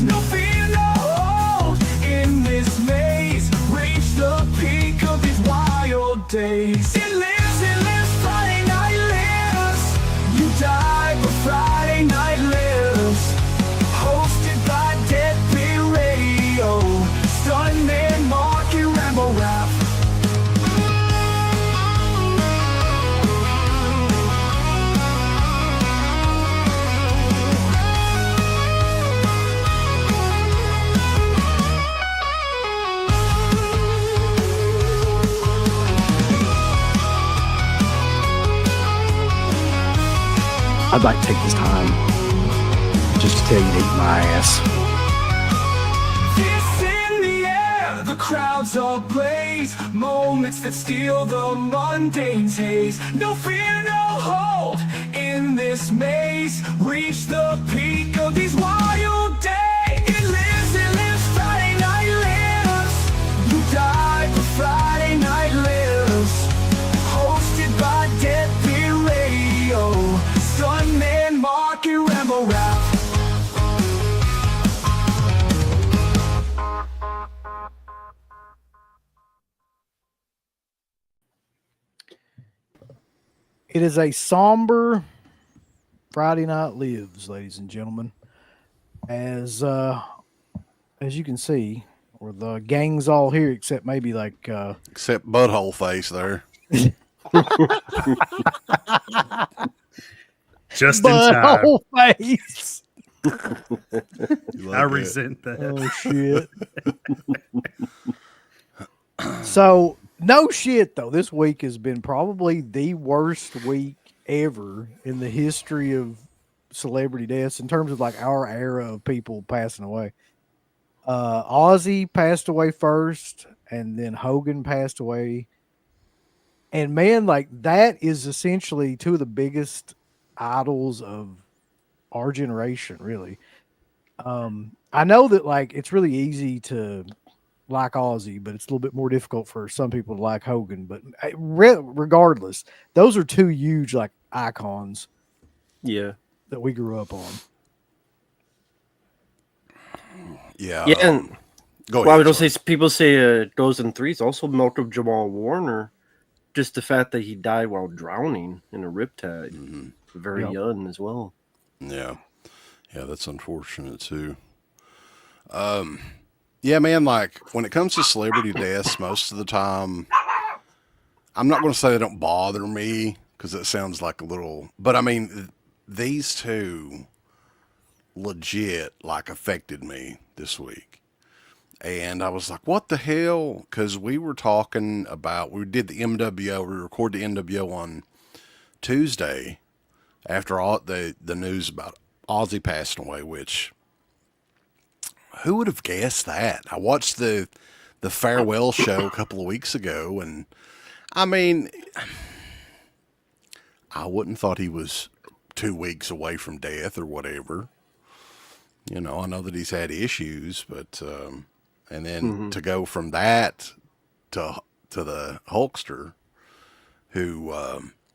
No fear, no hold in this maze. Reach the peak of these wild days. It lives, Friday night lives. You die, but Friday night lives. Hosted by Deadbeat Radio. Stuntman Mark and Rambo Rap. I'd like to take this time just to tell you to eat my ass. Fists in the air, the crowds all blaze. Moments that steal the mundane's haze. No fear, no hold in this maze. Reach the peak of these wild days. It lives, Friday night lives. You die, but Friday night lives. Hosted by Deadbeat Radio. Stuntman Mark and Rambo Rap. It is a somber Friday Night Lives, ladies and gentlemen. As you can see, or the gang's all here except maybe like except butthole face there. Just in time. butthole face. I resent that. Oh shit. So no shit though. This week has been probably the worst week ever in the history of celebrity deaths in terms of like our era of people passing away. Ozzy passed away first, and then Hogan passed away. And man, like that is essentially two of the biggest idols of our generation, really. I know that like it's really easy to like Ozzy, but it's a little bit more difficult for some people to like Hogan. But regardless, those are two huge like icons. Yeah, that we grew up on. Yeah. Yeah, and go well, ahead. I don't say people say goes in threes. Also, milk of Jamal Warner, just the fact that he died while drowning in a riptide, very young as well. Yeah, that's unfortunate too. Yeah, man. Like when it comes to celebrity deaths, most of the time, I'm not going to say they don't bother me because it sounds like a little, but I mean, these two legit like affected me this week. And I was like, what the hell? Because we were talking about, we did the MWO, we recorded the MWO on Tuesday after all the news about Ozzy passing away, which, who would have guessed that? I watched the farewell show a couple of weeks ago, and I mean, I wouldn't thought he was 2 weeks away from death or whatever. You know, I know that he's had issues, but and then to go from that to the Hulkster, who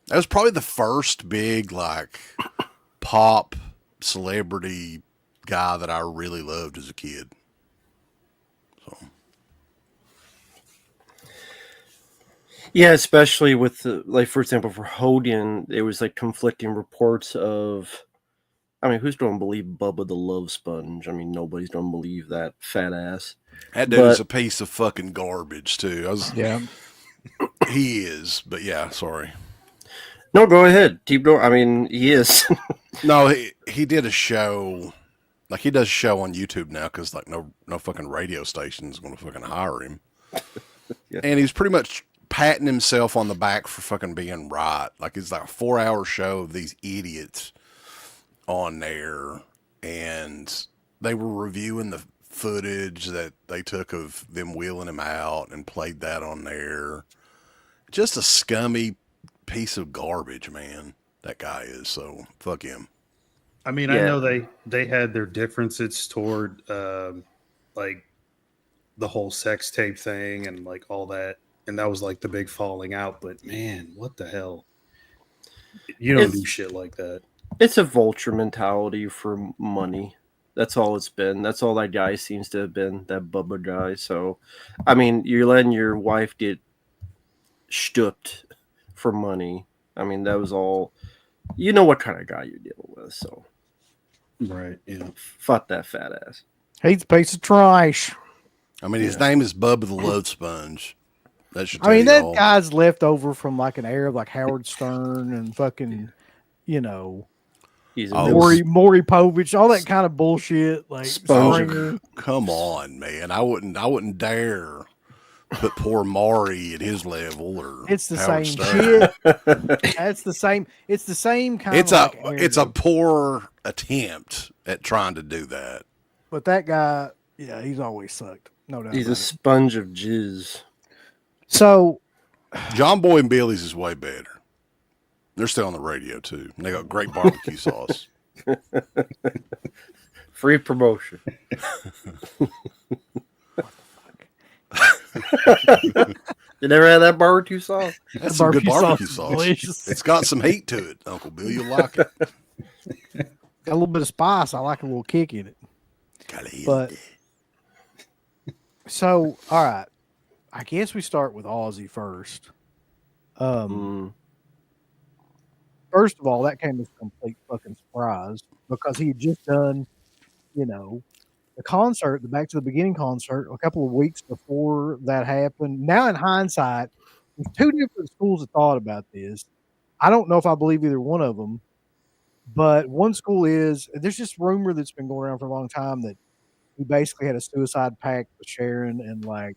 that was probably the first big like pop celebrity guy that I really loved as a kid. So yeah, especially with the, like, for example, for Hogan, there was like conflicting reports of, I mean, who's going to believe Bubba the Love Sponge? I mean, nobody's going to believe that fat ass. that dude is a piece of fucking garbage too. Yeah, he is. But yeah, sorry. No, go ahead. Keep going. I mean, he is. No, he did a show. Like he does a show on YouTube now because like no fucking radio station is going to fucking hire him. Yeah. And he's pretty much patting himself on the back for fucking being right. Like it's like a 4-hour show of these idiots on there, and they were reviewing the footage that they took of them wheeling him out and played that on there. Just a scummy piece of garbage, man. That guy is. So fuck him. I mean, Yeah. I know they had their differences toward like the whole sex tape thing and like all that, and that was like the big falling out. But man, what the hell? You don't do shit like that. It's a vulture mentality for money. That's all it's been. That's all that guy seems to have been, that Bubba guy. So, I mean, you're letting your wife get stooped for money. I mean, that was all. You know what kind of guy you're dealing with. So, Right. Yeah. fuck that fat ass. He's a piece of trash. I mean, his name is Bubba the Love Sponge. That should tell I mean, you that all. guy's left over from like an era of like Howard Stern and fucking, you know, He's a Oh, real Maury Povich, all that kind of bullshit. Like Sponge. Springer. Come on, man. I wouldn't dare put poor Maury at his level or It's the Howard same Stern. shit. That's the same. It's the same kind It's of. it's a poor attempt at trying to do that. But that guy, yeah, he's always sucked. No doubt. He's about a it. sponge of jizz. So John Boy and Billy's is way better. They're still on the radio too. And they got great barbecue sauce. Free promotion. You never had that barbecue sauce? That's some good barbecue is sauce. delicious. It's got some heat to it, Uncle Bill. You'll like it. Got a little bit of spice. I like a little kick in it. But so, all right. I guess we start with Ozzy first. First of all, that came as a complete fucking surprise because he had just done, you know, the concert, the Back to the Beginning concert, a couple of weeks before that happened. Now, in hindsight, there's two different schools of thought about this. I don't know if I believe either one of them, but one school is there's just rumor that's been going around for a long time that he basically had a suicide pact with Sharon, and like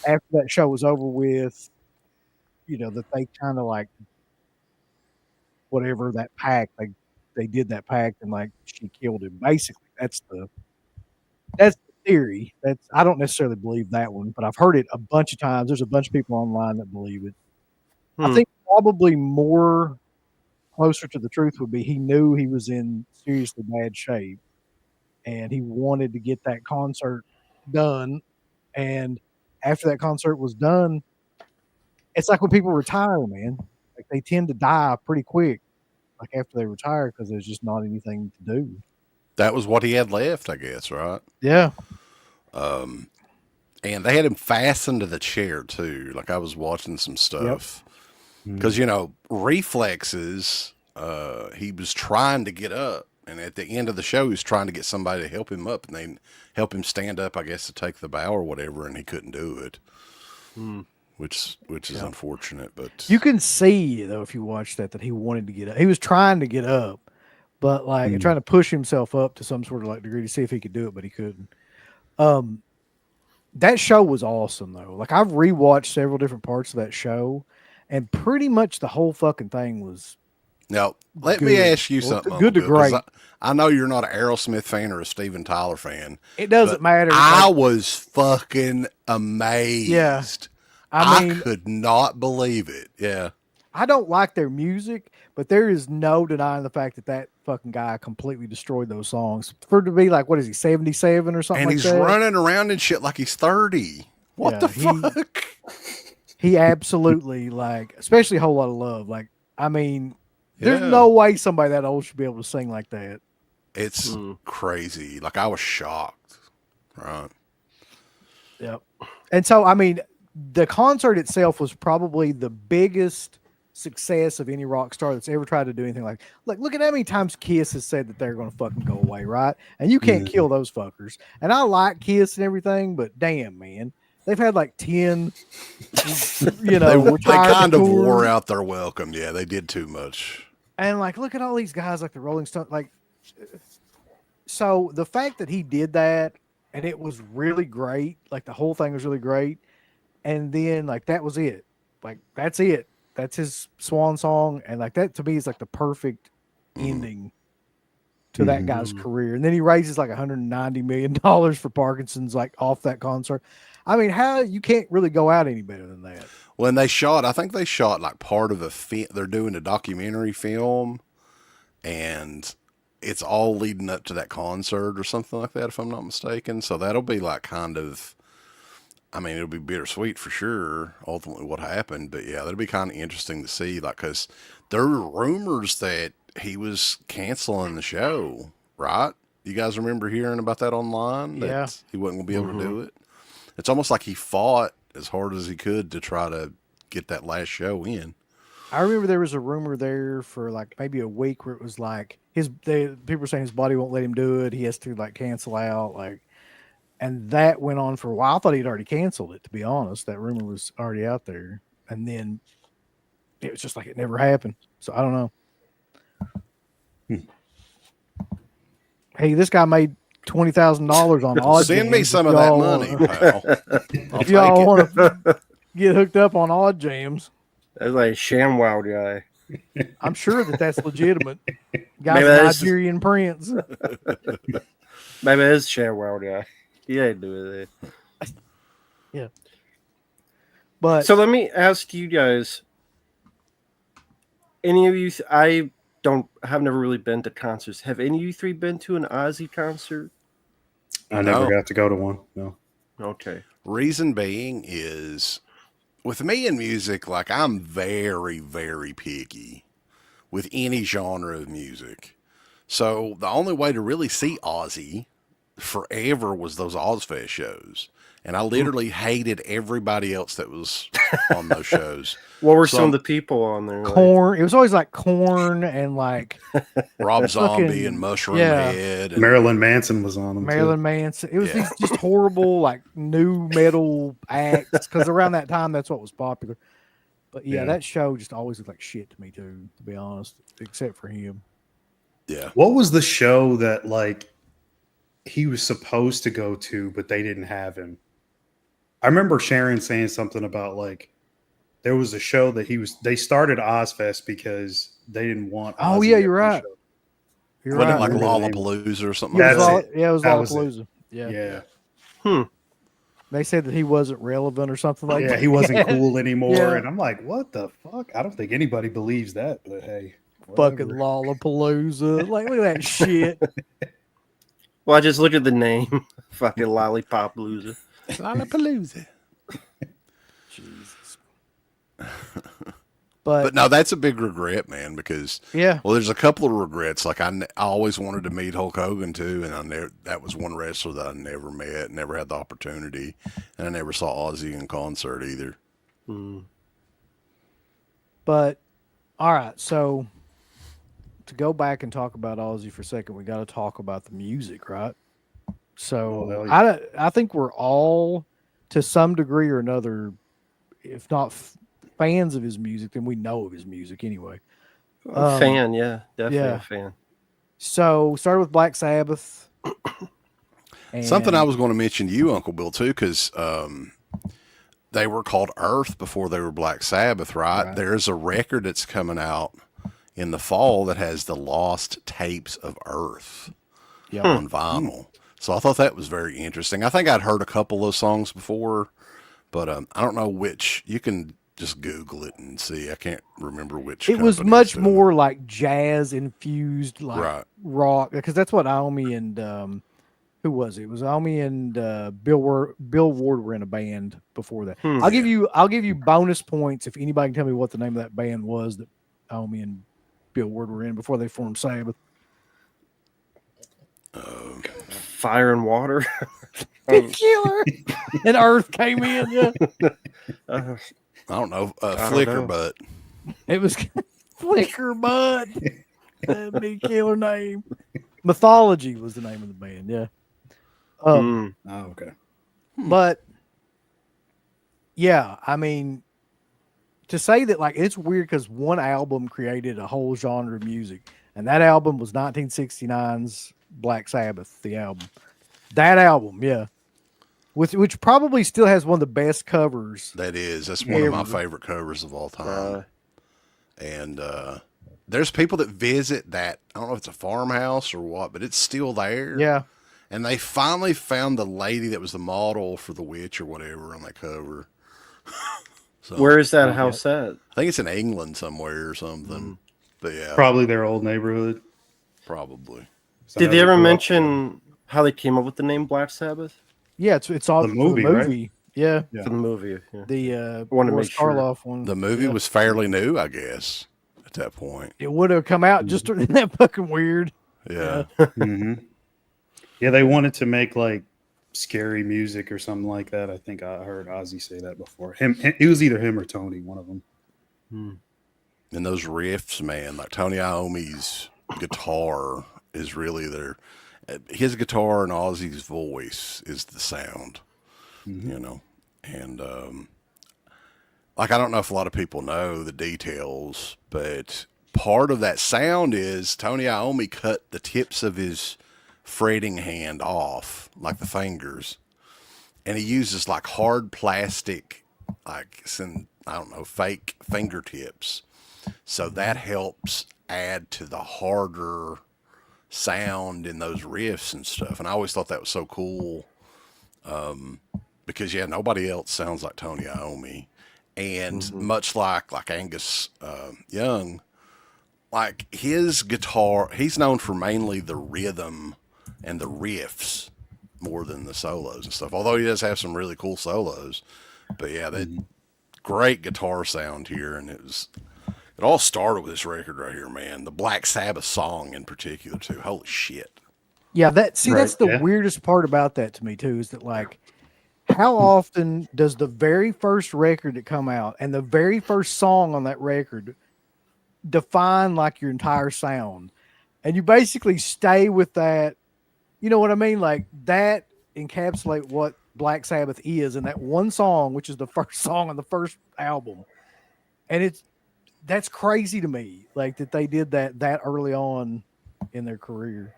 after that show was over with, you know, that they kind of like whatever that pact they did that pact and like she killed him. Basically, that's the theory. That's I don't necessarily believe that one, but I've heard it a bunch of times. There's a bunch of people online that believe it. I think probably more closer to the truth would be he knew he was in seriously bad shape and he wanted to get that concert done. And after that concert was done, it's like when people retire, man. Like they tend to die pretty quick, like after they retire, because there's just not anything to do. That was what he had left, I guess, right? Yeah. And they had him fastened to the chair too. Like I was watching some stuff because you know reflexes. He was trying to get up, and at the end of the show, he was trying to get somebody to help him up, and they help him stand up, I guess, to take the bow or whatever, and he couldn't do it. Which is unfortunate, but You can see though if you watch that he wanted to get up. He was trying to get up, but like trying to push himself up to some sort of like degree to see if he could do it, but he couldn't. That show was awesome though. Like I've rewatched several different parts of that show, and pretty much the whole fucking thing was now let me good. ask you Well, something. good to Uncle Bill, 'cause great. I know you're not an Aerosmith fan or a Steven Tyler fan. It doesn't but matter. I Like, was fucking amazed. Yeah. I mean, could not believe it. Yeah. I don't like their music, but there is no denying the fact that that fucking guy completely destroyed those songs. For it to be like, what is he, 77 or something And like he's that? running around and shit like he's 30. What Yeah, the fuck? He absolutely, like, especially a whole lot of love. Like, I mean, there's Yeah. no way somebody that old should be able to sing like that. It's crazy. Like I was shocked. Right. Yep. And so, I mean, the concert itself was probably the biggest success of any rock star that's ever tried to do anything like look at how many times Kiss has said that they're going to fucking go away, right? And you can't kill those fuckers. And I like Kiss and everything, but damn, man, they've had like 10, you know, They retired kind of tours. wore out their welcome. Yeah, they did too much. And like, look at all these guys like the Rolling Stones. Like, so the fact that he did that and it was really great, like the whole thing was really great. And then like that was it. Like that's it. That's his swan song. And like that to me is like the perfect ending to that guy's career. And then he raises like $190 million for Parkinson's, like off that concert. I mean, how you can't really go out any better than that. When I think they shot like part of they're doing a documentary film, and it's all leading up to that concert or something like that, if I'm not mistaken. So that'll be like kind of, I mean, it'll be bittersweet for sure, ultimately what happened. But yeah, that'll be kind of interesting to see, like, because there were rumors that he was canceling the show, right? You guys remember hearing about that online? Yeah. That he wasn't going to be able to do it. It's almost like he fought as hard as he could to try to get that last show in. I remember there was a rumor there for like maybe a week where it was like people were saying his body won't let him do it. He has to like cancel out, like, and that went on for a while. I thought he'd already canceled it, to be honest. That rumor was already out there, and then it was just like it never happened. So I don't know. Hey, this guy made $20,000 on Odd Send me Jams. some If of that y'all- money, pal. I'll If y'all take it. want to get hooked up on Odd Jams, That's like a ShamWow guy. I'm sure that's legitimate. Guy's Maybe a that's- Nigerian prince. Maybe it is ShamWow guy. He ain't doing it. Yeah. But So let me ask you guys. Any of you? Have never really been to concerts. Have any of you three been to an Ozzy concert? I never No. got to go to one. No. Okay. Reason being is with me in music, like I'm very, very picky with any genre of music. So the only way to really see Ozzy forever was those Ozfest shows. And I literally hated everybody else that was on those shows. What were So some of the people on there? Like, Corn. It was always like Corn and like Rob Zombie Fucking- and Mushroom yeah. Head. And, Marilyn Manson was on them. Marilyn Manson. It was Yeah. these just horrible like new metal acts because around that time that's what was popular. But yeah, Yeah. that show just always looked like shit to me too, to be honest, except for him. yeah. What was the show that like he was supposed to go to, but they didn't have him? I remember Sharon saying something about like there was a show that they started Ozfest because they didn't want. Oh, Ozzy yeah, at you're the right. show. You're Wasn't right. it like remember the name. Lollapalooza or something It was like That's that? it was That was it. Lollapalooza. Yeah. Yeah, They said that he wasn't relevant or something like yeah, that. he wasn't cool anymore, Yeah. and I'm like, what the fuck? I don't think anybody believes that, but hey, Fucking whatever. Lollapalooza. Like, look at that shit. well, I just looked at the name. Fucking Lollipop Loser. Lollapalooza. Jesus. But no, that's a big regret, man, because Yeah. well, there's a couple of regrets. Like I always wanted to meet Hulk Hogan too, and that was one wrestler that I never met, never had the opportunity, and I never saw Ozzy in concert either. But all right, so to go back and talk about Ozzy for a second, we got to talk about the music, right? So Oh, hell yeah. I think we're all to some degree or another, if not fans of his music, then we know of his music anyway. Fan, yeah. Definitely yeah. a fan. So started with Black Sabbath. Something I and- was going to mention to you, Uncle Bill, too, because they were called Earth before they were Black Sabbath, right? There's a record that's coming out in the fall that has the lost tapes of Earth on vinyl. So I thought that was very interesting. I think I'd heard a couple of songs before, but I don't know which. You can just Google it and see. I can't remember which. It was company much it's doing. more like jazz infused, like Right. rock, because that's what Naomi and who was it? It was Naomi and Bill Ward were in a band before that. I'll give you bonus points if anybody can tell me what the name of that band was that Naomi and Bill Ward were in before they formed Sabbath. Fire and Water. Killer. And Earth came in. Yeah, Uh, I don't know. don't Flicker, know. but it was Flicker Bud. That'd be a killer name. Mythology was the name of the band. Yeah. Oh, okay. But yeah, I mean, to say that, like, it's weird because one album created a whole genre of music, and that album was 1969's Black Sabbath, the album. That album, yeah. Which probably still has one of the best covers. that's one of my Ever. favorite covers of all time. And there's people that visit that. I don't know if it's a farmhouse or what, but it's still there. Yeah. And they finally found the lady that was the model for The Witch or whatever on that cover. So where is that house at? I think it's in England somewhere or something. But yeah, Probably their old neighborhood. probably. Did they ever mention how they came up with the name Black Sabbath? Yeah, it's all The for movie, the right? movie. Yeah. Yeah. For the movie. Yeah. The Wanna Boris make sure. Karloff one. The movie Yeah. was fairly new, I guess, at that point. It would have come out just isn't that fucking weird. Yeah. Mm-hmm. Yeah, they wanted to make like scary music or something like that. I think I heard Ozzy say that before. It was either him or Tony, one of them. And those riffs, man, like Tony Iommi's guitar is really his guitar and Ozzy's voice is the sound, you know. And like, I don't know if a lot of people know the details, but part of that sound is Tony Iommi cut the tips of his fretting hand off, like the fingers, and he uses like hard plastic, like some, I don't know, fake fingertips. So that helps add to the harder sound in those riffs and stuff. And I always thought that was so cool, because yeah, nobody else sounds like Tony Iommi. And much like Angus Young, like his guitar, he's known for mainly the rhythm and the riffs more than the solos and stuff. Although he does have some really cool solos, but yeah, that great guitar sound here. And it all started with this record right here, man. The Black Sabbath song in particular too. Holy shit. Yeah, that's Right, the yeah. weirdest part about that to me too, is that like, how often does the very first record that come out and the very first song on that record define like your entire sound, and you basically stay with that? You know what I mean? Like that encapsulate what Black Sabbath is in that one song, which is the first song on the first album, and that's crazy to me, like that they did that early on in their career.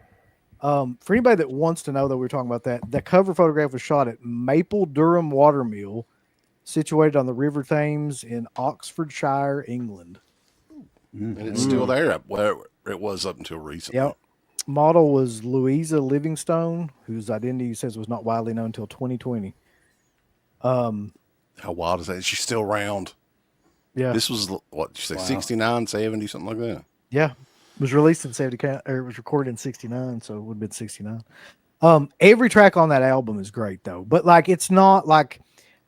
For anybody that wants to know, that we were talking about that cover photograph was shot at Maple Durham Watermill, situated on the River Thames in Oxfordshire, England. And it's still there where it was up until recently. Yep. Model was Louisa Livingstone, whose identity he says was not widely known until 2020. How wild is that? She's still around. Yeah. This was, what did you say, 69, 70, something like that? Yeah. It was released in 70, or it was recorded in 69, so it would have been 69. Every track on that album is great though, but like, it's not like,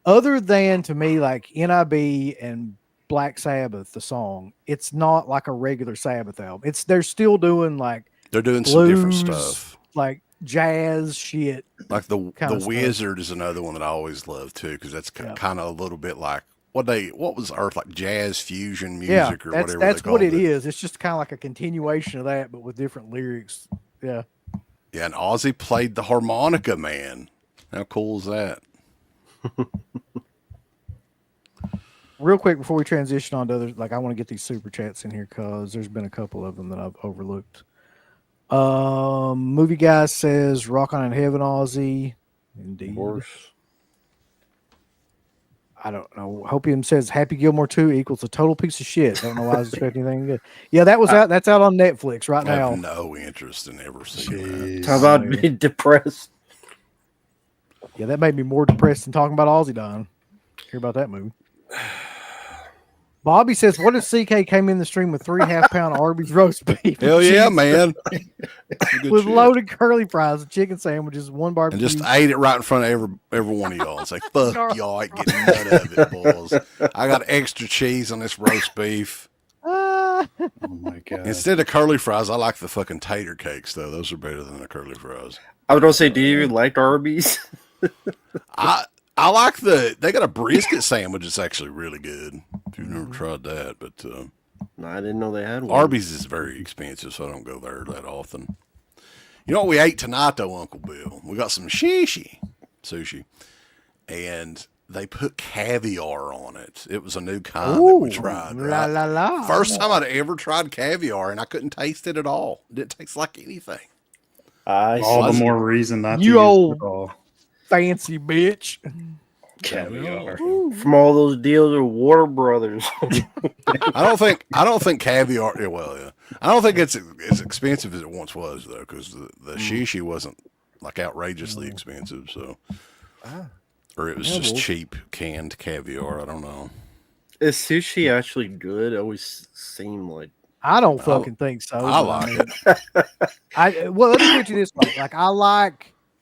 other than to me, like NIB and Black Sabbath, the song, it's not like a regular Sabbath album. They're still doing like, They're doing some different blues, stuff. like jazz shit. Like the stuff. Wizard is another one that I always love too, because that's kind of a little bit like what was Earth, like jazz fusion music or whatever. That's what it is. It's just kind of like a continuation of that, but with different lyrics. Yeah. Yeah, and Ozzy played the harmonica, man. How cool is that? Real quick before we transition on to others, like I want to get these super chats in here because there's been a couple of them that I've overlooked. Movie guy says "Rock On in Heaven," Ozzy. Indeed. Of course. I don't know. Hopium says Happy Gilmore 2 equals a total piece of shit. Don't know why I was expecting anything good. Yeah, that was out. That's out on Netflix right I now. have no interest in ever seeing that. How about being depressed? Yeah, that made me more depressed than talking about Ozzy dying. Hear about that movie. Bobby says, what if CK came in the stream with 3 half-pound Arby's roast beef? Hell yeah, man. With loaded curly fries and chicken sandwiches, one barbecue. And just ate it right in front of every one of y'all and say, fuck y'all, I ain't getting none of it, boys. I got extra cheese on this roast beef. Oh my god! Instead of curly fries, I like the fucking tater cakes, though. Those are better than the curly fries. I was going to say, do you even like Arby's? I like they got a brisket sandwich that's actually really good. If you've never tried that, but No, I didn't know they had one. Arby's is very expensive, so I don't go there that often. You know what we ate tonight, though, Uncle Bill? We got some sushi, and they put caviar on it. It was a new kind that we tried. La, la, la. First time I'd ever tried caviar, and I couldn't taste it at all. It didn't taste like anything. All the more reason not to You use old- it all. Fancy bitch. Caviar. From all those deals with Warner Brothers. I don't think caviar. Yeah, well, yeah. I don't think it's as expensive as it once was, though, because the sushi wasn't like outrageously expensive. So, or it was just cheap canned caviar. I don't know. Is sushi actually good? It always seemed like. I don't fucking think so. I like it. Well, let me put you this way. Like,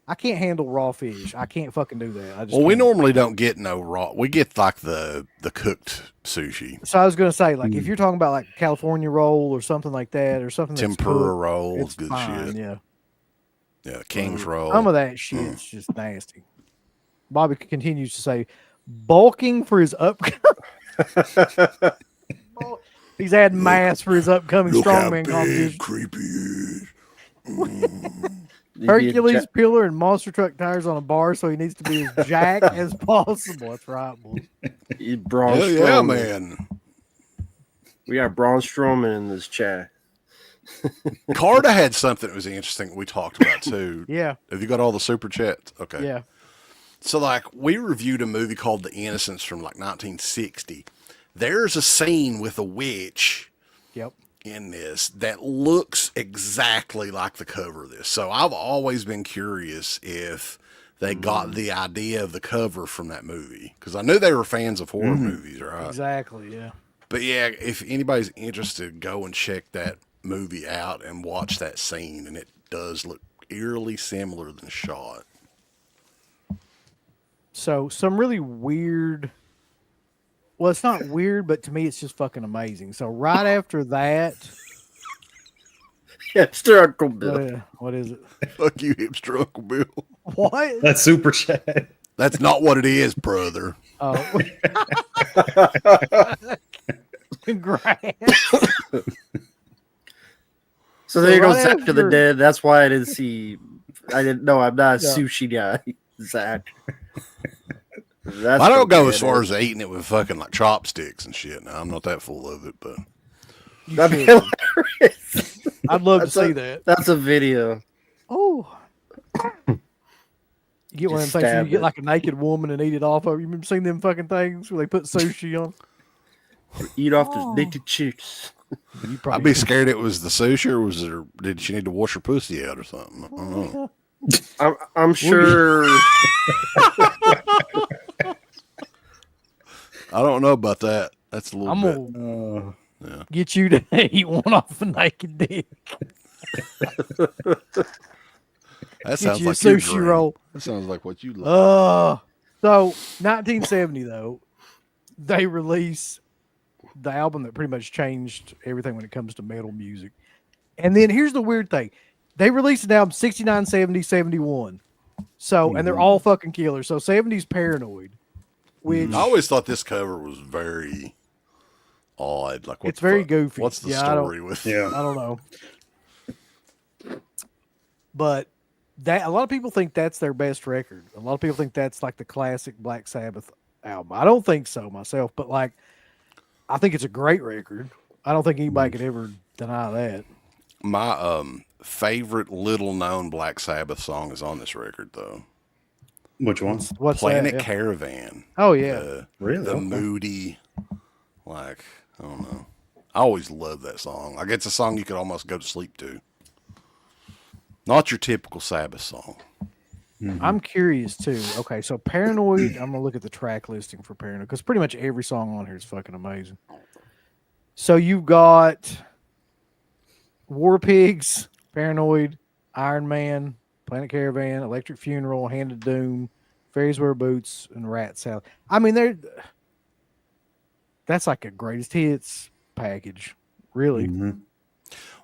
I can't handle raw fish. I can't fucking do that. I just Well, we can't. normally don't get no raw. We get like the cooked sushi, So I was gonna say, like, if you're talking about like California roll or something like that, or something that's tempura cooked, rolls, it's good fine, shit. yeah. Yeah, King's Row. Some of that shit's just nasty. Bobby continues to say, bulking for his upcoming. He's adding mass for his upcoming strongman competition. Creepy is. Hercules pillar and monster truck tires on a bar, so he needs to be as jack as possible. That's right, boys. Braun Yeah, Strowman. man. We got Braun Strowman in this chat. Carter had something that was interesting we talked about too. Yeah. Have you got all the super chats? Okay. Yeah. So, like, we reviewed a movie called The Innocents from like 1960. There's a scene with a witch Yep. in this that looks exactly like the cover of this. So I've always been curious if they got the idea of the cover from that movie, because I knew they were fans of horror movies, right? Exactly. Yeah. But yeah, if anybody's interested, go and check that movie out and watch that scene, and it does look eerily similar than shot. So some really weird. Well, it's not weird, but to me, it's just fucking amazing. So right after that, Hipster Uncle Bill. what is it? Fuck you, hipster Uncle Bill. What? That's super chat. That's not what it is, brother. Oh. Congrats. So there right goes Zach to the after- Dead. That's why I didn't see. I didn't know. I'm not a Yeah. sushi guy, Zach. I don't go as far as eating it with fucking like chopsticks and shit. Now, I'm not that full of it, but You That'd be should. hilarious. I'd love to That's see a- that. That's a video. Oh. You get one of Just them things where stab you get it. like a naked woman and eat it off of. You remember seeing them fucking things where they put sushi on? Eat off those naked chicks. You I'd probably be scared it was the sushi, or was there? Did she need to wash her pussy out or something? I don't know. I'm sure. I don't know about that. That's a little I'm bit. gonna get you to eat one off a naked dick. That Get sounds you a like your sushi dream. roll. That sounds like what you like. So 1970 though, they release the album that pretty much changed everything when it comes to metal music. And then here's the weird thing. They released an album 69, 70, 71. So, and they're all fucking killers. So 70's Paranoid, which I always thought this cover was very odd. Like, what It's the very fuck? goofy. What's the Yeah, I don't- story with? Yeah. I don't know. But that a lot of people think that's their best record. A lot of people think that's like the classic Black Sabbath album. I don't think so myself, but like I think it's a great record. I don't think anybody could ever deny that. My favorite little known Black Sabbath song is on this record, though. Which one? What's Planet that? Yeah. Caravan. Oh yeah. Really? The Okay. moody, like, I don't know. I always love that song. Like, it's a song you could almost go to sleep to. Not your typical Sabbath song. I'm curious too. Okay, so Paranoid, I'm gonna look at the track listing for Paranoid because pretty much every song on here is fucking amazing. So you've got War Pigs, Paranoid, Iron Man, Planet Caravan, Electric Funeral, Hand of Doom, Fairies Wear Boots, and Rat Salad. I mean, that's like a greatest hits package, really. Mhm.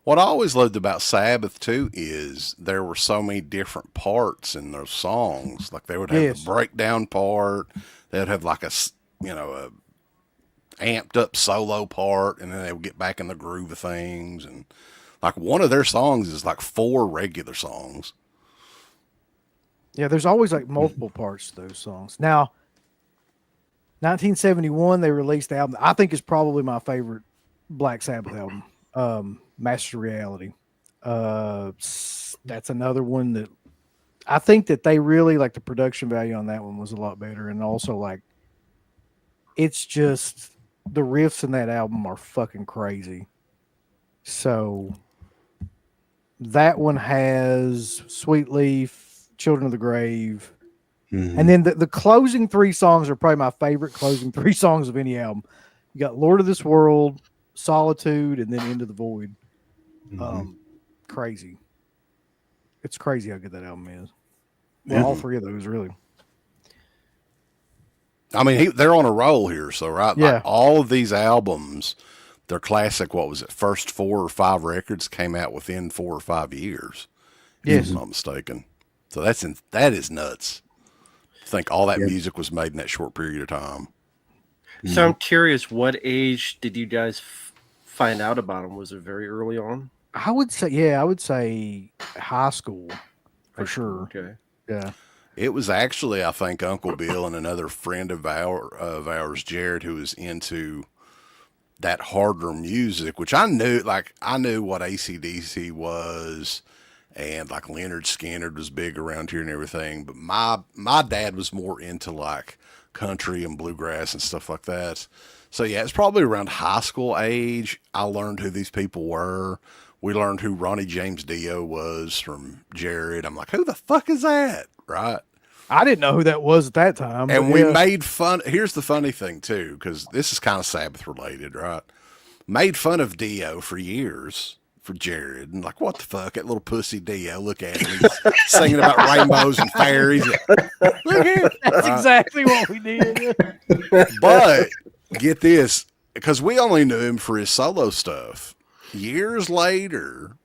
What I always loved about Sabbath, too, is there were so many different parts in those songs. Like, they would have Yes. the breakdown part. They would have, like, a amped up solo part, and then they would get back in the groove of things. And, like, one of their songs is, like, 4 regular songs. Yeah, there's always like multiple parts to those songs. Now, 1971, they released the album I think is probably my favorite Black Sabbath album, Master Reality. That's another one that I think that they really like the production value on that one was a lot better. And also, like, it's just the riffs in that album are fucking crazy. So, that one has Sweet Leaf, Children of the Grave. Mhm. And then the closing 3 songs are probably my favorite closing 3 songs of any album. You got Lord of this World, Solitude, and then Into the Void. Crazy. It's crazy how good that album is. Well, all 3 of those, really. I mean, they're on a roll here. So, right? Yeah. Like, all of these albums, their classic, what was it, first 4 or 5 records came out within 4 or 5 years. Yes. if I'm not mistaken. So that is nuts. I think all that Yeah. music was made in that short period of time. So I'm curious, what age did you guys find out about him? Was it very early on? I would say high school for High school, sure. okay. Yeah. It was actually, I think, Uncle Bill and another friend of ours, Jared, who was into that harder music, which I knew. Like I knew what AC/DC was, and like Leonard Skinner was big around here and everything. But my dad was more into like country and bluegrass and stuff like that. So yeah, it's probably around high school age. I learned who these people were. We learned who Ronnie James Dio was from Jared. I'm like, who the fuck is that? Right. I didn't know who that was at that time. And but we yeah. made fun. Here's the funny thing too, because this is kind of Sabbath related, right? Made fun of Dio for years for Jared, and like, what the fuck, that little pussy Dio? Look at him, he's singing about rainbows and fairies. Look here, That's exactly what we did. But get this, because we only knew him for his solo stuff. Years later,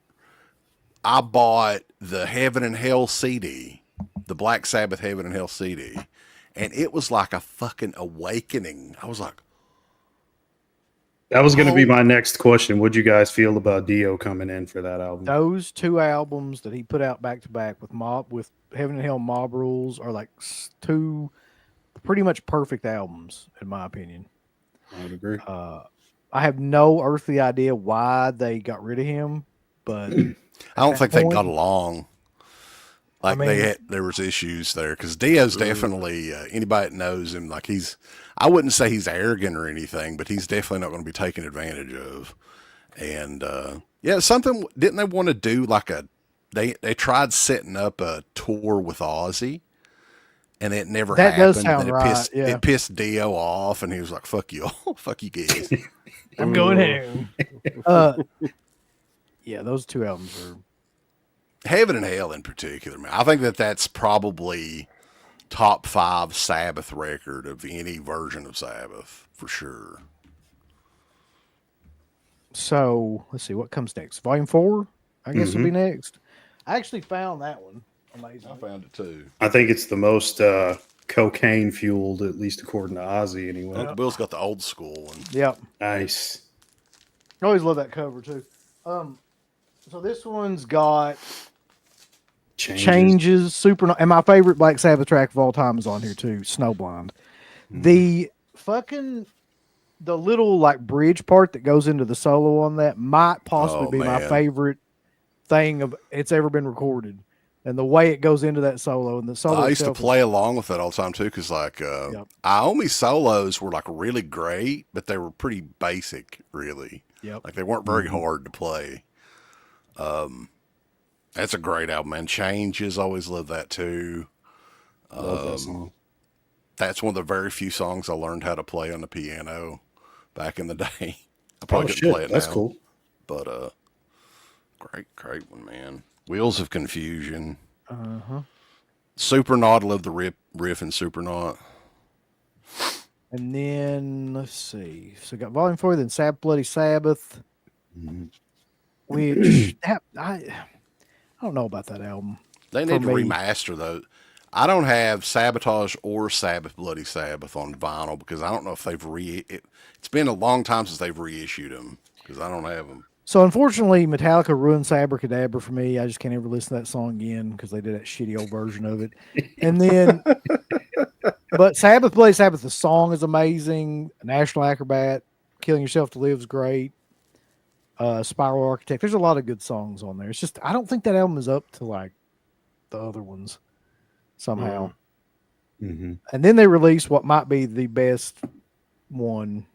I bought the Heaven and Hell CD, the Black Sabbath Heaven and Hell CD, and it was like a fucking awakening. I was like, That was going to be my next question. What'd you guys feel about Dio coming in for that album? Those two albums that he put out back to back with Heaven and Hell Mob Rules are like two pretty much perfect albums in my opinion. I would agree. I have no earthly idea why they got rid of him, but I don't think they point- got along. Like I mean- there was issues there because Dio's definitely anybody that knows him, like I wouldn't say he's arrogant or anything, but he's definitely not going to be taken advantage of. And yeah, something didn't they want to do like they tried setting up a tour with Ozzy, and it never That happened. does sound and right, yeah. It pissed Dio off, and he was like, "Fuck you all, fuck you guys." I'm going home. Yeah, those two albums are. Heaven and Hell in particular, man. I think that's probably top 5 Sabbath record of any version of Sabbath for sure. So let's see what comes next. Volume 4, I guess will be next. I actually found that one amazing. I found it too. I think it's the most cocaine fueled, at least according to Ozzy, anyway. Uncle Bill's got the old school one. Yep. Nice. I always love that cover too. So this one's got Changes, Super, and my favorite Black Sabbath track of all time is on here too, Snowblind. The little like bridge part that goes into the solo on that might possibly be my man. favorite thing of it's ever been recorded, and the way it goes into that solo and the solo. I used to itself is- play along with that all the time too, because like Iommi solos were like really great, but they were pretty basic, really. Yep. Like they weren't very hard to play. That's a great album, man. Changes, always love that too. Love that song. That's one of the very few songs I learned how to play on the piano back in the day. I probably Oh, couldn't shit. play it That's now, cool. but great one, man. Wheels of Confusion. Supernaut, love the riff in Supernaut. And then let's see. So we got Volume 4, then Sabbath Bloody Sabbath, which I don't know about that album. They need to me. remaster those. I don't have Sabotage or Sabbath Bloody Sabbath on vinyl because I don't know if they've it's been a long time since they've reissued them because I don't have them. So unfortunately, Metallica ruined Sabracadabra for me. I just can't ever listen to that song again because they did that shitty old version of it. And then, but Sabbath Bloody Sabbath, the song is amazing. National Acrobat, Killing Yourself to Live is great. Spiral Architect. There's a lot of good songs on there. It's just I don't think that album is up to like the other ones somehow. Mm-hmm. And then they released what might be the best one,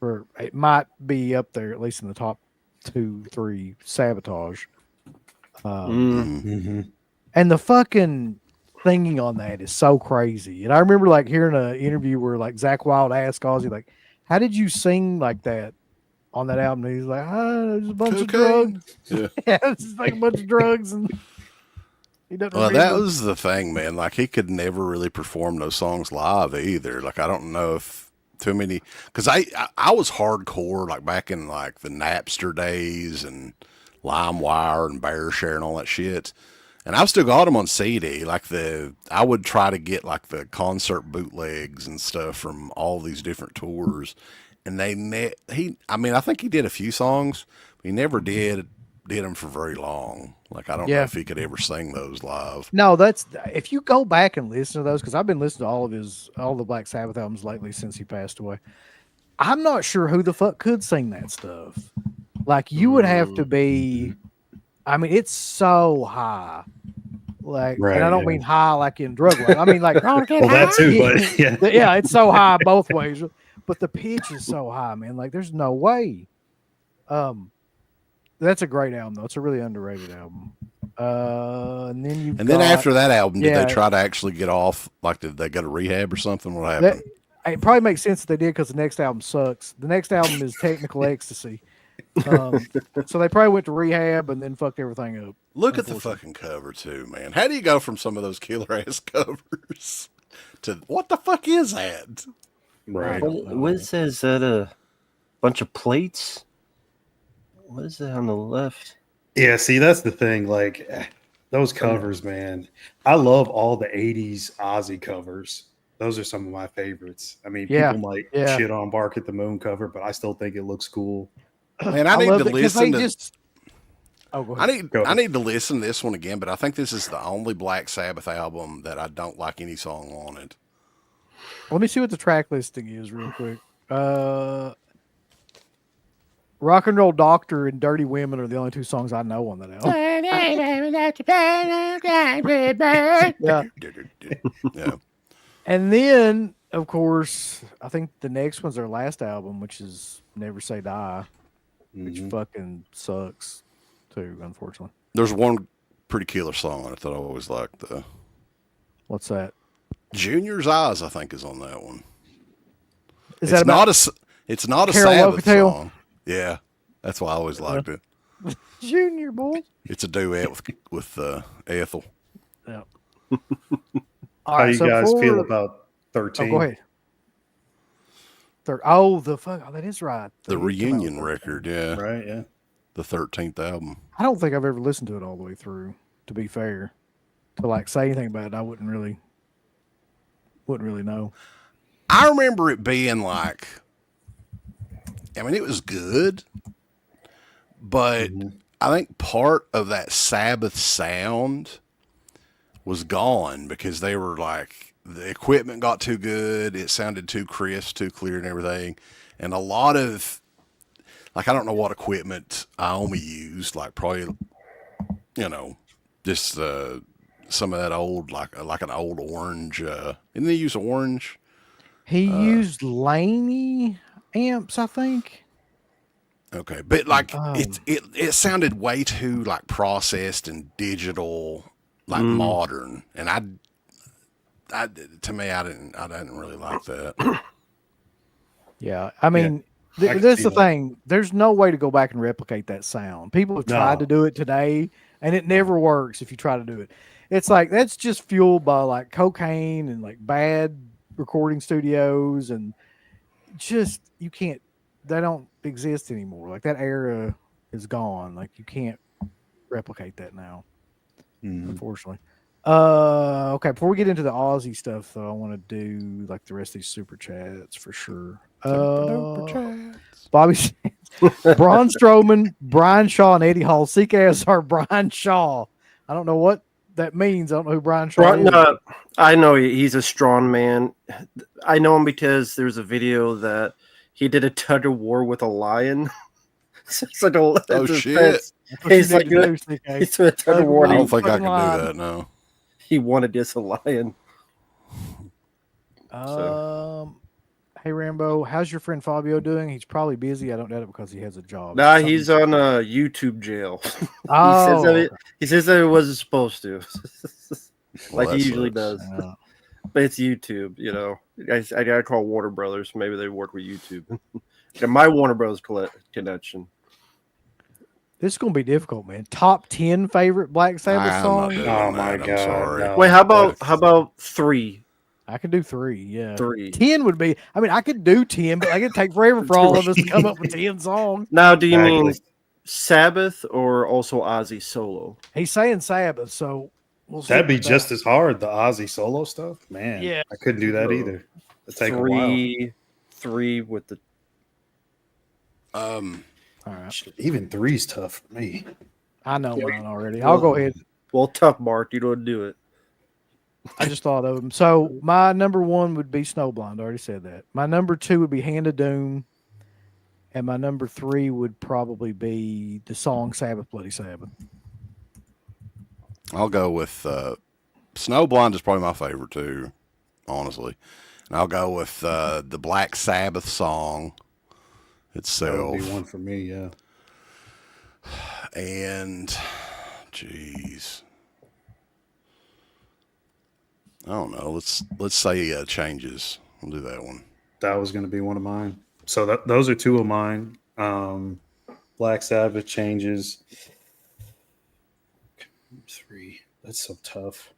or it might be up there at least in the top 2-3, Sabotage. Mm-hmm. And the fucking singing on that is so crazy. And I remember like hearing an interview where like Zach Wilde asked Ozzy like, "How did you sing like that on that album?" And he's like, "There's a bunch of Cocaine. drugs." Yeah. Yeah, it's just like a bunch of drugs, and he doesn't. Well, remember. that was the thing, man. Like he could never really perform those songs live either. Like I don't know if too many, because I was hardcore like back in like the Napster days and LimeWire and BearShare and all that shit. And I've still got them on CD. I would try to get like the concert bootlegs and stuff from all these different tours. And I think he did a few songs, but he never did them for very long. Like, I don't know Yeah. if he could ever sing those live. No, that's if you go back and listen to those, because I've been listening to all the Black Sabbath albums lately since he passed away. I'm not sure who the fuck could sing that stuff. Like, you would have to be. I mean, it's so high. Like, Right, and I don't yeah. mean high like in drug levels. I mean like Well, that too, but yeah. yeah, it's so high both ways. But the pitch is so high, man. Like, there's no way. That's a great album, though. It's a really underrated album. And then After that album, did Yeah. they try to actually get off? Like, did they go to rehab or something? What happened? It probably makes sense that they did, because the next album sucks. The next album is Technical Ecstasy. So they probably went to rehab and then fucked everything up. Look at the fucking cover too, man. How do you go from some of those killer ass covers to what the fuck is that? Right. What is that? Is that a bunch of plates? What is that on the left? Yeah, see, that's the thing. Like, those covers, man. I love all the 80s Ozzy covers. Those are some of my favorites. I mean, Yeah, people might yeah. shit on Bark at the Moon cover, but I still think it looks cool. Man, I need love to it 'cause listen they to. just. Oh, go ahead. I need to listen to this one again, but I think this is the only Black Sabbath album that I don't like any song on it. Let me see what the track listing is real quick. Rock and Roll Doctor and Dirty Women are the only two songs I know on that album. Yeah. Yeah. And then, of course, I think the next one's their last album, which is Never Say Die, which fucking sucks too, unfortunately. There's one pretty killer song on it that I always liked. The What's that? Junior's Eyes, I think, is on that one. Is that about It's not a Carol Sabbath Locatelli? song. Yeah, that's why I always liked it. Junior, boy? It's a duet with Ethel. Yeah. How do you guys feel about 13? Oh, go ahead. Oh, the fuck! Oh, that is right. The reunion record, yeah, Right, yeah. the 13th album. I don't think I've ever listened to it all the way through. To be fair, to like say anything about it, I wouldn't really know. I remember it being like, I mean, it was good, but I think part of that Sabbath sound was gone because they were like, the equipment got too good. It sounded too crisp, too clear and everything. And a lot of, like, I don't know what equipment Iommi used, like probably, just some of that old, like an old orange, didn't they use orange? He used Laney amps, I think. Okay, but like it sounded way too like processed and digital, like modern, and I didn't really like that. Yeah, I mean, I can this is see the that. thing. There's no way to go back and replicate that sound. People have tried to do it today, and it never works if you try to do it. It's like that's just fueled by like cocaine and like bad recording studios, and just you can't. They don't exist anymore. Like that era is gone. Like you can't replicate that now, unfortunately. Okay. Before we get into the Aussie stuff, though, I want to do like the rest of these super chats for sure. Bobby Braun Strowman, Brian Shaw, and Eddie Hall. CKSR Brian Shaw. I don't know what that means. I don't know who Brian Shaw is. No, I know he's a strong man. I know him because there's a video that he did a tug of war with a lion. It's like Oh, shit. He's like CK. he's a tug of war. I and don't think I fucking can lion. do that. No. He wanted this a lion. Hey Rambo, how's your friend Fabio doing? He's probably busy. I don't doubt it because he has a job. Nah, he's on YouTube jail. Oh, He says that it wasn't supposed to, Well, like that he usually sucks. does. But it's YouTube, I gotta call Warner Brothers. Maybe they work with YouTube. Yeah, my Warner Brothers connection. this is gonna be difficult, man. Top 10 favorite Black Sabbath I'm not songs. doing Oh that, my I'm God, sorry. no. Wait, how about 3? I can do 3. Yeah, 3. 10 would be. I mean, I could do 10, but like it'd take forever for all of us to come up with 10 songs. Now, do you mean Sabbath or also Ozzy solo? He's saying Sabbath, so we'll see. That'd be about that. just as hard. The Ozzy solo stuff, man. Yeah. I couldn't do that either. It'd take a while. Three with the All right. Even three's tough for me. I know mine already. I'll go ahead. well, tough, Mark. You don't do it. I just thought of them. So my number 1 would be Snowblind. I already said that. My number 2 would be Hand of Doom. And my number 3 would probably be the song Sabbath, Bloody Sabbath. I'll go with Snowblind is probably my favorite too, honestly. And I'll go with the Black Sabbath song That itself. would be one for me, yeah. And, jeez, I don't know. Let's say Changes. We'll do that one. That was going to be one of mine. So those are 2 of mine. Black Sabbath, Changes. 3. That's so tough.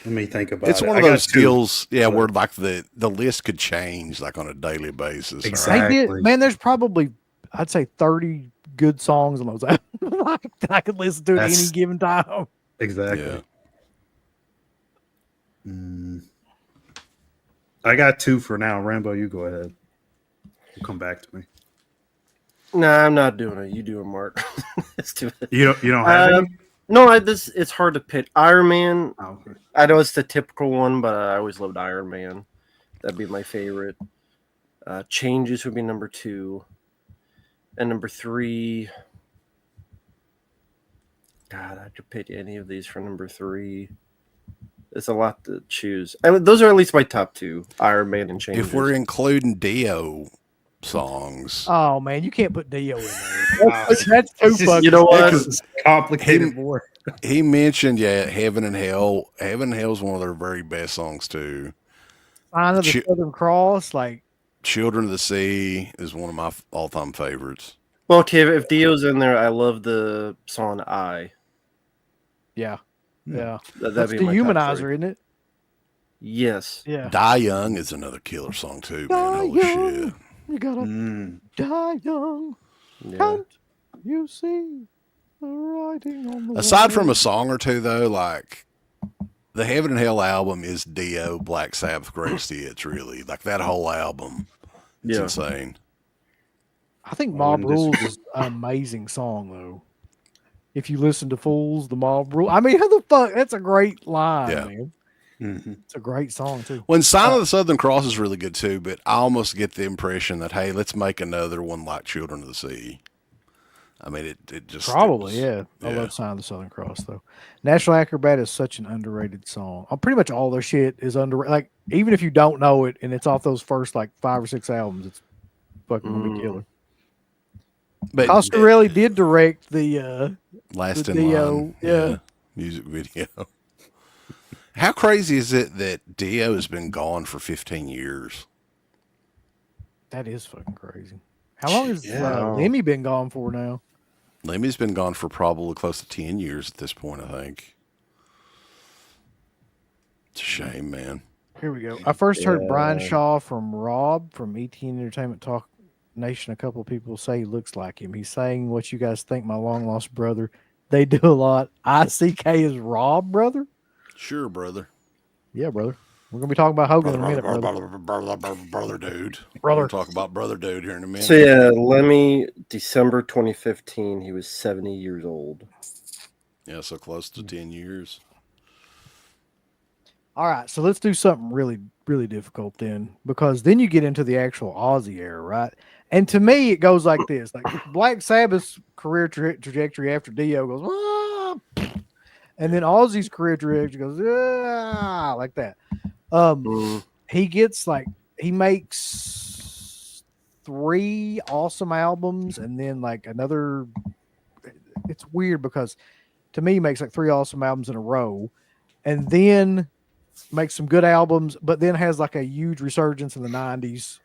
Let me think about It's it. one I of got those 2. deals, yeah, where like the list could change like on a daily basis. right? Exactly. They did, man, there's probably, I'd say 30 good songs on those albums that I could listen to at any That's- given time. Exactly. Yeah. I got 2 for now. Rambo, you go ahead. You'll come back to me. Nah, I'm not doing it. You do it, Mark. Let's do it. You don't have any? No, it's hard to pick. Iron Man. Oh, okay. I know it's the typical one, but I always loved Iron Man. That'd be my favorite. Changes would be number 2, and number 3. God, I could pick any of these for number 3. It's a lot to choose. I mean, those are at least my top 2: Iron Man and Changes. If we're including Dio songs, Oh, man, you can't put Dio in there. Wow. That's too fucking. You know what? It's complicated more. he mentioned, Heaven and Hell. Heaven and Hell is one of their very best songs too. Sign of the Chi- Southern Cross, like, Children of the Sea is one of my all-time favorites. Well, okay, if Dio's in there, I love the song "I." yeah. Yeah. That'd That's be the my top Humanizer, 3. isn't it? Yes. Yeah. Die Young is another killer song too, man. Die Holy young. shit. You gotta die young. Yeah. Can't you see the writing on the Aside from wall? a song or two, though, like the Heaven and Hell album is Dio, Black Sabbath greatest hits. Really, like that whole album. It's Yeah. insane. I think I Mob wouldn't Rules is an amazing song, though. If you listen to Fools, the Mob Rule. I mean, how the fuck? That's a great line, Yeah. man. Mhm. It's a great song, too. When Sign of the Southern Cross is really good too, but I almost get the impression that hey, let's make another one like Children of the Sea. I mean, it just Probably, it was- yeah. I love Sign of the Southern Cross, though. National Acrobat is such an underrated song. Pretty much all their shit is underrated. Like, even if you don't know it and it's off those first, like, 5 or 6 albums, it's fucking gonna be killer. But Coscarelli did direct the Last the in Dio, Line, yeah. music video. How crazy is it that Dio has been gone for 15 years? that is fucking crazy. How long has Yeah. Lemmy been gone for now? Lemmy's been gone for probably close to 10 years at this point, I think. It's a shame, man. Here we go. I first heard Brian Shaw from Rob from ETN Entertainment Talk Nation. A couple of people say he looks like him. He's saying what you guys think my long lost brother. They do a lot. ICK is Rob, brother? Sure, brother. Yeah, brother. We're gonna be talking about Hogan in a minute, brother. Brother dude. Brother. We'll talk about brother dude here in a minute. So yeah, Lemmy, December 2015, he was 70 years old. Yeah, so close to 10 years. All right, so let's do something really, really difficult then, because then you get into the actual Ozzy era, right? And to me, it goes like this: like Black Sabbath's career trajectory after Dio goes, ah, and then Ozzy's career trajectory goes, ah, like that. He gets like he makes 3 awesome albums, and then like another. It's weird because to me, he makes like 3 awesome albums in a row, and then makes some good albums, but then has like a huge resurgence in the 90s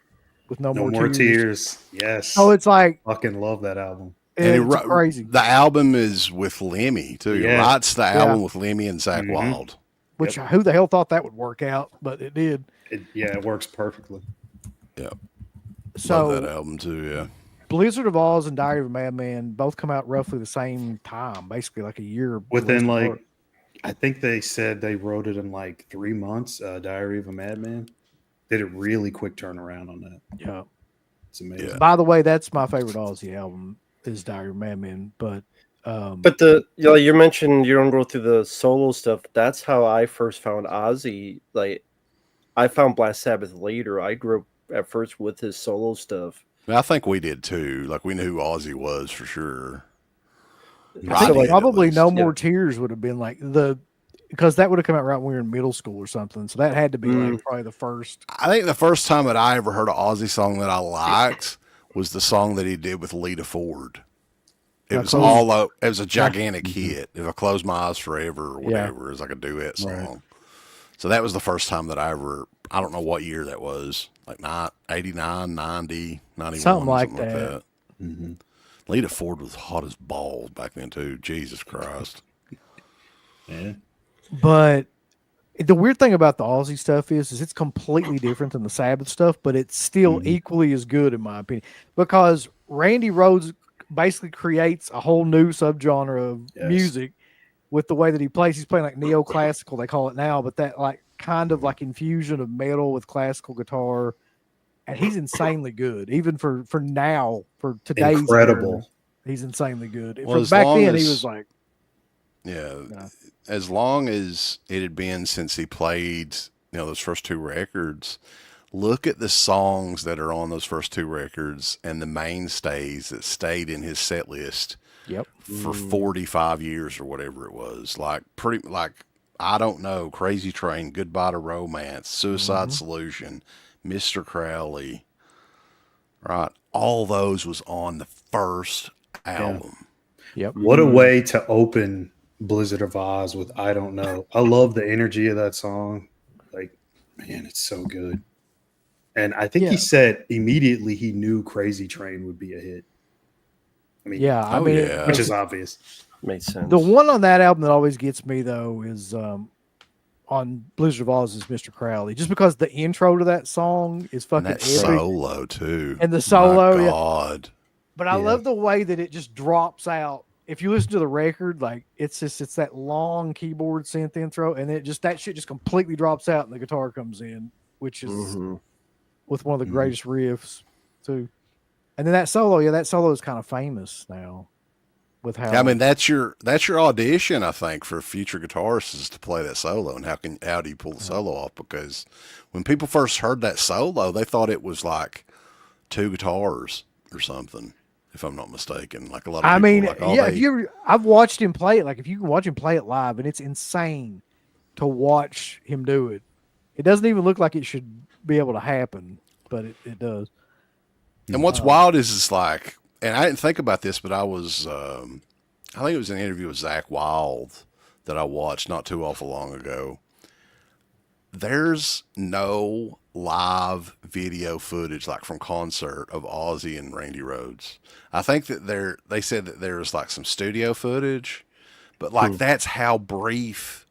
with No More Tears. Yes. So it's like fucking love that album. it's crazy. The album is with Lemmy, too. He Yeah. writes the album with Lemmy and Zach Mhm. Wild. which who the hell thought that would work out, but it did. It works perfectly. Yeah. So Love that album too. Yeah. Blizzard of Oz and Diary of a Madman both come out roughly the same time, basically like a year Within less like, apart. I think they said they wrote it in like 3 months. Diary of a Madman did a really quick turnaround on that. Yeah. It's amazing. Yeah. By the way, that's my favorite Ozzy album is Diary of a Madman, but you mentioned you don't go through the solo stuff. That's how I first found Ozzy. Like, I found Black Sabbath later. I grew up at first with his solo stuff. I think we did too. Like we knew who Ozzy was for sure. I think did, at probably least. No More Tears would have been like because that would have come out right when we were in middle school or something. So that had to be like probably the first. I think the first time that I ever heard an Ozzy song that I liked was the song that he did with Lita Ford. It was it was a gigantic hit. If I Close My Eyes Forever or whatever, it's like a duet song. Right. So that was the first time that I ever, I don't know what year that was, like 89, 90, 91, Something like that. Mm-hmm. Lita Ford was hot as balls back then too. Jesus Christ. Yeah. But the weird thing about the Ozzy stuff is it's completely different than the Sabbath stuff, but it's still equally as good in my opinion. Because Randy Rhoads basically creates a whole new subgenre of music with the way that he plays. He's playing like neoclassical, they call it now, but that like kind of like infusion of metal with classical guitar. And he's insanely good, even for now, for today's incredible. Era, he's insanely good. Well, From back then, he was like, as long as it had been since he played, those first two records. Look at the songs that are on those first two records and the mainstays that stayed in his set list for 45 years or whatever it was. Like I don't know, Crazy Train, Goodbye to Romance, Suicide Solution, Mr. Crowley, right? All those was on the first album. Yep. What a way to open Blizzard of Oz with I Don't Know. I love the energy of that song. Like, man, it's so good. And I think he said immediately he knew Crazy Train would be a hit. I mean, which is obvious. Makes sense. The one on that album that always gets me though is on Blizzard of Oz is Mr. Crowley, just because the intro to that song is fucking and that epic. solo too. And the solo, my God. But I love the way that it just drops out. If you listen to the record, like it's that long keyboard synth intro, and that shit just completely drops out, and the guitar comes in, which is with one of the greatest riffs too. And then that solo is kind of famous now. With how I mean, that's your audition, I think, for future guitarists is to play that solo. And how do you pull the solo off? Because when people first heard that solo, they thought it was like two guitars or something, if I'm not mistaken. Like a lot of people I've watched him play it. Like if you can watch him play it live, and it's insane to watch him do it. It doesn't even look like it should be able to happen, but it does. And what's wild is it's like, and I didn't think about this, but I was, I think it was an interview with Zach Wild that I watched not too awful long ago. There's no live video footage like from concert of Ozzy and Randy Rhoads. I think that they said that there's like some studio footage, but like that's how brief.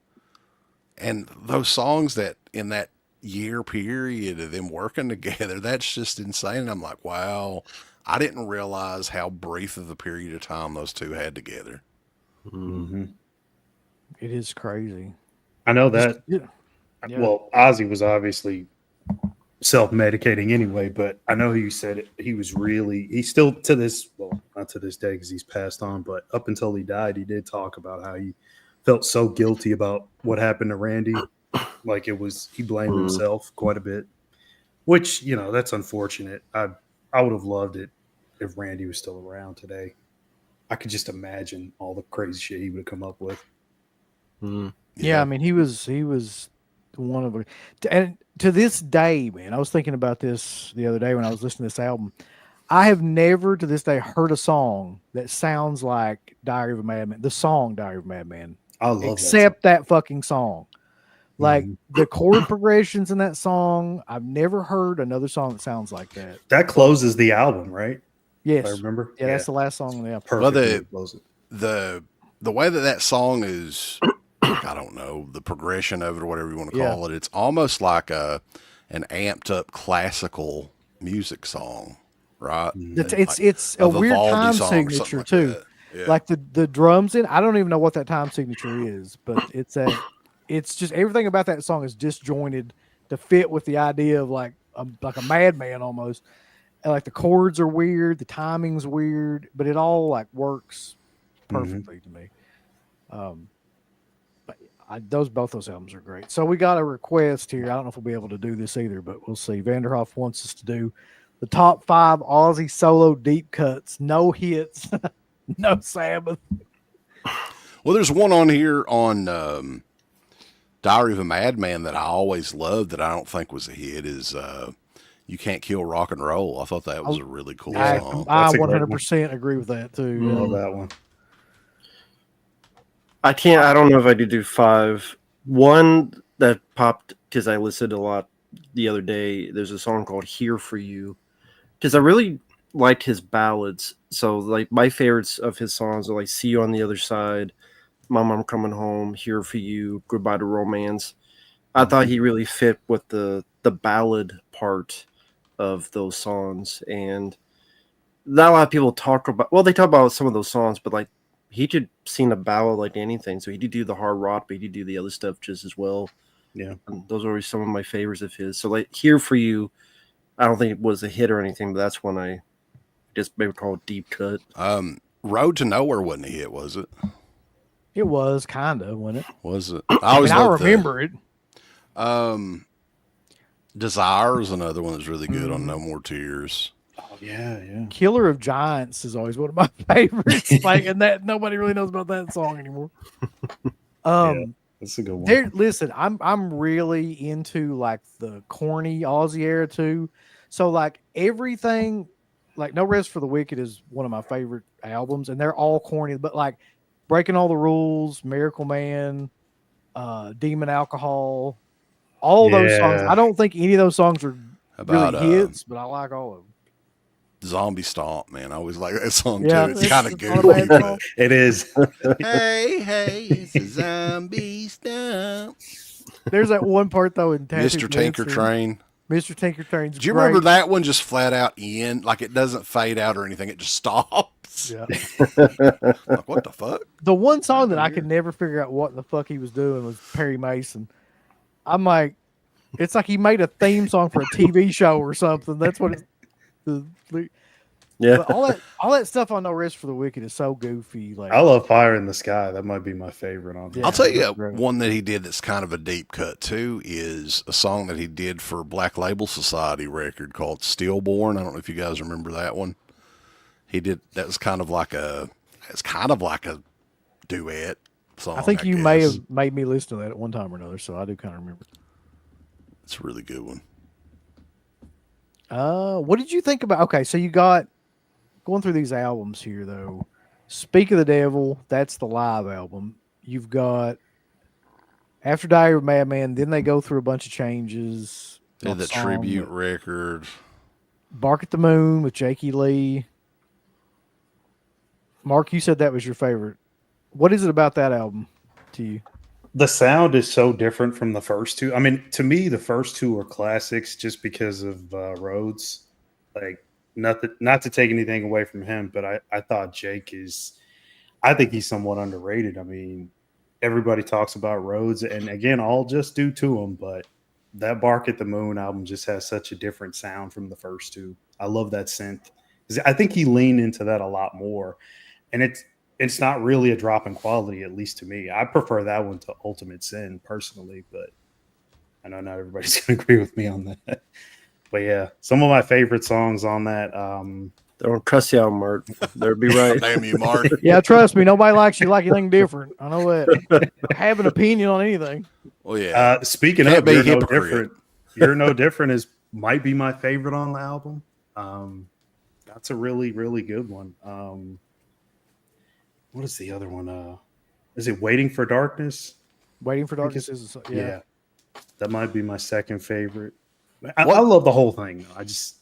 And those songs that in that year period of them working together, that's just insane. And I'm like, wow, I didn't realize how brief of a period of time those two had together. It is crazy. I know that. Well, Ozzy was obviously self-medicating anyway, but I know he said it, he's still to this, well, not to this day because he's passed on, but up until he died, he did talk about how he felt so guilty about what happened to Randy. Like he blamed himself quite a bit, which, that's unfortunate. I would have loved it if Randy was still around today. I could just imagine all the crazy shit he would have come up with. Yeah, I mean, he was one of the, and to this day, man, I was thinking about this the other day when I was listening to this album. I have never to this day heard a song that sounds like Diary of a Madman, the song Diary of a Madman. I love except that fucking song. Like the chord progressions in that song, I've never heard another song that sounds like that. That closes the album, right? Yes, if I remember. Yeah, that's the last song on the album. Perfect. Well, the way that song is I don't know, the progression of it or whatever you want to Yeah. call it. It's almost like an amped up classical music song, right? And It's a a weird Vivaldi time song or something signature like too. that. Yeah. Like the drums in, I don't even know what that time signature is, but it's just everything about that song is disjointed to fit with the idea of like a madman almost. And like the chords are weird, the timing's weird, but it all like works perfectly to me. But both those albums are great. So we got a request here. I don't know if we'll be able to do this either, but we'll see. Vanderhoff wants us to do the top 5 Ozzy solo deep cuts, no hits, no Sabbath. Well, there's one on here on Diary of a Madman that I always loved that I don't think was a hit is You Can't Kill Rock and Roll. I thought that was a really cool song. I That's a great 100% agree with that too. Yeah. Love that one. I don't know if I could do 5. One that popped because I listened a lot the other day. There's a song called "Here for You" because I really liked his ballads. So like my favorites of his songs are like "See You on the Other Side," "Mom, I'm Coming Home," "Here for You," "Goodbye to Romance." I thought he really fit with the ballad part of those songs, and not a lot of people talk about. Well, they talk about some of those songs, but like he could sing a ballad like anything. So he did do the hard rock, but he did do the other stuff just as well. Yeah. And those are always some of my favorites of his. So like "Here for You," I don't think it was a hit or anything, but that's when I just maybe call it deep cut. Road to Nowhere wasn't a hit, was it? It was kind of, wasn't it? Was it? I always loved remember it. Desire is another one that's really good on No More Tears. Oh yeah. Killer of Giants is always one of my favorites. Like, and that nobody really knows about that song anymore. Yeah, that's a good one. Listen, I'm really into like the corny Aussie era too. So like everything, like No Rest for the Wicked is one of my favorite albums, and they're all corny. But like Breaking All the Rules, Miracle Man, Demon Alcohol, all those songs. I don't think any of those songs are About really hits, but I like all of them. Zombie Stomp, man. I always like that song Yeah, too. It's kind of it's not a bad goofy. song. It is. Hey, it's a zombie stomp. There's that one part though in Mr. Tinker Train. Mr. Tinker Train's Do you great. remember that one just flat out in? Like it doesn't fade out or anything. It just stops. Yeah. Like, what the fuck? The one song that I could never figure out what the fuck he was doing was Perry Mason. I'm like, it's like he made a theme song for a TV show or something. That's what it's. Yeah. But all that stuff on No Rest for the Wicked is so goofy. Like I love Fire in the Sky. That might be my favorite on there. Yeah. I'll tell you that's great. one that he did that's kind of a deep cut too is a song that he did for Black Label Society record called Stillborn. I don't know if you guys remember that one. He did that was kind of like a duet song. I think you may guess. have made me listen to that at one time or another, so I do kind of remember. It's a really good one. What did you think about? Okay, so you got going through these albums here though. Speak of the Devil, that's the live album. You've got After Diary of Madman, then they go through a bunch of changes. Did the Song, tribute but record. Bark at the Moon with Jakey Lee. Mark, you said that was your favorite. What is it about that album to you? The sound is so different from the first two. I mean, to me, the first two are classics just because of Rhodes. Like, not to take anything away from him, but I thought Jake I think he's somewhat underrated. I mean, everybody talks about Rhodes, and again, all just due to him, but that Bark at the Moon album just has such a different sound from the first two. I love that synth. I think he leaned into that a lot more, and it's not really a drop in quality, at least to me. I prefer that one to Ultimate Sin personally, but I know not everybody's going to agree with me on that. But yeah, some of my favorite songs on that. Don't trust you out, Mark. They'd be right. Damn you, Mark. Yeah, trust me, nobody likes you like anything different. I know that. Have an opinion on anything. Well, yeah. Speaking Can't of, be You're No hypocrite. Different. You're No Different might be my favorite on the album. That's a really, really good one. What is the other one? Is it Waiting for Darkness? Waiting for Darkness is Yeah. That might be my second favorite. I love the whole thing. I just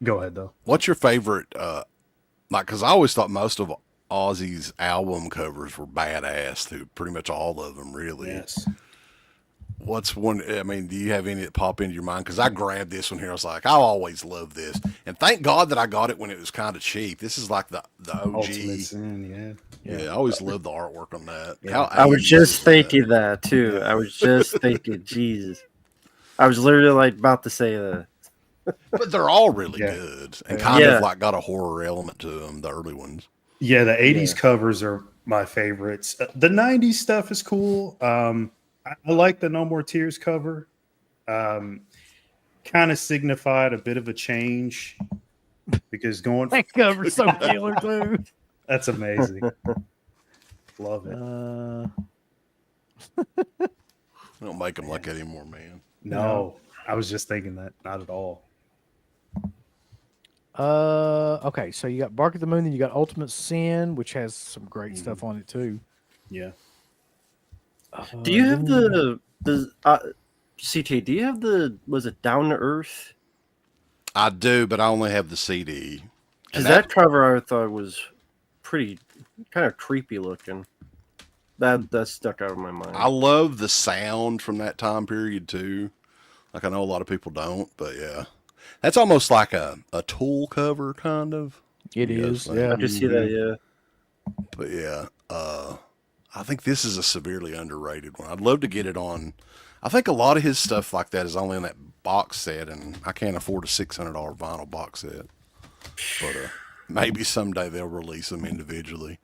go ahead though. What's your favorite? Like, because I always thought most of Ozzy's album covers were badass too. Pretty much all of them, really. Yes. What's one? I mean, do you have any that pop into your mind? Because I grabbed this one here. I was like, I always love this, and thank God that I got it when it was kind of cheap. This is like the Ultimate OG. Sin, Yeah, I always loved the artwork on that. Yeah. How I was 80s just is that? thinking that too. I was just thinking, Jesus. I was literally like about to say that. But they're all really Yeah. good and kind Yeah. of like got a horror element to them. The early ones. Yeah, the 80s covers are my favorites. The 90s stuff is cool. I like the No More Tears cover. Kind of signified a bit of a change because going That cover's so killer too. that's amazing. Love it. Don't make them like that anymore, man. No, I was just thinking that. Not at all. Okay, so you got Bark at the Moon, then you got Ultimate Sin, which has some great stuff on it too. Yeah. Do you have the CT? Do you have was it Down to Earth? I do, but I only have the CD. Because that cover I thought was pretty kind of creepy looking. That stuck out of my mind. I love the sound from that time period too. Like I know a lot of people don't, but yeah, that's almost like a Tool cover kind of. It You is, guys yeah. I just see that, yeah. But yeah, I think this is a severely underrated one. I'd love to get it on. I think a lot of his stuff like that is only in that box set, and I can't afford a $600 vinyl box set. But maybe someday they'll release them individually.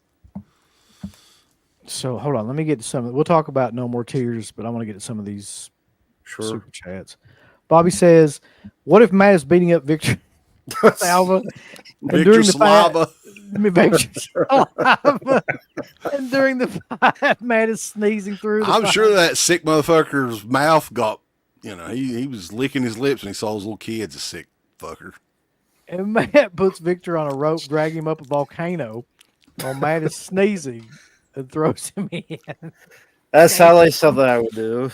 So hold on, let me get to some. We'll talk about No More Tears, but I want to get to some of these super chats. Bobby says, "What if Matt is beating up Victor Salva and Victor during the Slava. Victor Slava, and during the fight, Matt is sneezing through. I'm sure that sick motherfucker's mouth got, he was licking his lips when he saw his little kids, a sick fucker. And Matt puts Victor on a rope, dragging him up a volcano, while Matt is sneezing and throws him in. That's how like something I would do.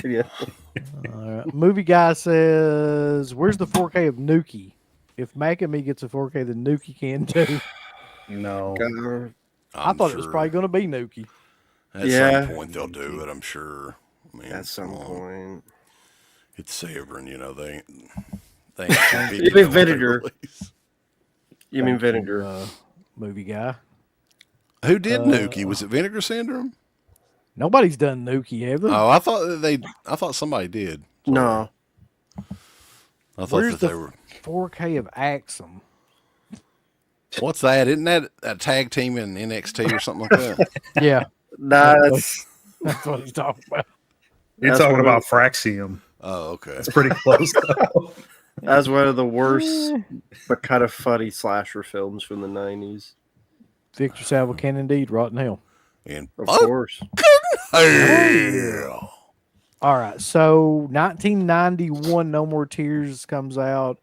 Yeah. Movie guy says, "Where's the 4K of Nuki? If Mac and me gets a 4K, then Nuki can too." No. I thought it was probably going to be Nuki. At Yeah. some point they'll do it, I'm sure. I mean, At some come on. point. It's Severn, they ain't You mean Vinegar. You mean Vinegar. Movie guy. Who did Nuki? Was it Vinegar Syndrome? Nobody's done Nuki, have they? Oh, I thought somebody did. No. I thought Where's that the they were. 4K of Axum? What's that? Isn't that a tag team in NXT or something like that? Yeah, Nah, that's what he's talking about. You're That's talking what about Fraxium. Oh, okay. It's pretty close though. that's one of the worst, but kind of funny slasher films from the 90s. Victor Salva can indeed rot in hell. And Of course. hell. All right, so 1991, No More Tears comes out,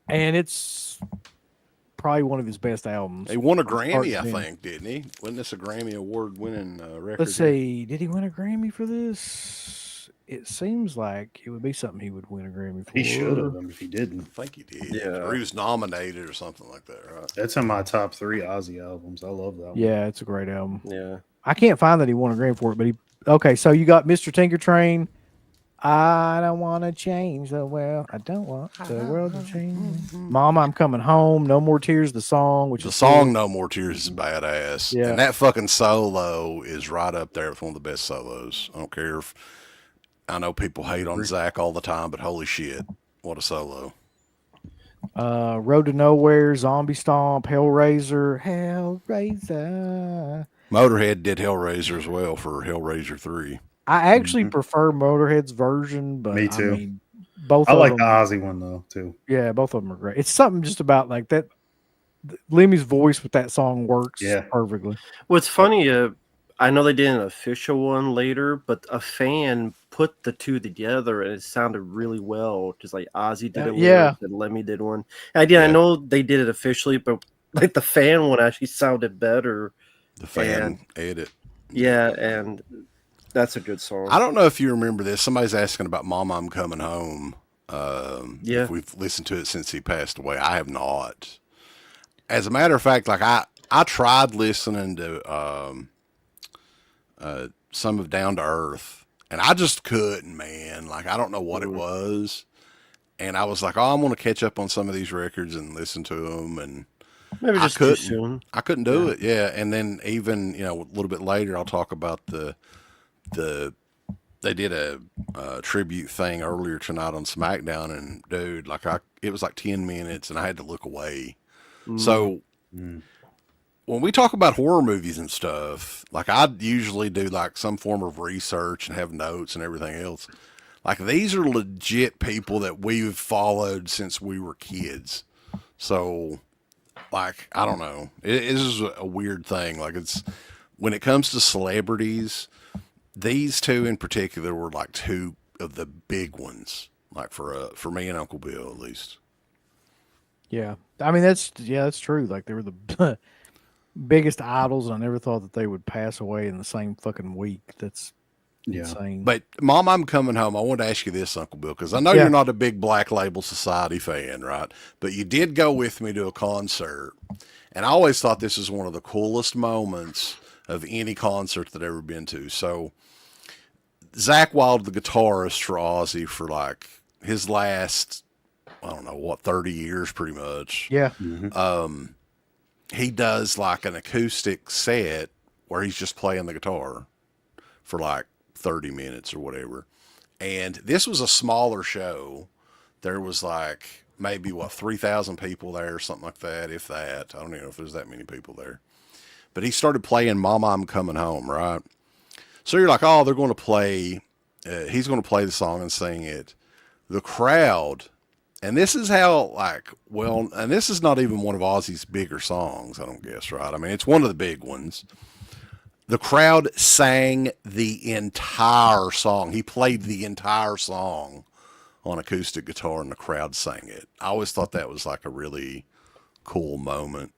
and it's probably one of his best albums. He won a Grammy, I Yeah. think, didn't he? Wasn't this a Grammy award-winning record? Let's see, did he win a Grammy for this? It seems like it would be something he would win a Grammy for. He should have if he didn't. I think he did. Yeah. Or he was nominated or something like that, right? That's in my top 3 Ozzy albums. I love that one. Yeah, it's a great album. Yeah. I can't find that he won a Grammy for it, but he. Okay, so you got Mr. Tinker Train. I don't want to change the world. I don't want the world to change. Mom, I'm coming home. No More Tears, the song. Which The is song cool. No More Tears is badass. Yeah. And that fucking solo is right up there with one of the best solos. I don't care if I know people hate on Zach all the time, but holy shit, what a solo. Road to Nowhere, Zombie Stomp, Hellraiser, Hellraiser. Motorhead did Hellraiser as well for Hellraiser 3. I actually prefer Motorhead's version, but Me too. I mean, both I of like them. the Ozzy one though too. Yeah, both of them are great. It's something just about like that. Lemmy's voice with that song works Yeah. perfectly. What's funny, I know they did an official one later, but a fan put the two together and it sounded really well. Just like Ozzy did it, Yeah. and Lemmy did one. I know they did it officially, but like the fan one actually sounded better. The fan edit. Yeah, and that's a good song. I don't know if you remember this. Somebody's asking about Mama, I'm Coming Home. Yeah. If we've listened to it since he passed away. I have not. As a matter of fact, like I I tried listening to some of Down to Earth, and I just couldn't, man. Like, I don't know what it was. And I was like, oh, I'm going to catch up on some of these records and listen to them. And Maybe I just too couldn't. soon. I couldn't do it. Yeah. And then even, a little bit later, I'll talk about the they did a tribute thing earlier tonight on SmackDown, and dude, it was like 10 minutes, and I had to look away. So when we talk about horror movies and stuff, like I usually do like some form of research and have notes and everything else. Like these are legit people that we've followed since we were kids. So like, I don't know. It is a weird thing. Like it's, when it comes to celebrities, these two in particular were like two of the big ones, like for me and Uncle Bill at least. Yeah, I mean that's true. Like they were the biggest idols, and I never thought that they would pass away in the same fucking week. That's insane. But Mom, I'm coming home. I want to ask you this, Uncle Bill, because I know Yeah. you're not a big Black Label Society fan, right? But you did go with me to a concert, and I always thought this was one of the coolest moments of any concert that I've ever been to. So Zach Wild, the guitarist for Ozzy, for like his last, I don't know what, 30 years pretty much. Yeah, He does like an acoustic set where he's just playing the guitar for like 30 minutes or whatever. And this was a smaller show. There was like maybe 3,000 people there or something like that, if that. I don't even know if there's that many people there. But he started playing Mama, I'm Coming Home, right? So you're like, oh, they're going to play, he's going to play the song and sing it. The crowd, and this is how, like, well, and this is not even one of Ozzy's bigger songs, I don't guess, right? I mean, it's one of the big ones. The crowd sang the entire song. He played the entire song on acoustic guitar, and the crowd sang it. I always thought that was like a really cool moment.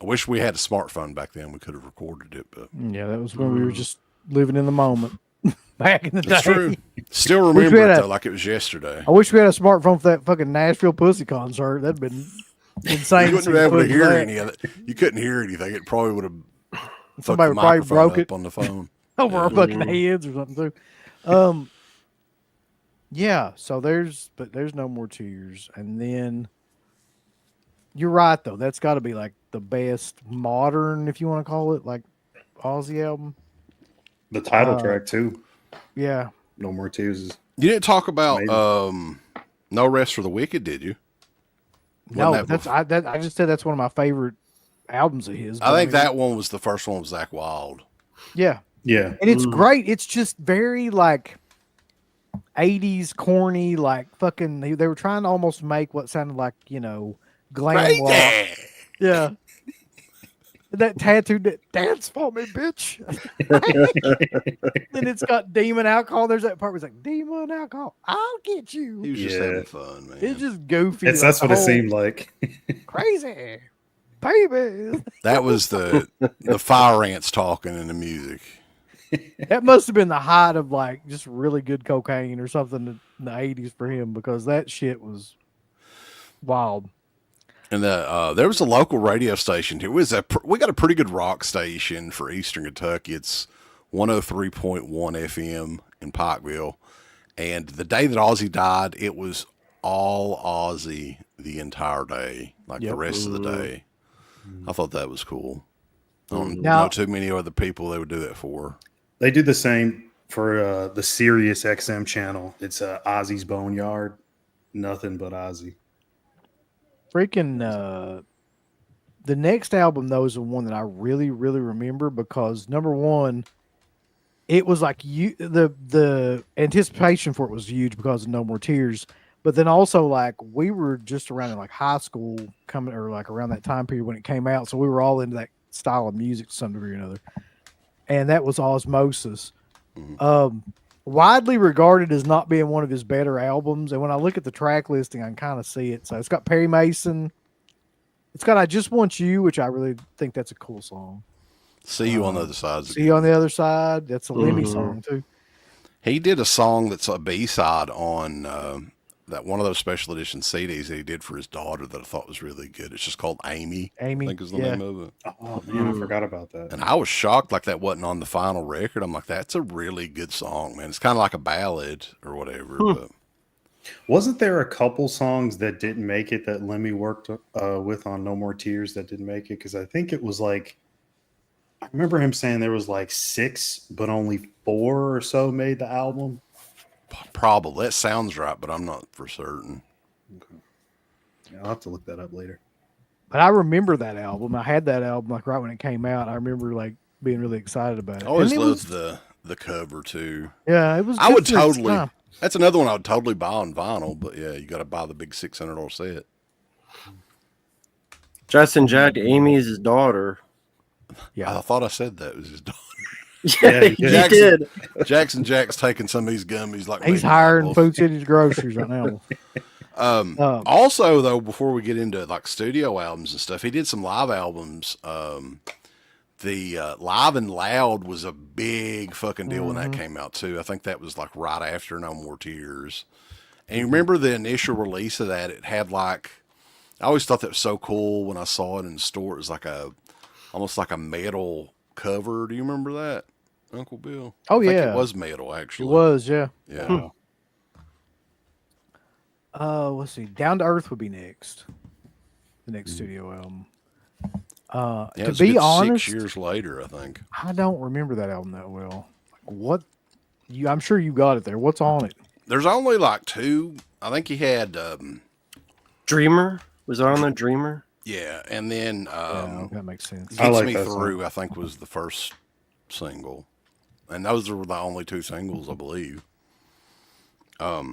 I wish we had a smartphone back then. We could have recorded it, but yeah, that was when we were just living in the moment back in the day. that's true. Still Wish we remember had it a- though, like it was yesterday. I wish we had a smartphone for that fucking Nashville Pussy concert. That'd been insane. You wouldn't to have been able to see hear that. any of it. You couldn't hear anything. It probably would have Somebody fucked the probably microphone broke up it on the phone. over our fucking heads or something too. Yeah. So there's no more tears, and then you're right though. That's got to be like the best modern, if you want to call it, like Ozzy album. The title track too. Yeah. No More Tears is You didn't talk about Amazing. No Rest for the Wicked, did you? No, Wasn't that I just said that's one of my favorite albums of his. I but think mean, that one was the first one with Zach Wild. Yeah. yeah. And it's great. It's just very like 80s corny, like fucking. They were trying to almost make what sounded like, glam rock. Crazy. Yeah. That tattooed dance for me, bitch. Then it's got demon alcohol. There's that part where it's like demon alcohol. I'll get you. He was just Yeah. having fun, man. It's just goofy. That's like what it the seemed like. whole crazy, baby. That was the fire ants talking in the music. That must have been the height of like just really good cocaine or something in the 80s for him, because that shit was wild. And there was a local radio station. We got a pretty good rock station for Eastern Kentucky. It's 103.1 FM in Pikeville. And the day that Ozzy died, it was all Ozzy the entire day, like the rest of the day. I thought that was cool. I don't Now- know too many other people they would do that for. They do the same for the Sirius XM channel. It's Ozzy's Boneyard. Nothing but Ozzy. Freaking the next album though is the one that I really, really remember, because number one, it was like the anticipation for it was huge because of No More Tears. But then also, like, we were just around in like high school coming, or like around that time period when it came out. So we were all into that style of music to some degree or another. And that was Osmosis. Widely regarded as not being one of his better albums. And when I look at the track listing, I can kind of see it. So it's got Perry Mason. It's got I Just Want You, which I really think that's a cool song. See You on the Other Side. See You on the Other Side. That's a Lemmy song too. He did a song that's a B-side on that one of those special edition CDs that he did for his daughter that I thought was really good. It's just called Amy. Amy, I think is the yeah. name of it. Oh man, I forgot about that. And I was shocked like that wasn't on the final record. I'm like, that's a really good song, man. It's kind of like a ballad or whatever. But Wasn't there a couple songs that didn't make it that Lemmy worked with on No More Tears that didn't make it? Because I think it was like, I remember him saying there was like 6, but only 4 or so made the album. probably that sounds right, but I'm not for certain. Okay. Yeah, I'll have to look that up later. But I remember that album. I had that album like right when it came out. I remember like being really excited about it. I always And it loved was- the cover too. Yeah, it was. I good would for its totally. time. That's another one I would totally buy on vinyl. But yeah, you got to buy the big $600 set. Justin Jack, Amy is his daughter. Yeah, I thought I said that was his daughter. Yeah, you you did. Jackson Jack's taking some of these gummies like he's Baby hiring Apples. Food City's groceries right now. Also, though, before we get into like studio albums and stuff, he did some live albums. The Live and Loud was a big fucking deal when that came out too. I think that was like right after No More Tears. And you remember the initial release of that? It had like, I always thought that was so cool when I saw it in the store. It was like almost like a metal cover. Do you remember that, Uncle Bill? Oh, I think yeah. it was metal It actually. was, yeah. Yeah. Let's see. Down to Earth would be next. The next studio album. Yeah, it To was a be good honest, 6 years later, I think. I don't remember that album that well. What? I'm sure you got it there. What's on it? There's only like 2. I think he had, Dreamer was on the Dreamer. yeah, and then Yeah, that makes sense. Gets I like Me that Through, I think, was the first single. And those were the only 2 singles, I believe. I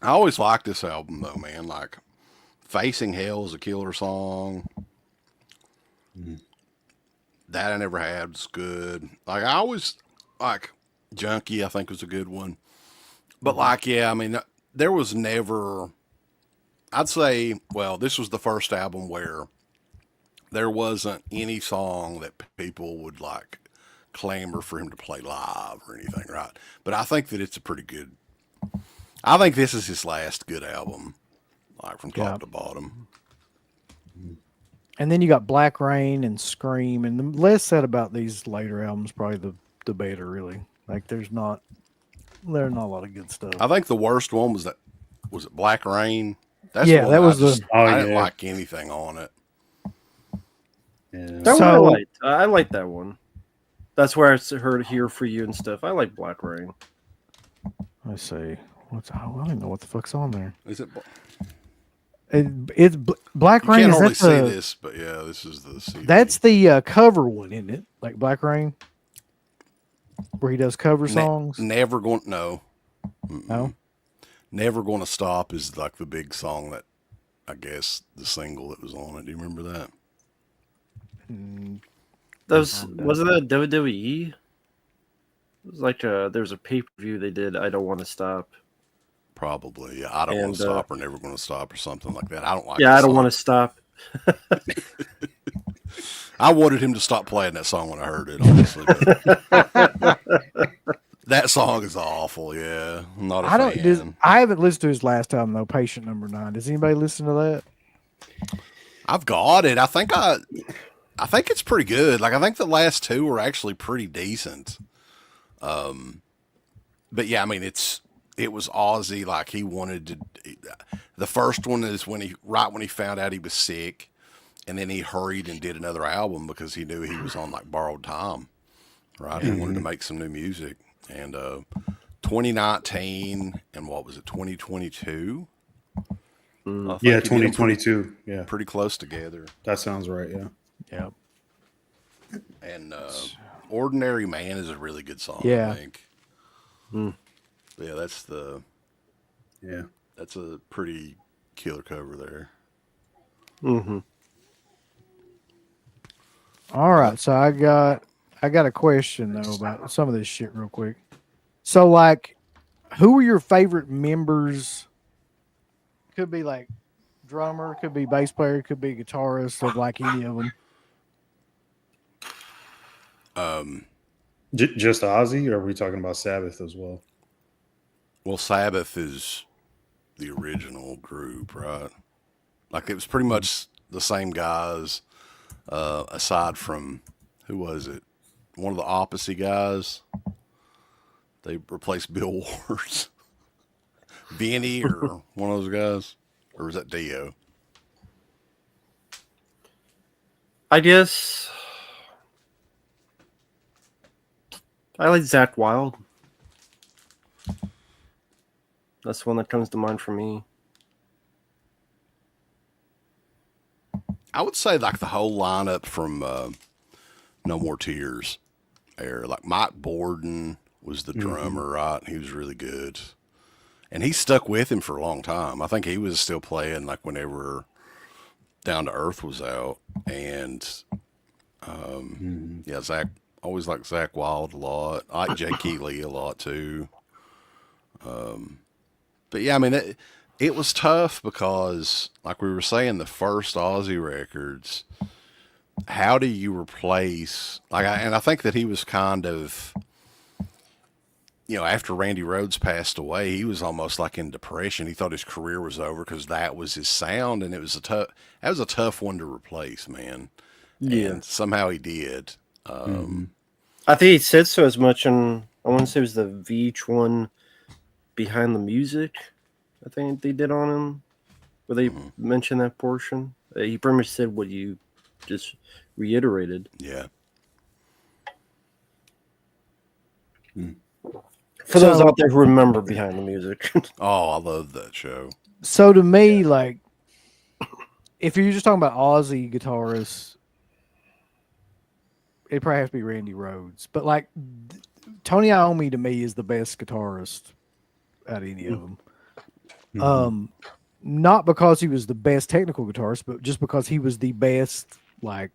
always liked this album, though, man. Like, Facing Hell is a killer song. That I Never Had was good. Like, I always, like, Junkie, I think, was a good one. But, like, yeah, I mean, there was never, I'd say, well, this was the first album where there wasn't any song that people would like clamor for him to play live or anything, right? But I think that it's a pretty good. I think this is his last good album, like from top Yeah. to bottom. And then you got Black Rain and Scream, and the less said about these later albums, probably the better. Really, like there's not a lot of good stuff. I think the worst one was it Black Rain? That's Yeah, the one that was I didn't yeah. like anything on it. Yeah. That one So- I liked. I liked that one. That's where I heard "Here for You" and stuff. I like Black Rain. Let's see. I don't even know what the fuck's on there. Is it? It's Black You Rain. can't Is hardly that see the, this, but yeah, this is the CD. That's the cover one, isn't it? Like Black Rain, where he does cover songs. Never going. No. No. Never Gonna Stop is like the big song that I guess the single that was on it. Do you remember that? Wasn't that WWE? It was like there was a pay-per-view they did. I Don't Want to Stop. Probably. Yeah, I don't want And, to stop or never going to stop or something like that. I don't like. Yeah, that I Don't song. Want to Stop. I wanted him to stop playing that song when I heard it. Honestly, but that song is awful. Yeah, I'm not a fan. I haven't listened to his last album though. Patient Number 9. Does anybody listen to that? I've got it. I think it's pretty good. Like I think the last 2 were actually pretty decent. But yeah, I mean it was Ozzy. Like he wanted to. The first one is when he found out he was sick, and then he hurried and did another album because he knew he was on like borrowed time. Right, he wanted to make some new music, and 2019 and what was it, 2022? Yeah, He did them 2022. Yeah, pretty close together. that sounds right. Yeah. Yeah. And Ordinary Man is a really good song, Yeah. I think. Yeah, that's a pretty killer cover there. Mm-hmm. All right, so I got a question though about some of this shit real quick. So like, who were your favorite members? Could be like drummer, could be bass player, could be guitarist of like any of them. Just Ozzy, or are we talking about Sabbath as well? Well, Sabbath is the original group, right? Like it was pretty much the same guys, aside from who was it? One of the opposite guys. They replaced Bill Ward, Vinny, or one of those guys, or was that Dio? I guess I like Zach Wild. That's the one that comes to mind for me. I would say like the whole lineup from No More Tears era. Like Mike Borden was the drummer, right? He was really good. And he stuck with him for a long time. I think he was still playing like whenever Down to Earth was out. And yeah, Zach, always liked Zach Wild a lot. I like Jay Keeley a lot too. But yeah, I mean, it was tough because, like we were saying, the first Ozzy records, how do you replace, and I think that he was kind of, after Randy Rhoads passed away, he was almost like in depression. He thought his career was over because that was his sound, and that was a tough one to replace, man. Yeah. And somehow he did. I think he said so as much in, I want to say it was the VH1 Behind the Music, I think they did on him, where they mentioned that portion. He pretty much said what you just reiterated. Yeah. For those out there who remember Behind the Music. Oh, I love that show. So to me, like, if you're just talking about Ozzy guitarists, it'd probably have to be Randy Rhoads. But like, Tony Iommi to me is the best guitarist out of any of them. Not because he was the best technical guitarist, but just because he was the best, like,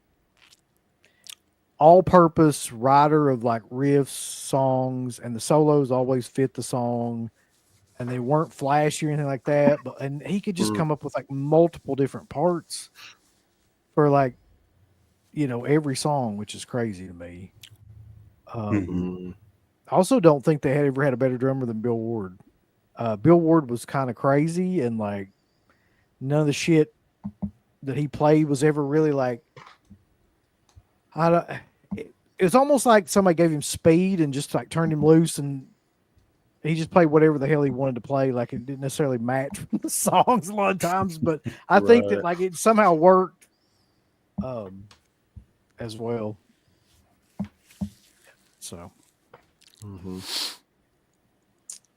all-purpose writer of like riffs, songs, and the solos always fit the song, and they weren't flashy or anything like that. And he could just come up with like multiple different parts for like, every song, which is crazy to me. I also don't think they had ever had a better drummer than Bill Ward. Bill Ward was kind of crazy, and like none of the shit that he played was ever really like. It was almost like somebody gave him speed and just like turned him loose, and he just played whatever the hell he wanted to play. Like it didn't necessarily match the songs a lot of times, but I think that like it somehow worked as well. So,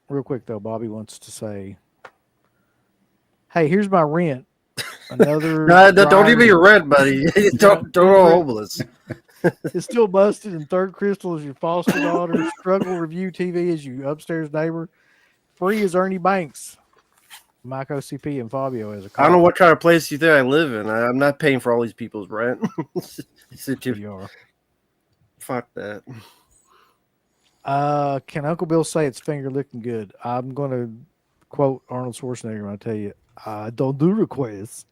real quick though, Bobby wants to say, "Hey, here's my rent." Another don't give me your rent, buddy. don't go homeless. It's still busted, and Third Crystal is your foster daughter. Struggle Review TV is your upstairs neighbor. Free is Ernie Banks, Mike OCP, and Fabio as a cop. I don't know what kind of place you think I live in. I'm not paying for all these people's rent. You are. Fuck that. Can Uncle Bill say it's finger licking good? I'm going to quote Arnold Schwarzenegger when I tell you, I don't do requests.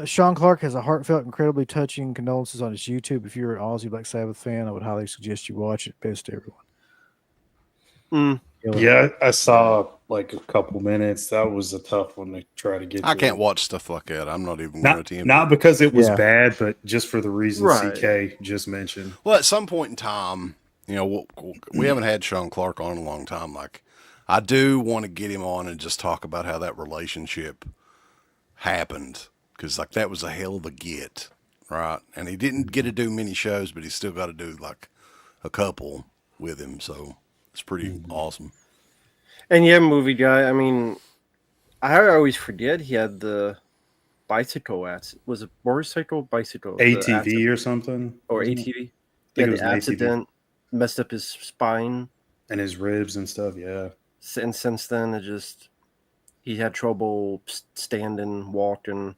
Sean Clark has a heartfelt, incredibly touching condolences on his YouTube. If you're an Ozzy Black Sabbath fan, I would highly suggest you watch it. Best to everyone. Yeah, I saw like a couple minutes. That was a tough one to try to get I to. can't watch stuff like that. I'm not even going to attempt. Not because it was bad, but just for the reason Right. CK just mentioned. Well, at some point in time, we haven't had Sean Clark on in a long time. Like, I do want to get him on and just talk about how that relationship happened, because like that was a hell of a get, right? And he didn't get to do many shows, but he still got to do like a couple with him, so it's pretty awesome. And yeah, movie guy. I mean, I always forget he had the bicycle accident. Was it motorcycle, bicycle, ATV or something, or ATV? I think He had it was the an accident, messed up his spine, and his ribs and stuff. Yeah, and since then he had trouble standing, walking,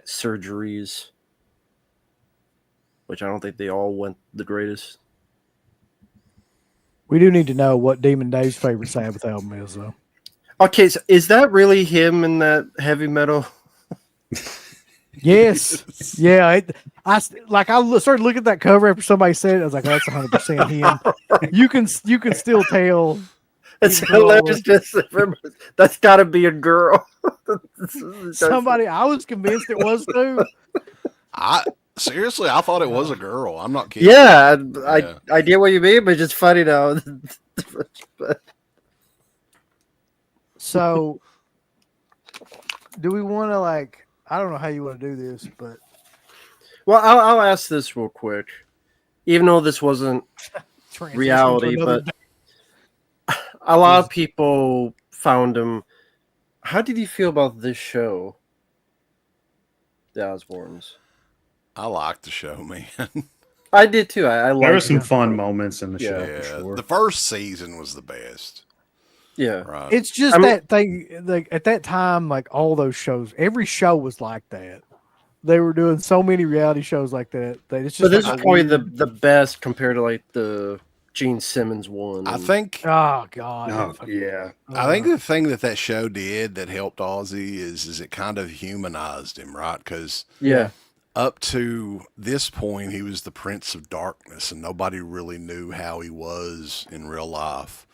surgeries, which I don't think they all went the greatest. We do need to know what Demon Dave's favorite Sabbath album is, though. Okay, so is that really him in that heavy metal? Yes. Yeah. I started looking at that cover after somebody said it. I was like, that's 100% him. You can still tell. It's even through all hilarious. Just that's got to be a girl. somebody, I was convinced it was too. Seriously, I thought it was a girl. I'm not kidding. Yeah, Yeah. I get what you mean, but it's just funny now. So, do we want to I don't know how you want to do this, but Well, I'll ask this real quick, even though this wasn't transition to reality, another but a lot of people found him. How did you feel about this show, The Osbournes? I like the show, man. I did too. I There were liked some it. fun moments in the show Yeah, for sure. the first season was the best. Yeah. Right. It's just that thing. At that time, all those shows, every show was like that. They were doing so many reality shows like that. It's just But this like is a probably weird- the best compared to the Gene Simmons one. I and- think Oh God. Oh, yeah. I think the thing that show did that helped Ozzy is it kind of humanized him, right? Because Yeah. up to this point, he was the Prince of Darkness, and nobody really knew how he was in real life.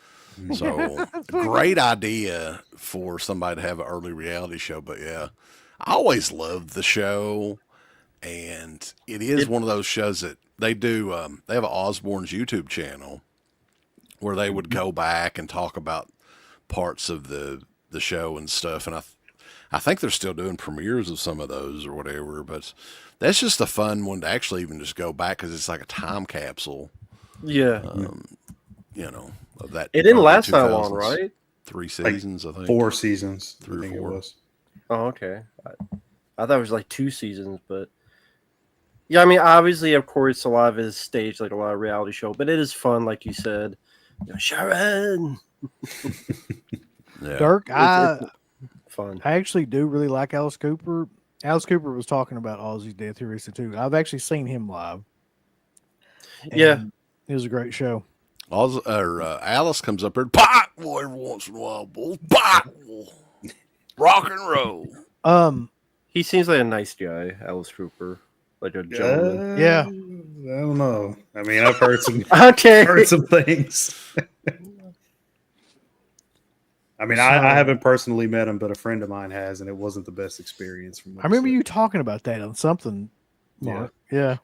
So, great idea for somebody to have an early reality show. But yeah, I always loved the show, and it is one of those shows that they do. They have an Osbourne's YouTube channel where they would go back and talk about parts of the show and stuff. And I think they're still doing premieres of some of those or whatever. But that's just a fun one to actually even just go back because it's like a time capsule. Yeah. Of that. It didn't early last that long, 2000s. right? 3 seasons, I think. 4 seasons. 3 or I think 4. it was. Oh, okay. I thought it was 2 seasons, but yeah, I mean, obviously, of course, a lot of it is staged, like a lot of reality show, but it is fun, like you said. Sharon, Yeah. Dirk, it's fun. I actually do really like Alice Cooper. Alice Cooper was talking about Ozzy's death here recently too. I've actually seen him live. Yeah. And it was a great show. Alice comes up here, pot every once in a while, boys. Pot, rock and roll. He seems like a nice guy, Alice Cooper, like a gentleman. Yeah. I don't know. I mean, I've heard some Okay. heard some things. I mean, I haven't personally met him, but a friend of mine has, and it wasn't the best experience. From I remember you talking about that on something, Mark. Yeah.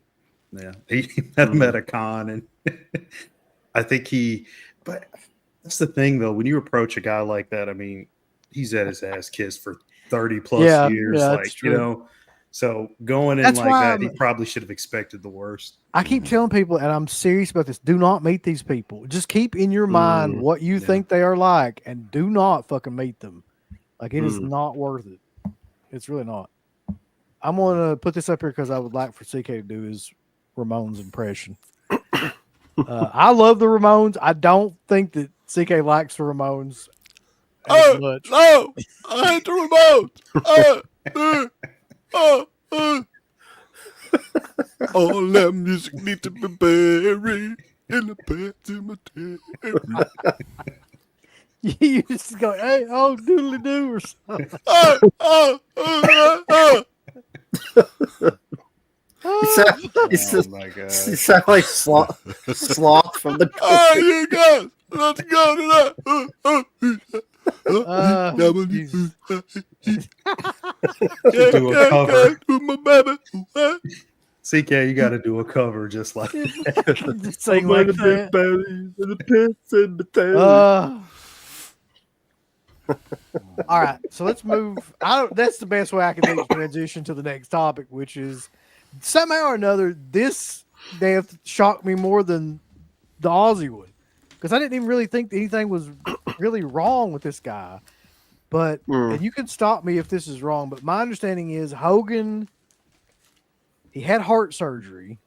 Yeah, he met him at a con, and I think but that's the thing, though. When you approach a guy like that, I mean, he's had his ass kissed for 30 plus years, that's true. So going in That's like why that, he probably should have expected the worst. I keep telling people, and I'm serious about this, do not meet these people. Just keep in your mind what you think they are like, and do not fucking meet them. Like, it is not worth it. It's really not. I'm going to put this up here because I would like for CK to do his Ramones impression. I love the Ramones. I don't think that CK likes the Ramones as much. No, I hate the remote. All that music need to be buried in the cemetery. You just go, hey, oh, doodly doo or something. You my God. sound like Sloth from the. Oh, you guys, let's go to that. Jesus. Do a cover. To my baby. CK, you got to do a cover just like that. Just sing like that. All right, so let's move. That's the best way I can think to transition to the next topic, which is somehow or another this death shocked me more than the Ozzy one, because I didn't even really think anything was really wrong with this guy. But and you can stop me if this is wrong, but my understanding is Hogan, he had heart surgery.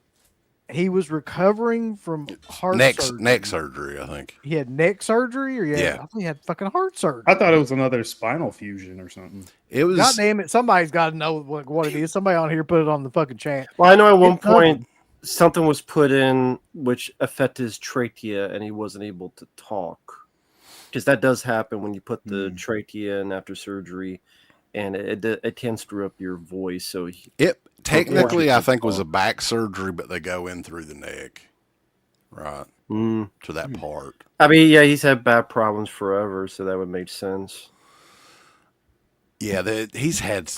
He was recovering from neck surgery, I think. He had neck surgery, or Yeah. I think he had fucking heart surgery. I thought it was another spinal fusion or something. It was. God damn it! Somebody's got to know what it is. Somebody on here put it on the fucking chat. Well, I know at one point something was put in which affected his trachea, and he wasn't able to talk. Because that does happen when you put the trachea in after surgery. and it can screw up your voice. So It technically, I Unfortunately, think, was a back surgery, but they go in through the neck, right, to that part. I mean, yeah, he's had back problems forever, so that would make sense. Yeah, he's had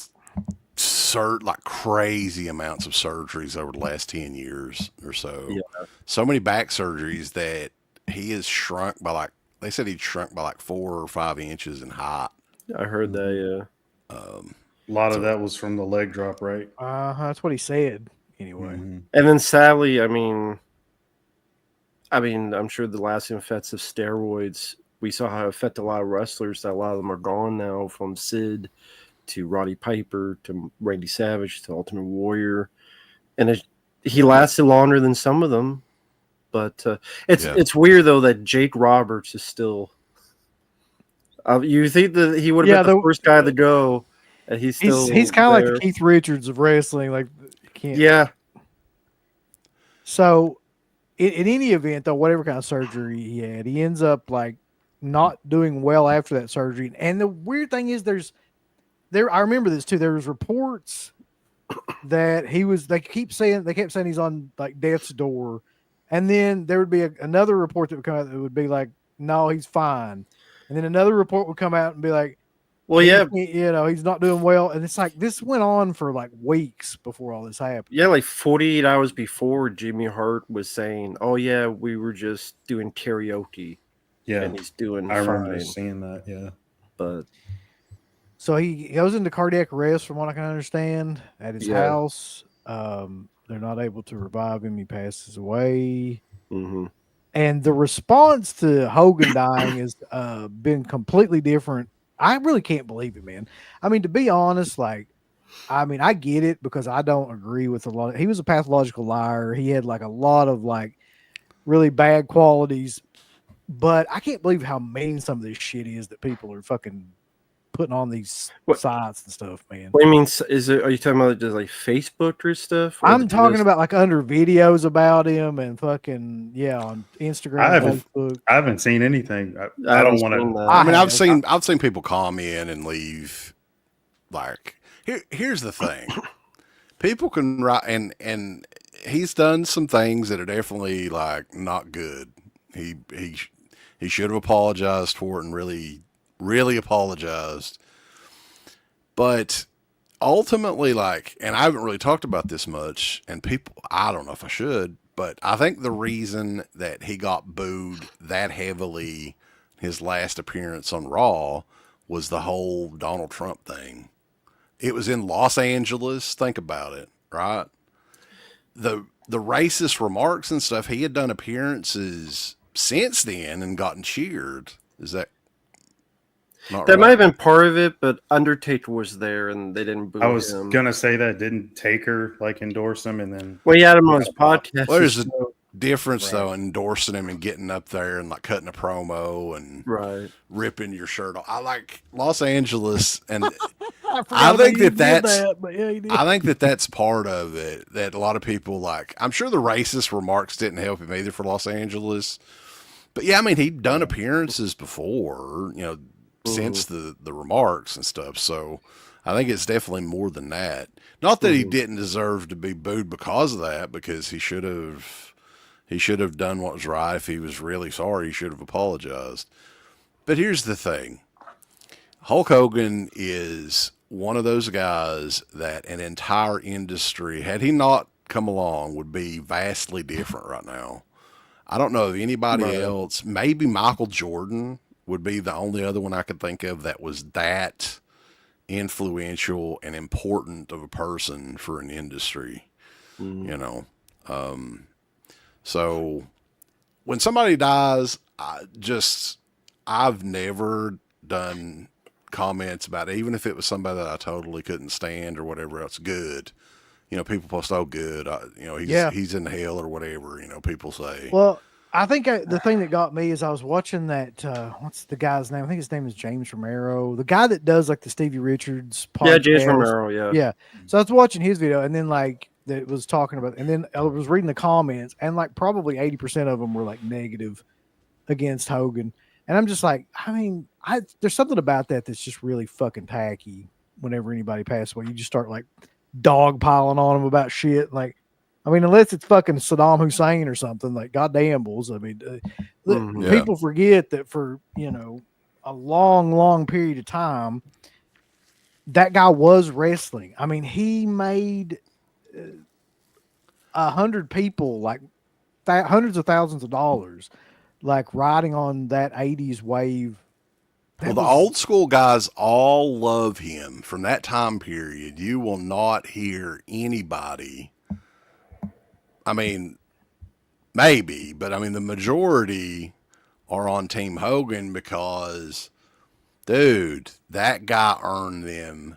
like crazy amounts of surgeries over the last 10 years or so. Yeah. So many back surgeries that he has shrunk by like, they said he shrunk by like 4 or 5 inches in height. I heard that. Yeah. A lot of that was from the leg drop, right? That's what he said. Anyway, And then sadly, I mean, I'm sure the lasting effects of steroids, we saw how it affected a lot of wrestlers. That a lot of them are gone now, from Sid to Roddy Piper to Randy Savage to Ultimate Warrior, and he lasted longer than some of them. But it's weird though that Jake Roberts is still. You think that he would have been the first guy to go, and he's still he's kind of like the Keith Richards of wrestling. Like, can't. Yeah. So, in any event, though, whatever kind of surgery he had, he ends up like not doing well after that surgery. And the weird thing is, I remember this too. There was reports that they kept saying he's on like death's door, and then there would be another report that would come out that would be like, no, he's fine, and then another report would come out and be like, well, yeah, he's not doing well, and it's like this went on for like weeks before all this happened. Yeah, like 48 hours before, Jimmy Hart was saying, "Oh yeah, we were just doing karaoke." Yeah, and he's doing. I remember fine. seeing that. Yeah, but. So he goes into cardiac arrest, from what I can understand, at his house. They're not able to revive him. He passes away. Mm-hmm. And the response to Hogan dying has been completely different. I really can't believe it, man. I mean, to be honest, I get it, because I don't agree with a lot. He was a pathological liar. He had like a lot of like really bad qualities. But I can't believe how mean some of this shit is that people are fucking putting on these sites and stuff, man. What do you mean? Are you talking about just like Facebook or stuff? Or I'm talking about like under videos about him and fucking on Instagram, Facebook. I haven't seen anything. I don't want to. I mean, I've seen people comment and leave. Like, here's the thing: people can write, and he's done some things that are definitely like not good. He should have apologized for it, and really apologized. But ultimately, and I haven't really talked about this much, and I don't know if I should, but I think the reason that he got booed that heavily his last appearance on Raw was the whole Donald Trump thing. It was in Los Angeles. Think about it, right? The racist remarks and stuff, he had done appearances since then and gotten cheered. Is that not that right? might have been part of it, but Undertaker was there and they didn't boo him. I was gonna say that. Didn't Taker endorse him, and then he had him on his podcast. Well, there's a difference though, endorsing him and getting up there and like cutting a promo and ripping your shirt off. I like Los Angeles, and I think that's part of it. That a lot of people like. I'm sure the racist remarks didn't help him either for Los Angeles, but yeah, I mean he'd done appearances before, since the remarks and stuff. So I think it's definitely more than that. Not that he didn't deserve to be booed because of that, because he should have done what was right. If he was really sorry, he should have apologized. But here's the thing. Hulk Hogan is one of those guys that an entire industry, had he not come along, would be vastly different right now. I don't know of anybody else. Maybe Michael Jordan would be the only other one I could think of that was that influential and important of a person for an industry, So when somebody dies, I've never done comments about it, even if it was somebody that I totally couldn't stand or whatever else. Good. People post, oh, good. He's in hell or whatever, people say. Well, I think the thing that got me is I was watching that, what's the guy's name? I think his name is James Romero, the guy that does like the Stevie Richards podcast. Yeah, James Romero, yeah. So I was watching his video, and then that was talking about, and then I was reading the comments, and like probably 80% of them were like negative against Hogan. And I'm just like, I mean, there's something about that that's just really fucking tacky. whenever anybody passed away. You just start like dog piling on them about shit. Like, I mean, unless it's fucking Saddam Hussein or something, like goddamn bulls. I mean, Yeah. people forget that for, a long, long period of time, that guy was wrestling. I mean, he made 100 people like hundreds of thousands of dollars, like riding on that 80s wave. Well, the old school guys all love him from that time period. You will not hear anybody. I mean, maybe, but I mean, the majority are on Team Hogan because, dude, that guy earned them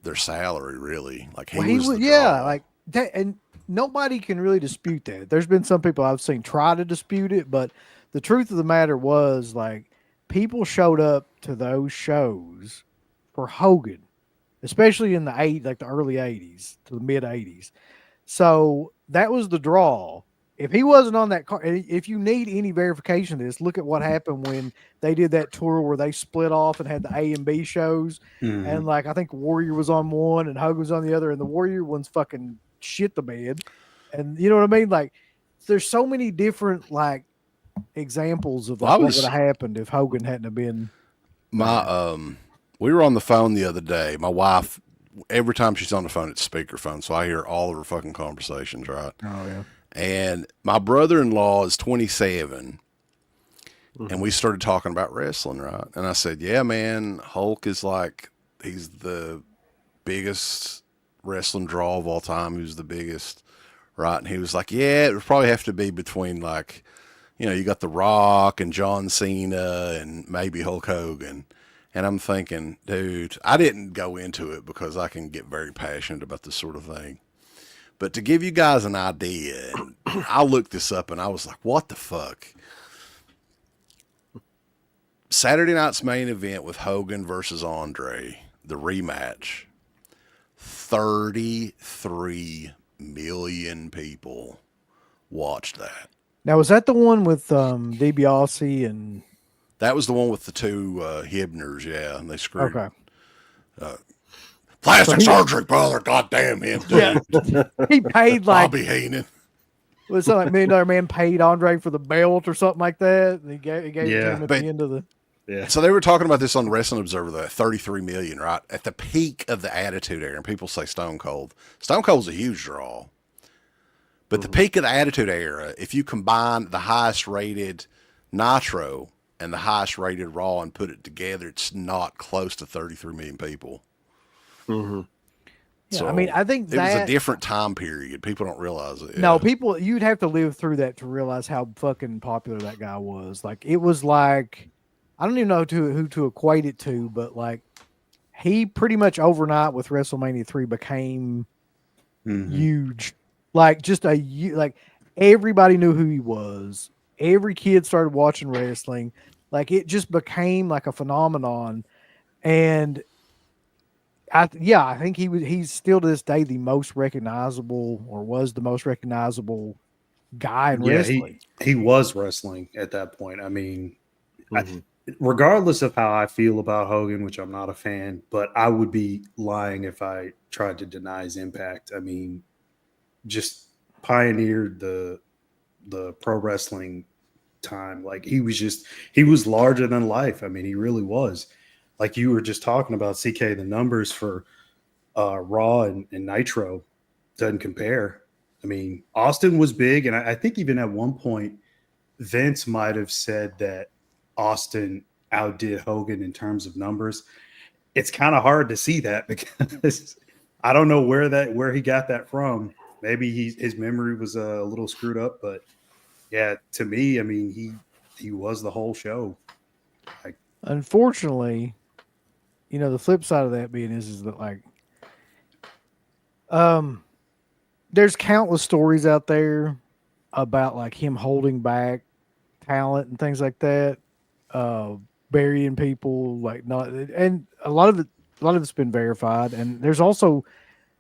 their salary, really. Like, he was the draw. like that. And nobody can really dispute that. There's been some people I've seen try to dispute it, but the truth of the matter was, like, people showed up to those shows for Hogan, especially in the early 80s to the mid 80s. So that was the draw. If he wasn't on that car, if you need any verification of this, look at what happened when they did that tour where they split off and had the A and B shows. And like, I think Warrior was on one and Hogan was on the other, and the Warrior one's fucking shit the bed. And you know what I mean? Like, there's so many different like examples of like what would have happened if Hogan hadn't have been. We were on the phone the other day. My wife, every time she's on the phone, it's speakerphone, so I hear all of her fucking conversations, right? Oh yeah. And my brother-in-law is 27, and we started talking about wrestling, right? And I said, yeah, man, Hulk is like, he's the biggest wrestling draw of all time. He was the biggest, right? And he was like, yeah, it would probably have to be between like, you got The Rock and John Cena and maybe Hulk Hogan. And I'm thinking, dude, I didn't go into it because I can get very passionate about this sort of thing. But to give you guys an idea, I looked this up and I was like, what the fuck? Saturday night's main event with Hogan versus Andre, the rematch, 33 million people watched that. Now, was that the one with DiBiase and... That was the one with the two Hibners, yeah, and they screwed. Okay. Plastic surgery, brother. Goddamn him, dude. Yeah. He paid like Bobby Heenan. Was something like $1 Million Man paid Andre for the belt or something like that? And he gave it to him at the end of the. Yeah. So they were talking about this on Wrestling Observer, though, 33 million, right? At the peak of the Attitude Era, and people say Stone Cold. Stone Cold's a huge draw. But the peak of the Attitude Era, if you combine the highest rated Nitro and the highest rated Raw and put it together, it's not close to 33 million people. Yeah, So I mean, I think it was a different time period. People don't realize it. No, people, you'd have to live through that to realize how fucking popular that guy was. Like, it was like, I don't even know who to equate it to, but like, he pretty much overnight with WrestleMania 3 became huge. Like, like everybody knew who he was. Every kid started watching wrestling. Like, it just became like a phenomenon. And I think he's still to this day the most recognizable, or was the most recognizable guy in wrestling. He was wrestling at that point. I mean, regardless of how I feel about Hogan, which I'm not a fan, but I would be lying if I tried to deny his impact. I mean, just pioneered the pro wrestling time. Like, he was larger than life. I mean, he really was. Like you were just talking about, CK, the numbers for Raw and Nitro doesn't compare. I mean, Austin was big, and I think even at one point, Vince might have said that Austin outdid Hogan in terms of numbers. It's kind of hard to see that because I don't know where he got that from. Maybe his memory was a little screwed up, but yeah, to me, I mean, he was the whole show. Like, unfortunately, the flip side of that being is that like, there's countless stories out there about like him holding back talent and things like that, burying people, like not, and a lot of it's been verified. And there's also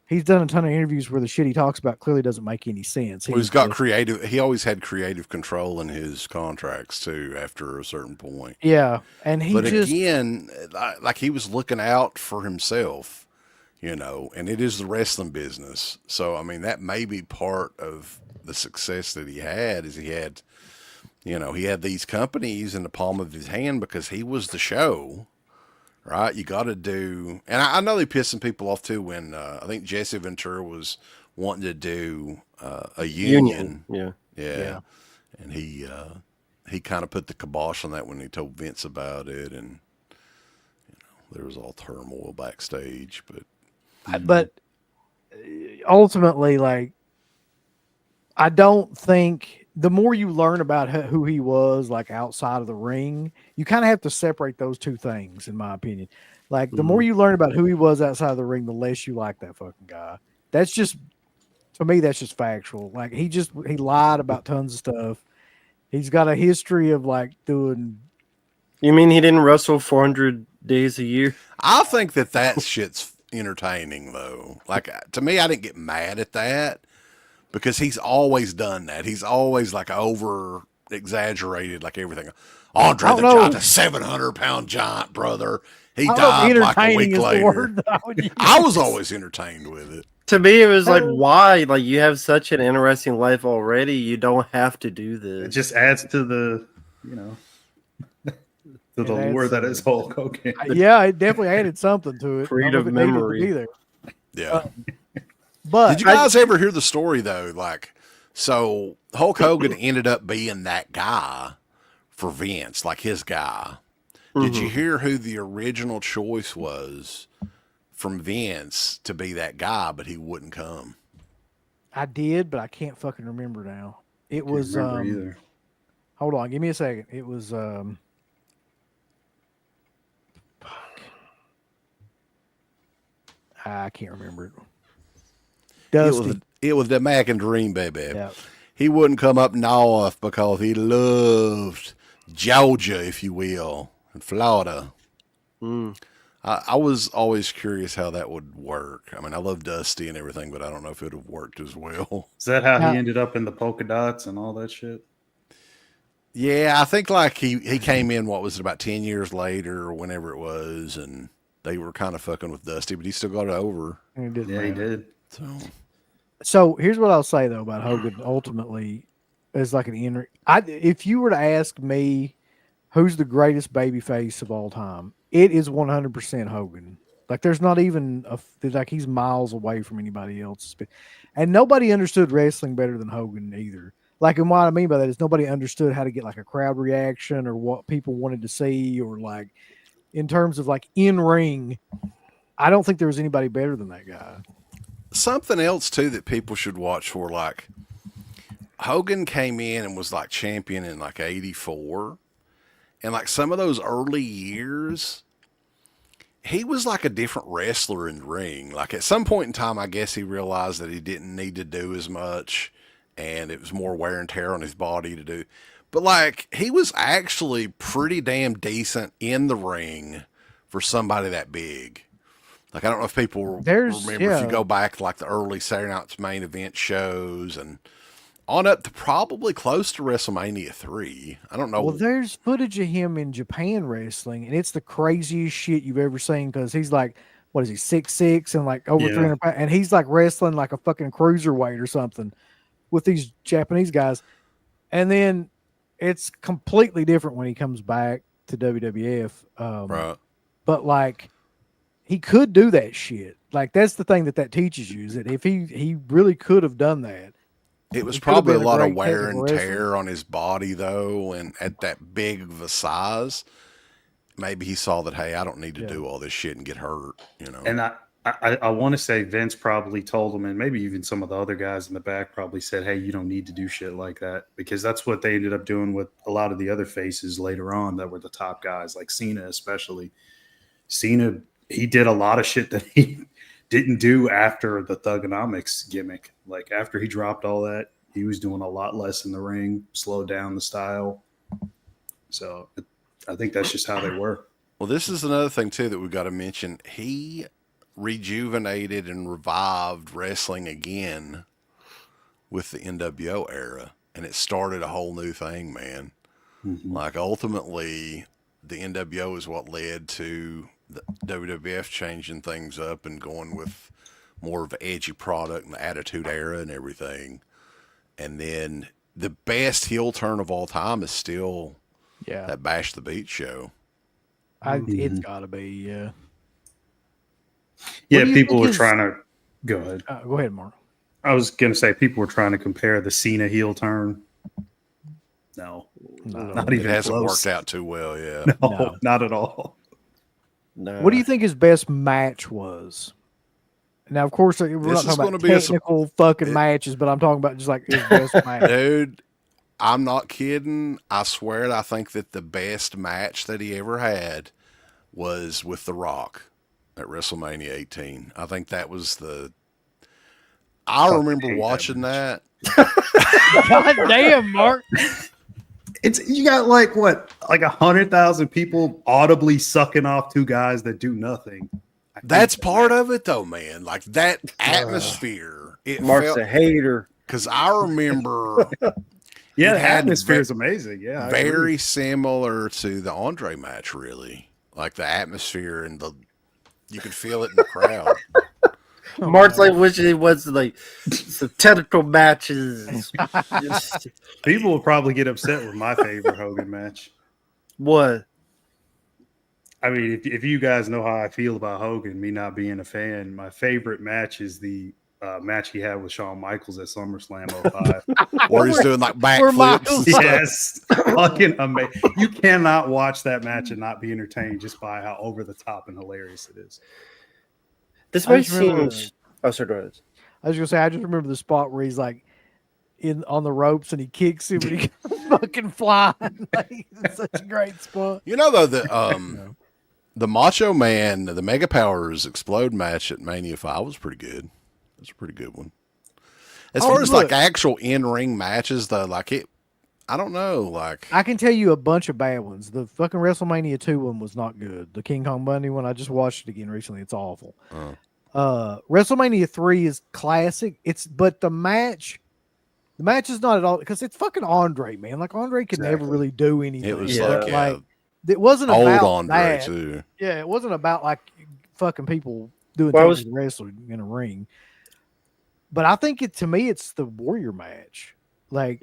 he's done a ton of interviews where the shit he talks about clearly doesn't make any sense. Well, he's got creative. He always had creative control in his contracts too. After a certain point, yeah, and he but just again, like he was looking out for himself, and it is the wrestling business. So I mean, that may be part of the success that he had. Is he had, he had these companies in the palm of his hand because he was the show. Right, you got to do, and I know they pissed some people off too when I think Jesse Ventura was wanting to do a union. Yeah. Yeah, and he kind of put the kibosh on that when he told Vince about it, and there was all turmoil backstage. but ultimately, like, I don't think the more you learn about who he was, like outside of the ring, you kind of have to separate those two things, in my opinion. Like, the more you learn about who he was outside of the ring, the less you like that fucking guy. That's just, to me, that's just factual. Like, he lied about tons of stuff. He's got a history of like doing. You mean he didn't wrestle 400 days a year? I think that shit's entertaining though. Like to me, I didn't get mad at that because he's always done that. He's always like over exaggerated, like everything. Andre the Giant, a 700-pound giant, brother. He died like a week later. I was always entertained with it. To me, it was like, why? Like, you have such an interesting life already. You don't have to do this. It just adds to the, to the lore that is Hulk Hogan. Yeah, it definitely added something to it. Creative memory. Be there. Yeah. But did you guys ever hear the story though? Like, so Hulk Hogan ended up being that guy for Vince, like his guy. Did you hear who the original choice was from Vince to be that guy, but he wouldn't come? I did, but I can't fucking remember now. It was either. Hold on, give me a second. It was I can't remember it. Dusty. It was the Mac and Dream, baby. Yeah. He wouldn't come up north because he loved Georgia, if you will, and Florida. I was always curious how that would work. I mean, I love Dusty and everything, but I don't know if it would have worked as well. Is that how he ended up in the polka dots and all that shit? Yeah, I think like he came in, what was it, about 10 years later or whenever it was, and they were kind of fucking with Dusty, but he still got it over. He did. So here's what I'll say though about Hogan. Ultimately, as like if you were to ask me who's the greatest babyface of all time, it is 100% Hogan. Like, there's not even like he's miles away from anybody else, and nobody understood wrestling better than Hogan either. Like, and what I mean by that is nobody understood how to get like a crowd reaction or what people wanted to see, or like in terms of like in ring. I don't think there was anybody better than that guy. Something else too that people should watch for, like Hogan came in and was like champion in like 84. And like some of those early years, he was like a different wrestler in the ring. Like at some point in time, I guess he realized that he didn't need to do as much and it was more wear and tear on his body to do. But like he was actually pretty damn decent in the ring for somebody that big. Like, I don't know if people remember if you go back to like the early Saturday Night's Main Event shows and on up to probably close to WrestleMania 3. I don't know. Well, there's footage of him in Japan wrestling, and it's the craziest shit you've ever seen because he's like, what is he, 6'6" and like over 300 pounds, and he's like wrestling like a fucking cruiserweight or something with these Japanese guys. And then it's completely different when he comes back to WWF. Right. But like, he could do that shit. Like, that's the thing that teaches you, is that if he really could have done that. It was probably a lot of wear and tear on his body, though, and at that big of a size, maybe he saw that, hey, I don't need to do all this shit and get hurt, And I want to say Vince probably told him, and maybe even some of the other guys in the back probably said, hey, you don't need to do shit like that, because that's what they ended up doing with a lot of the other faces later on that were the top guys, like Cena especially. Cena, he did a lot of shit that he didn't do after the Thugonomics gimmick. Like after he dropped all that, he was doing a lot less in the ring, slowed down the style. So I think that's just how they were. Well, this is another thing too that we've got to mention. He rejuvenated and revived wrestling again with the NWO era, and it started a whole new thing, man. Like ultimately, the NWO is what led to the WWF changing things up and going with more of an edgy product and the Attitude Era and everything. And then the best heel turn of all time is still Yeah, that Bash the Beat show. it's got to be. Yeah. Yeah, do you people think were is- trying to go ahead. Go ahead, Mark. I was going to say people were trying to compare the Cena heel turn. No, not It even hasn't close. worked out too well, yeah. No, No. not at all. No. What do you think his best match was? Now, of course, we're This not is talking gonna about be a technical fucking matches, but I'm talking about just like his best match. Dude, I'm not kidding. I swear I think that the best match that he ever had was with The Rock at WrestleMania 18. I think that was the... I remember hate that watching match. that. God damn, Mark. It's you got like 100,000 people audibly sucking off two guys that do nothing. I hate That's that part match. of it, though, man. Like that atmosphere. It Mark's a hater. because I remember Yeah, it the had atmosphere is amazing. Yeah, I agree. very similar to the Andre match, really. Like the atmosphere and you could feel it in the crowd. Mark's like wishing it was like some technical matches. Just, People will probably get upset with my favorite Hogan match. what? I mean, if you guys know how I feel about Hogan, me not being a fan, my favorite match is the match he had with Shawn Michaels at SummerSlam 05. Where he's doing like We're backflips and stuff. Yes, fucking amazing. You cannot watch that match and not be entertained just by how over the top and hilarious it is. This I might just remember- seem. Oh, sorry, go ahead. I was gonna say, I just remember the spot where he's like on the ropes and he kicks him and he fucking flying. Like, it's such a great spot. You know, though, the Macho Man, the Mega Powers Explode match at Mania 5 was pretty good. That's a pretty good one. As far as like actual in-ring matches, though, like I don't know, like I can tell you a bunch of bad ones. The fucking WrestleMania 2 one was not good. The King Kong Bundy one, I just watched it again recently. It's awful. WrestleMania 3 is classic. But the match is not at all because it's fucking Andre, man. Like Andre could never really do anything. it was like it wasn't old about Andre that. too. Yeah, it wasn't about like fucking people doing Well, things wrestling in a ring. But I think to me, it's the Warrior match. Like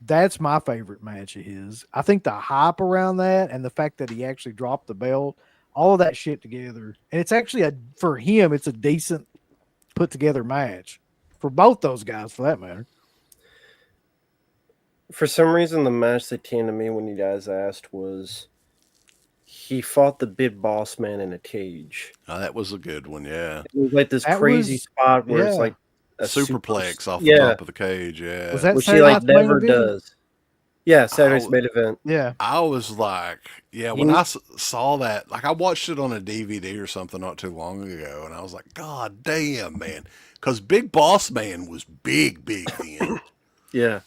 that's my favorite match of his. I think the hype around that and the fact that he actually dropped the belt, all of that shit together, and it's actually for him, it's a decent put together match for both those guys, for that matter. For some reason, the match that came to me when you guys asked was he fought the Big Boss Man in a cage. Oh, that was a good one, yeah. It was like this That crazy was- spot where it's yeah. like a Superplex off the top of the cage, yeah. Was that which he Saturday like Night's Main never Event? does. Yeah, Saturday's main event. Yeah. I was like, yeah, when I saw that, like I watched it on a DVD or something not too long ago, and I was like, God damn, man. Because Big Boss Man was big then. Yeah.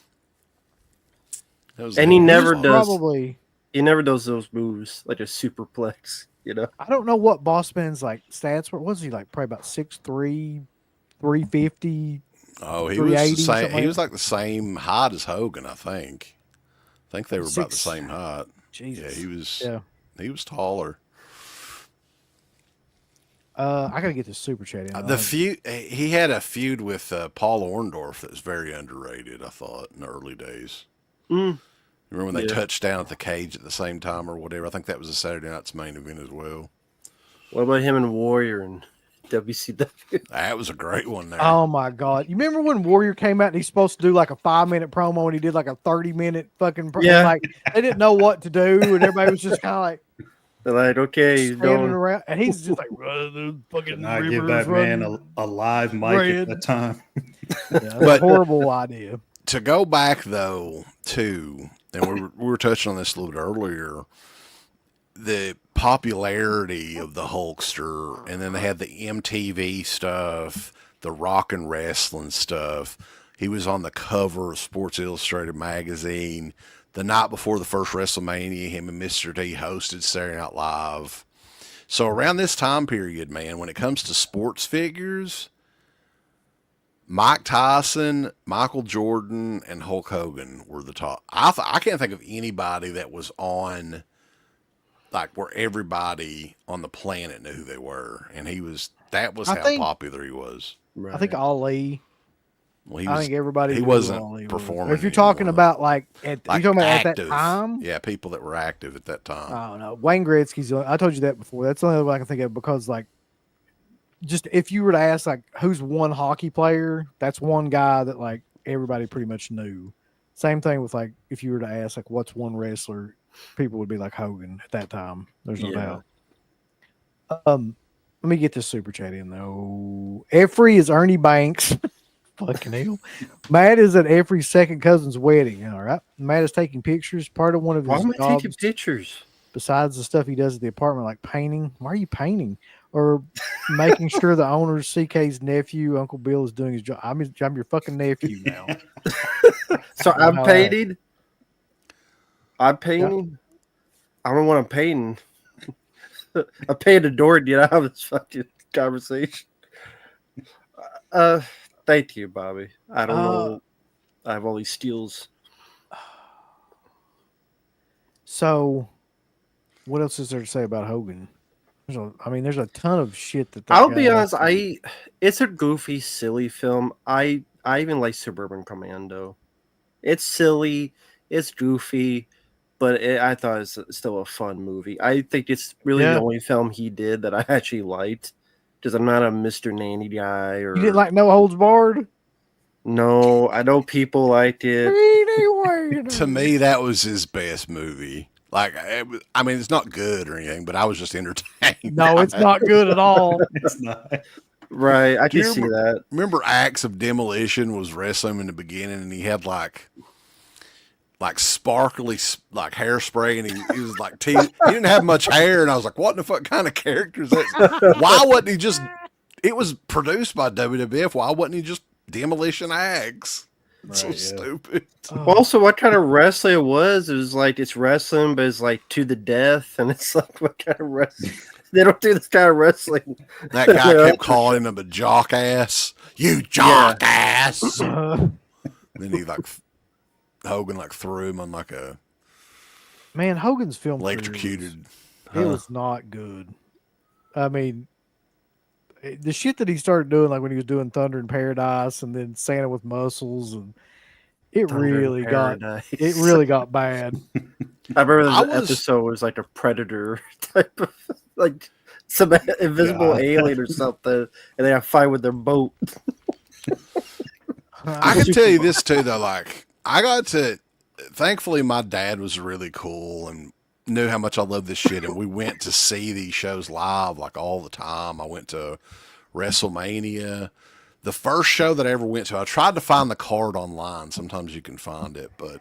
That And he never awesome. does. Probably. He never does those moves like a superplex, you know. I don't know what Bossman's like stats were. What was he like? Probably about 6'3", 350. Oh, he was the 380, same. something He like was like the same height as Hogan, I think. I think they were about the Six- same height. Jesus. Yeah, he was. Yeah. He was taller. I gotta get this super chat in. The feud he had a feud with Paul Orndorff that was very underrated. I thought in the early days. Remember when they touched down at the cage at the same time or whatever? I think that was a Saturday Night's Main Event as well. What about him and Warrior and WCW? That was a great one there. Oh my god! You remember when Warrior came out and he's supposed to do like a 5-minute promo and he did like a 30-minute fucking promo? Yeah. Like they didn't know what to do and everybody was just kind of like They're like, okay, he's standing going. around and he's just like the fucking And I give rivers that man running." a live mic red. at that time. Yeah, that's But- a horrible idea. To go back though to, and we were touching on this a little bit earlier, the popularity of the Hulkster, and then they had the MTV stuff, the rock and wrestling stuff. He was on the cover of Sports Illustrated magazine the night before the first WrestleMania. Him and Mr. D hosted Saturday Night Live. So around this time period, man, when it comes to sports figures, Mike Tyson, Michael Jordan, and Hulk Hogan were the top. I can't think of anybody that was on like where everybody on the planet knew who they were, and that was I how think popular he was. I think Right. Ali. Well, I think everybody he knew who wasn't Ali was. performing If you're talking anymore. about like you Like talking about at active, that time, yeah, people that were active at that time. I don't know. Wayne Gretzky's. I told you that before. That's the only one I can think of because like just if you were to ask like who's one hockey player, that's one guy that like everybody pretty much knew. Same thing with like if you were to ask like what's one wrestler, people would be like Hogan at that time. There's no Yeah. doubt. Let me get this super chat in though. Effrey is Ernie Banks. Fucking hell. Matt is at every second cousin's wedding. All right. Matt is taking pictures. Part of one of Why his am I taking jobs, pictures? besides the stuff he does at the apartment, like painting. Why are you painting? Or making sure the owner's CK's nephew, Uncle Bill, is doing his job. I'm your fucking nephew now. So I'm Wow. painting. I'm painting. I don't know what I'm painting. I painted a door to get out of this fucking conversation. Thank you, Bobby. I don't know. I have all these steals. So, what else is there to say about Hogan? There's a ton of shit that I'll guy be honest. did. It's a goofy, silly film. I even like Suburban Commando. It's silly. It's goofy, but I thought it's still a fun movie. I think it's really the Yeah. only film he did that I actually liked. Because I'm not a Mr. Nanny guy or You didn't like No Holds Barred? no. I know people liked it. To me, that was his best movie. Like, it's not good or anything, but I was just entertained. No, it's not good at all. It's not. Right, I Do you can see that. Remember Acts of Demolition was wrestling in the beginning, and he had like sparkly like hairspray, and he was like he didn't have much hair, and I was like, what the fuck kind of character is that? Why wasn't he just? It was produced by WWF. Why wasn't he just Demolition Acts? It's so Right, yeah. stupid. Also, what kind of wrestling it was? It was like it's wrestling, but it's like to the death, and it's like what kind of wrestling? They don't do this kind of wrestling. That guy Yeah. kept calling him a jock ass. You jock ass. Then he Hogan threw him on like a Man, Hogan's film career electrocuted. it was not good. I mean, the shit that he started doing, like when he was doing Thunder in Paradise and then Santa with Muscles, and it Thunder in really got Paradise. bad. I remember I the was- episode was like a predator type of like some invisible alien or something, and they have to fight with their boat. I can tell you this too, though. Like, thankfully, my dad was really cool and knew how much I love this shit. And we went to see these shows live like all the time. I went to WrestleMania. The first show that I ever went to, I tried to find the card online. Sometimes you can find it, but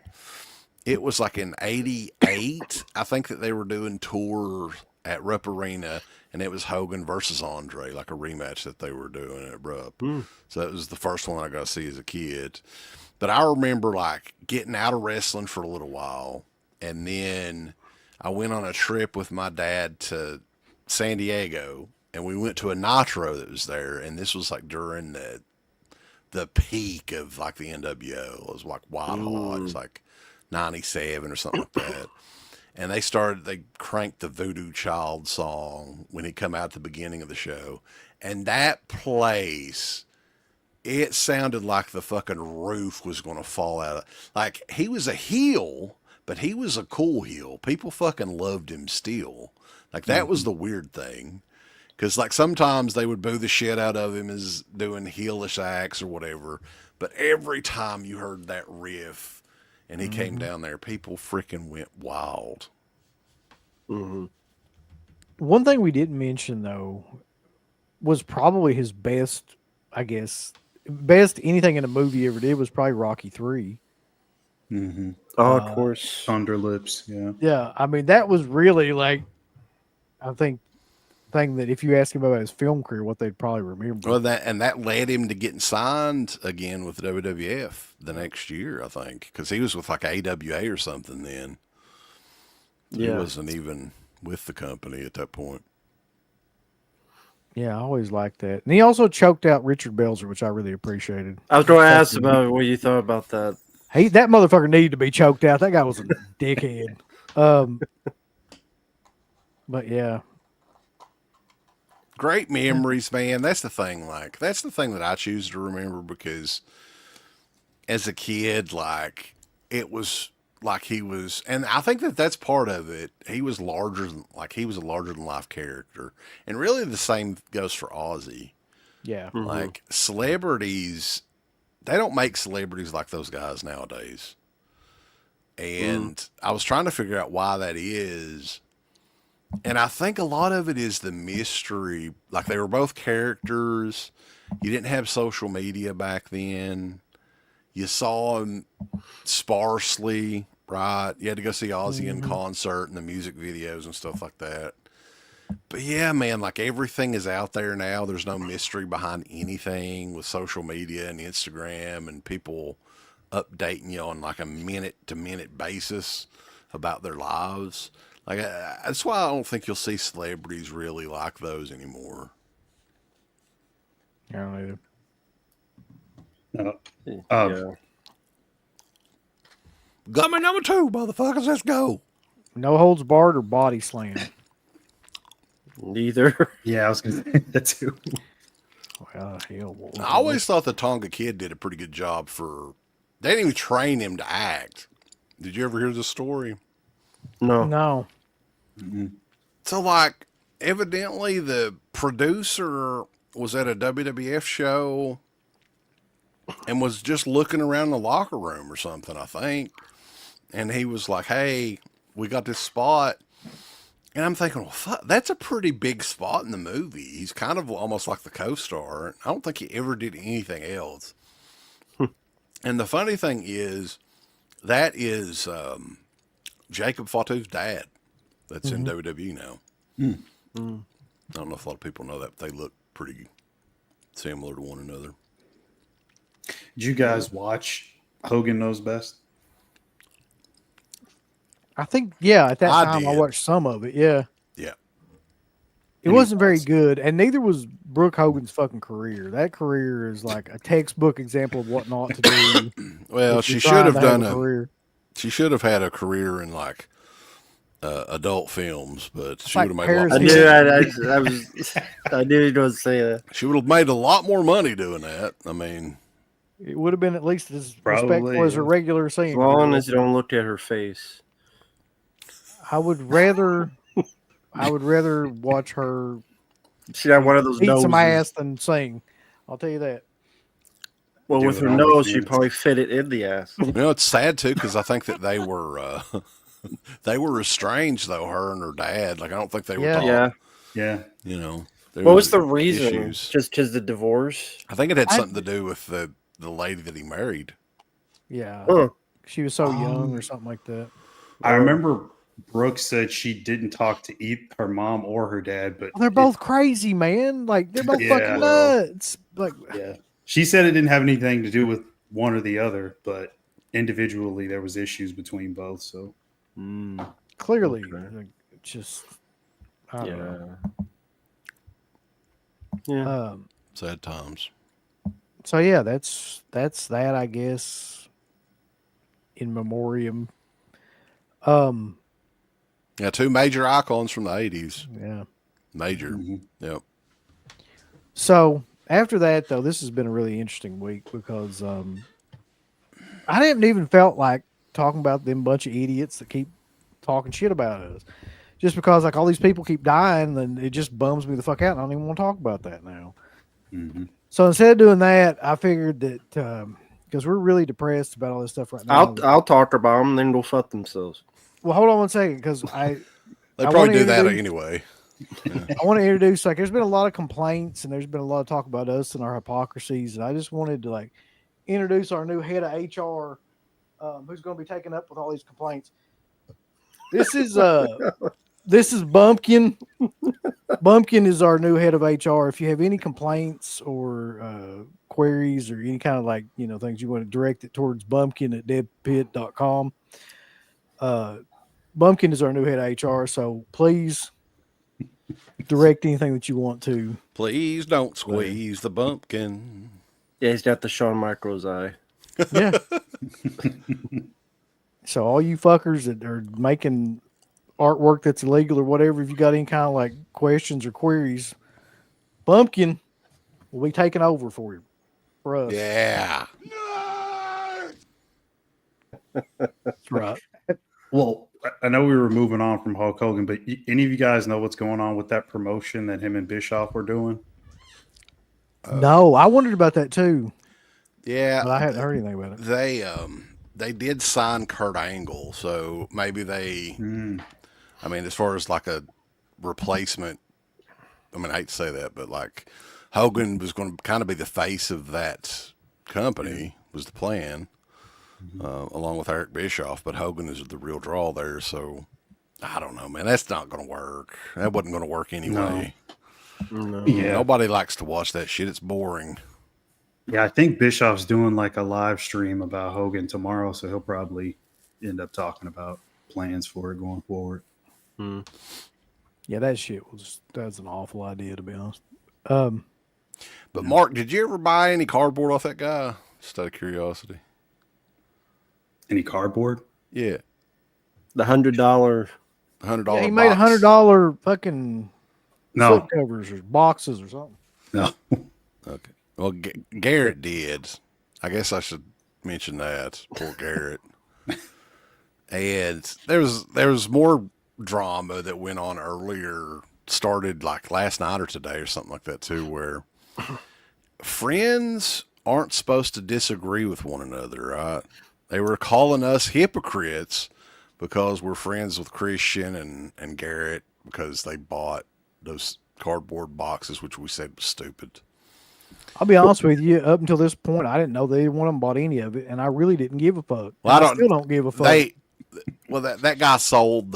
it was like in '88. I think that they were doing tours at Rupp Arena, and it was Hogan versus Andre, like a rematch that they were doing at Rupp. So it was the first one I got to see as a kid. But I remember like getting out of wrestling for a little while, and then I went on a trip with my dad to San Diego, and we went to a Nitro that was there, and this was like during the peak of like the NWO. It was like wild hot. It was like '97 or something like that. And they cranked the Voodoo Child song when he come out at the beginning of the show. And that place, it sounded like the fucking roof was going to fall out. Like, he was a heel, but he was a cool heel. People fucking loved him still. Like, that was the weird thing. Because, like, sometimes they would boo the shit out of him as doing heelish acts or whatever. But every time you heard that riff and he came down there, people freaking went wild. One thing we didn't mention though was probably his best, I guess, best anything in a movie he ever did was probably Rocky 3. Mm-hmm. Oh, of course. Thunder Lips, yeah. Yeah, I mean that was really like, I think, thing that if you ask him about his film career, what they'd probably remember. Well, that led him to getting signed again with WWF the next year, I think, because he was with like AWA or something then. He Yeah. wasn't even with the company at that point. Yeah, I always liked that. And he also choked out Richard Belzer, which I really appreciated. I was going to ask about what you thought about that. That motherfucker needed to be choked out. That guy was a dickhead. But yeah, Great memories, man. That's the thing. Like, that's the thing that I choose to remember because as a kid, like, it was like he was, and I think that that's part of it. He was larger than, like, he was a larger than life character. And really the same goes for Ozzy. yeah. Mhm. Like, celebrities, they don't make celebrities like those guys nowadays. And I was trying to figure out why that is. And I think a lot of it is the mystery. Like, they were both characters. You didn't have social media back then. You saw them sparsely, right? You had to go see Ozzy in concert and the music videos and stuff like that. But yeah, man, like everything is out there now. There's no mystery behind anything with social media and Instagram and people updating you on like a minute to minute basis about their lives. Like, that's why I don't think you'll see celebrities really like those anymore. I don't know. No. Yeah. Got my number 2, motherfuckers. Let's go. No holds barred or body slam. Neither. Yeah, I was going to say that too. Well, hell. I always thought the Tonga Kid did a pretty good job for. They didn't even train him to act. Did you ever hear the story? No. No. So, like, evidently the producer was at a WWF show and was just looking around the locker room or something, I think. And he was like, hey, we got this spot. And I'm thinking, well, fuck, that's a pretty big spot in the movie. He's kind of almost like the co-star. I don't think he ever did anything else. And the funny thing is, that is Jacob Fatu's dad that's in WWE now. I don't know if a lot of people know that, but they look pretty similar to one another. Did you guys watch Hogan Knows Best? I think, yeah, at that I time I did. watched some of it. Yeah. Yeah. It wasn't very good, and neither was Brooke Hogan's fucking career. That career is like a textbook example of what not to do. Well, if she you're should trying have to done a career. She should have had a career in like adult films, but she like would have made a lot. Paris I Hilton. knew I was I knew he was say that. She would have made a lot more money doing that. I mean, It would have been at least as Probably, respectful as a yeah. regular As scene. long as you don't look at her face. I would rather watch her She had one of those eat noses. some ass than sing. I'll tell you that. Well, Do with it her all nose, with she'd hands. probably fit it in the ass. you know, it's sad too because I think that they were estranged though. Her and her dad. Like, I don't think they were. Yeah. Taught, Yeah. Yeah. You know. There What was the reason? issues. Just because the divorce? I think it had something to do with the lady that he married. Yeah. Huh. She was so young or something like that. I remember Brooke said she didn't talk to her mom or her dad, but Well, they're both crazy, man. Like they're both Yeah. fucking nuts. Like yeah. She said it didn't have anything to do with one or the other, but individually there was issues between both. So clearly, Okay. like, just I don't know. Yeah. Sad times. So yeah, that's that, I guess, in memoriam. Yeah, 2 major icons from the 80s. Yeah. Major. Yep. So after that, though, this has been a really interesting week because I didn't even felt like talking about them bunch of idiots that keep talking shit about us. Just because like all these people keep dying, then it just bums me the fuck out. And I don't even want to talk about that now. So instead of doing that, I figured that because we're really depressed about all this stuff right now. I'll talk about them, then they'll fuck themselves. Well, hold on one second, because They I probably wanna do that introduce- anyway. I want to introduce, like, there's been a lot of complaints and there's been a lot of talk about us and our hypocrisies. And I just wanted to, like, introduce our new head of HR who's going to be taking up with all these complaints. This is Bumpkin. Bumpkin is our new head of HR. If you have any complaints or queries or any kind of, like, you know, things you want to direct it towards Bumpkin at deadpit.com. Bumpkin is our new head of HR. So please direct anything that you want to. Please don't squeeze the bumpkin. Yeah, he's got the Shawn Michaels eye. Yeah. So all you fuckers that are making artwork that's illegal or whatever, if you got any kind of like questions or queries, Bumpkin will be taking over for you. For us. Yeah. That's right. Well, I know we were moving on from Hulk Hogan, but any of you guys know what's going on with that promotion that him and Bischoff were doing? No, I wondered about that too, Yeah. but I hadn't heard anything about it. They did sign Kurt Angle, so maybe they. I mean, as far as like a replacement, I mean, I hate to say that, but like Hogan was going to kind of be the face of that company was the plan, along with Eric Bischoff. But Hogan is the real draw there, so I don't know, man. That's not going to work. That wasn't going to work anyway. No. Yeah. Nobody likes to watch that shit. It's boring. Yeah, I think Bischoff's doing like a live stream about Hogan tomorrow, so he'll probably end up talking about plans for it going forward. Yeah, that shit that's an awful idea, to be honest. But Mark, did you ever buy any cardboard off that guy? Just out of curiosity. Any cardboard? Yeah, The $100. $100. Yeah, he made $100 fucking No, slip covers or boxes or something. no. Okay. Well, Garrett did. I guess I should mention that. Poor Garrett. And there was more drama that went on earlier. Started like last night or today or something like that too, where friends aren't supposed to disagree with one another, right? They were calling us hypocrites because we're friends with Christian and Garrett because they bought those cardboard boxes, which we said was stupid. I'll be honest with you. Up until this point, I didn't know they one of them bought any of it, and I really didn't give a fuck. Well, I still don't give a fuck. That guy sold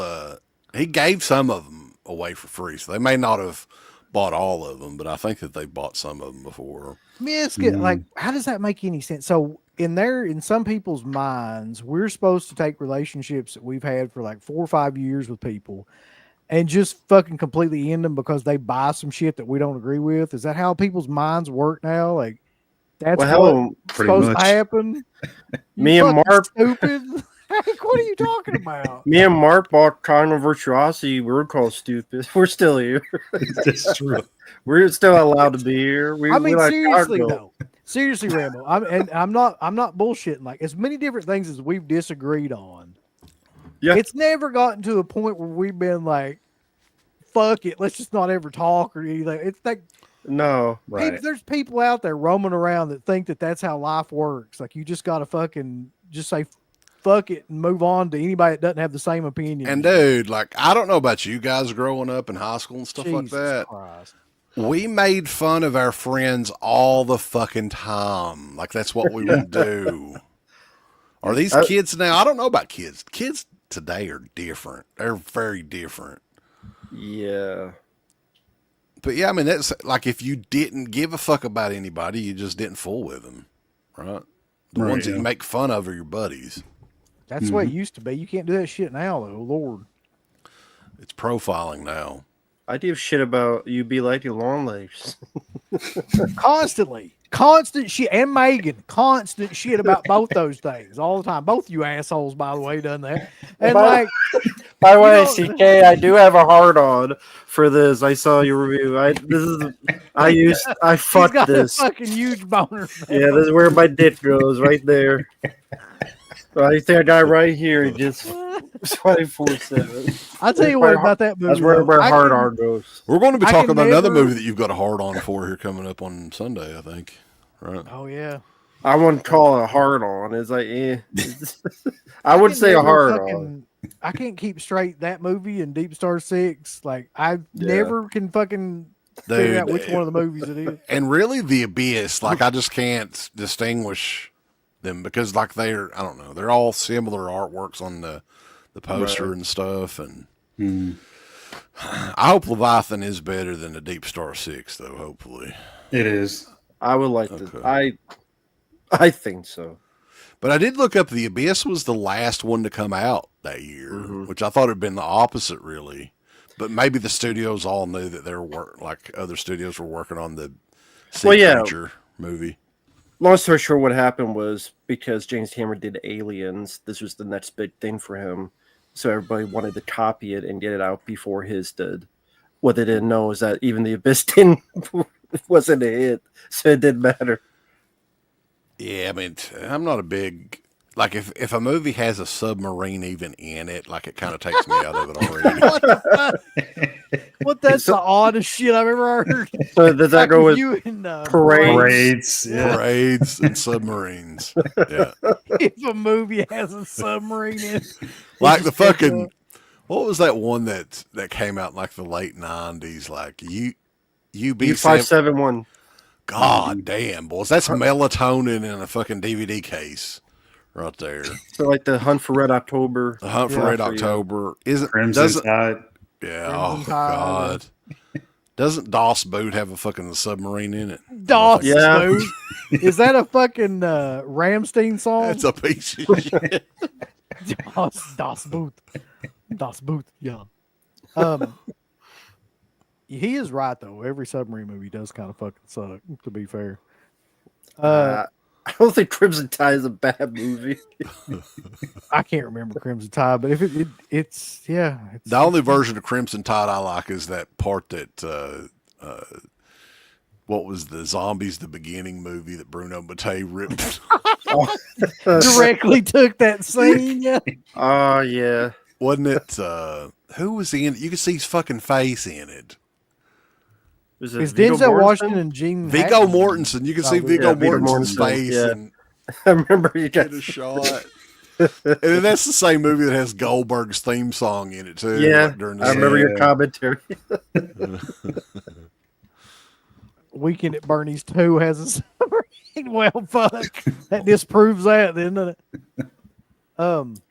he gave some of them away for free, so they may not have bought all of them, but I think that they bought some of them before. Biscuit, like, how does that make any sense? So in some people's minds, we're supposed to take relationships that we've had for like 4 or 5 years with people and just fucking completely end them because they buy some shit that we don't agree with. Is that how people's minds work now? Like, that's what's pretty supposed much. to happen. Me You and fucking Mark- stupid. Like, what are you talking about? Me and Mark bought Carnal Virtuosity. We were called stupid. We're still here. That's true. We're still allowed to be here. I mean, we like seriously cargo. though. Seriously, Rambo. I'm not bullshitting. Like, as many different things as we've disagreed on. Yeah. It's never gotten to a point where we've been like, fuck it, let's just not ever talk or anything. It's like No. there's people out there roaming around that think that that's how life works. Like, you just gotta fucking just say fuck it and move on to anybody that doesn't have the same opinion. And dude, like, I don't know about you guys growing up in high school and stuff like Jesus that. Christ. We made fun of our friends all the fucking time. Like, that's what we would do. Are these kids now? I don't know about kids. Kids today are different. They're very different. Yeah. But yeah, I mean, that's like if you didn't give a fuck about anybody, you just didn't fool with them, right? The Right, ones that yeah. you make fun of are your buddies. That's the way it used to be. You can't do that shit now though, Lord. It's profiling now. I give shit about you be like your long legs. Constantly. Constant shit. And Megan, constant shit about both those things all the time. Both you assholes, by the way, done that. And like, By the way, You know- CK, I do have a hard on for this. I saw your review. I he's fucked got this. a fucking huge boner. Yeah, this is where my dick goes, right there. Right there, guy, right here, just 24/7. I'll tell you what about that movie. That's where though. my I hard can- on goes. We're going to be I talking can about another never- movie that you've got a hard on for here coming up on Sunday, I think. Right? Oh yeah. I wouldn't call it a hard on. It's like, I would can say a never hard fucking- on. I can't keep straight that movie and Deep Star 6. Like, I Yeah. never can fucking figure out which one of the movies it is. And really, The Abyss, like, I just can't distinguish them because, like, I don't know, they're all similar artworks on the poster and stuff. And I hope Leviathan is better than the Deep Star 6, though, hopefully. It is. I would like Okay. to. I think so. But I did look up The Abyss was the last one to come out that year, which I thought had been the opposite, really. But maybe the studios all knew that they were like other studios were working on the Sea Well, yeah. Creature movie. Long story short, what happened was because James Cameron did Aliens, this was the next big thing for him. So everybody wanted to copy it and get it out before his did. What they didn't know is that even The Abyss wasn't a hit, so it didn't matter. Yeah, I mean, I'm not a big like if a movie has a submarine even in it, like it kind of takes me out of it already. What the fuck? What? That's the oddest shit I've ever heard. So does that go with you in parades? Yeah. Parades and submarines. Yeah, If a movie has a submarine in it, like the fucking. What was that one that came out in like the late '90s? Like UB U571. God damn, boys, that's melatonin in a fucking DVD case right there. So like the Hunt for Red October. The Hunt for Red October isn't Crimson Tide. Yeah. Crimson Oh Tide. God. Doesn't Doss Boot have a fucking submarine in it? Doss Yeah. Boot. Is that a fucking Ramstein song? That's a piece of shit. Das Boot. Das Boot. Yeah. He is right though. Every submarine movie does kind of fucking suck. To be fair. I don't think Crimson Tide is a bad movie. I can't remember Crimson Tide, but if it's yeah. It's, The only version of Crimson Tide I like is that part that what was the Zombies the Beginning movie that Bruno Mattei ripped. directly took that scene. Yeah. Oh yeah. Wasn't it who was in it? You could see his fucking face in it. Was it It's Viggo Denzel Mortensen? Washington and Gene Viggo Hackman. Mortensen. You can see Viggo Viggo Mortensen's Mortensen, face yeah. and I remember you get guys. a shot. And then that's the same movie that has Goldberg's theme song in it too. Yeah, like during the I remember your Yeah. commentary. Weekend at Bernie's 2 has a submarine. Well, fuck. That disproves that, then, doesn't it?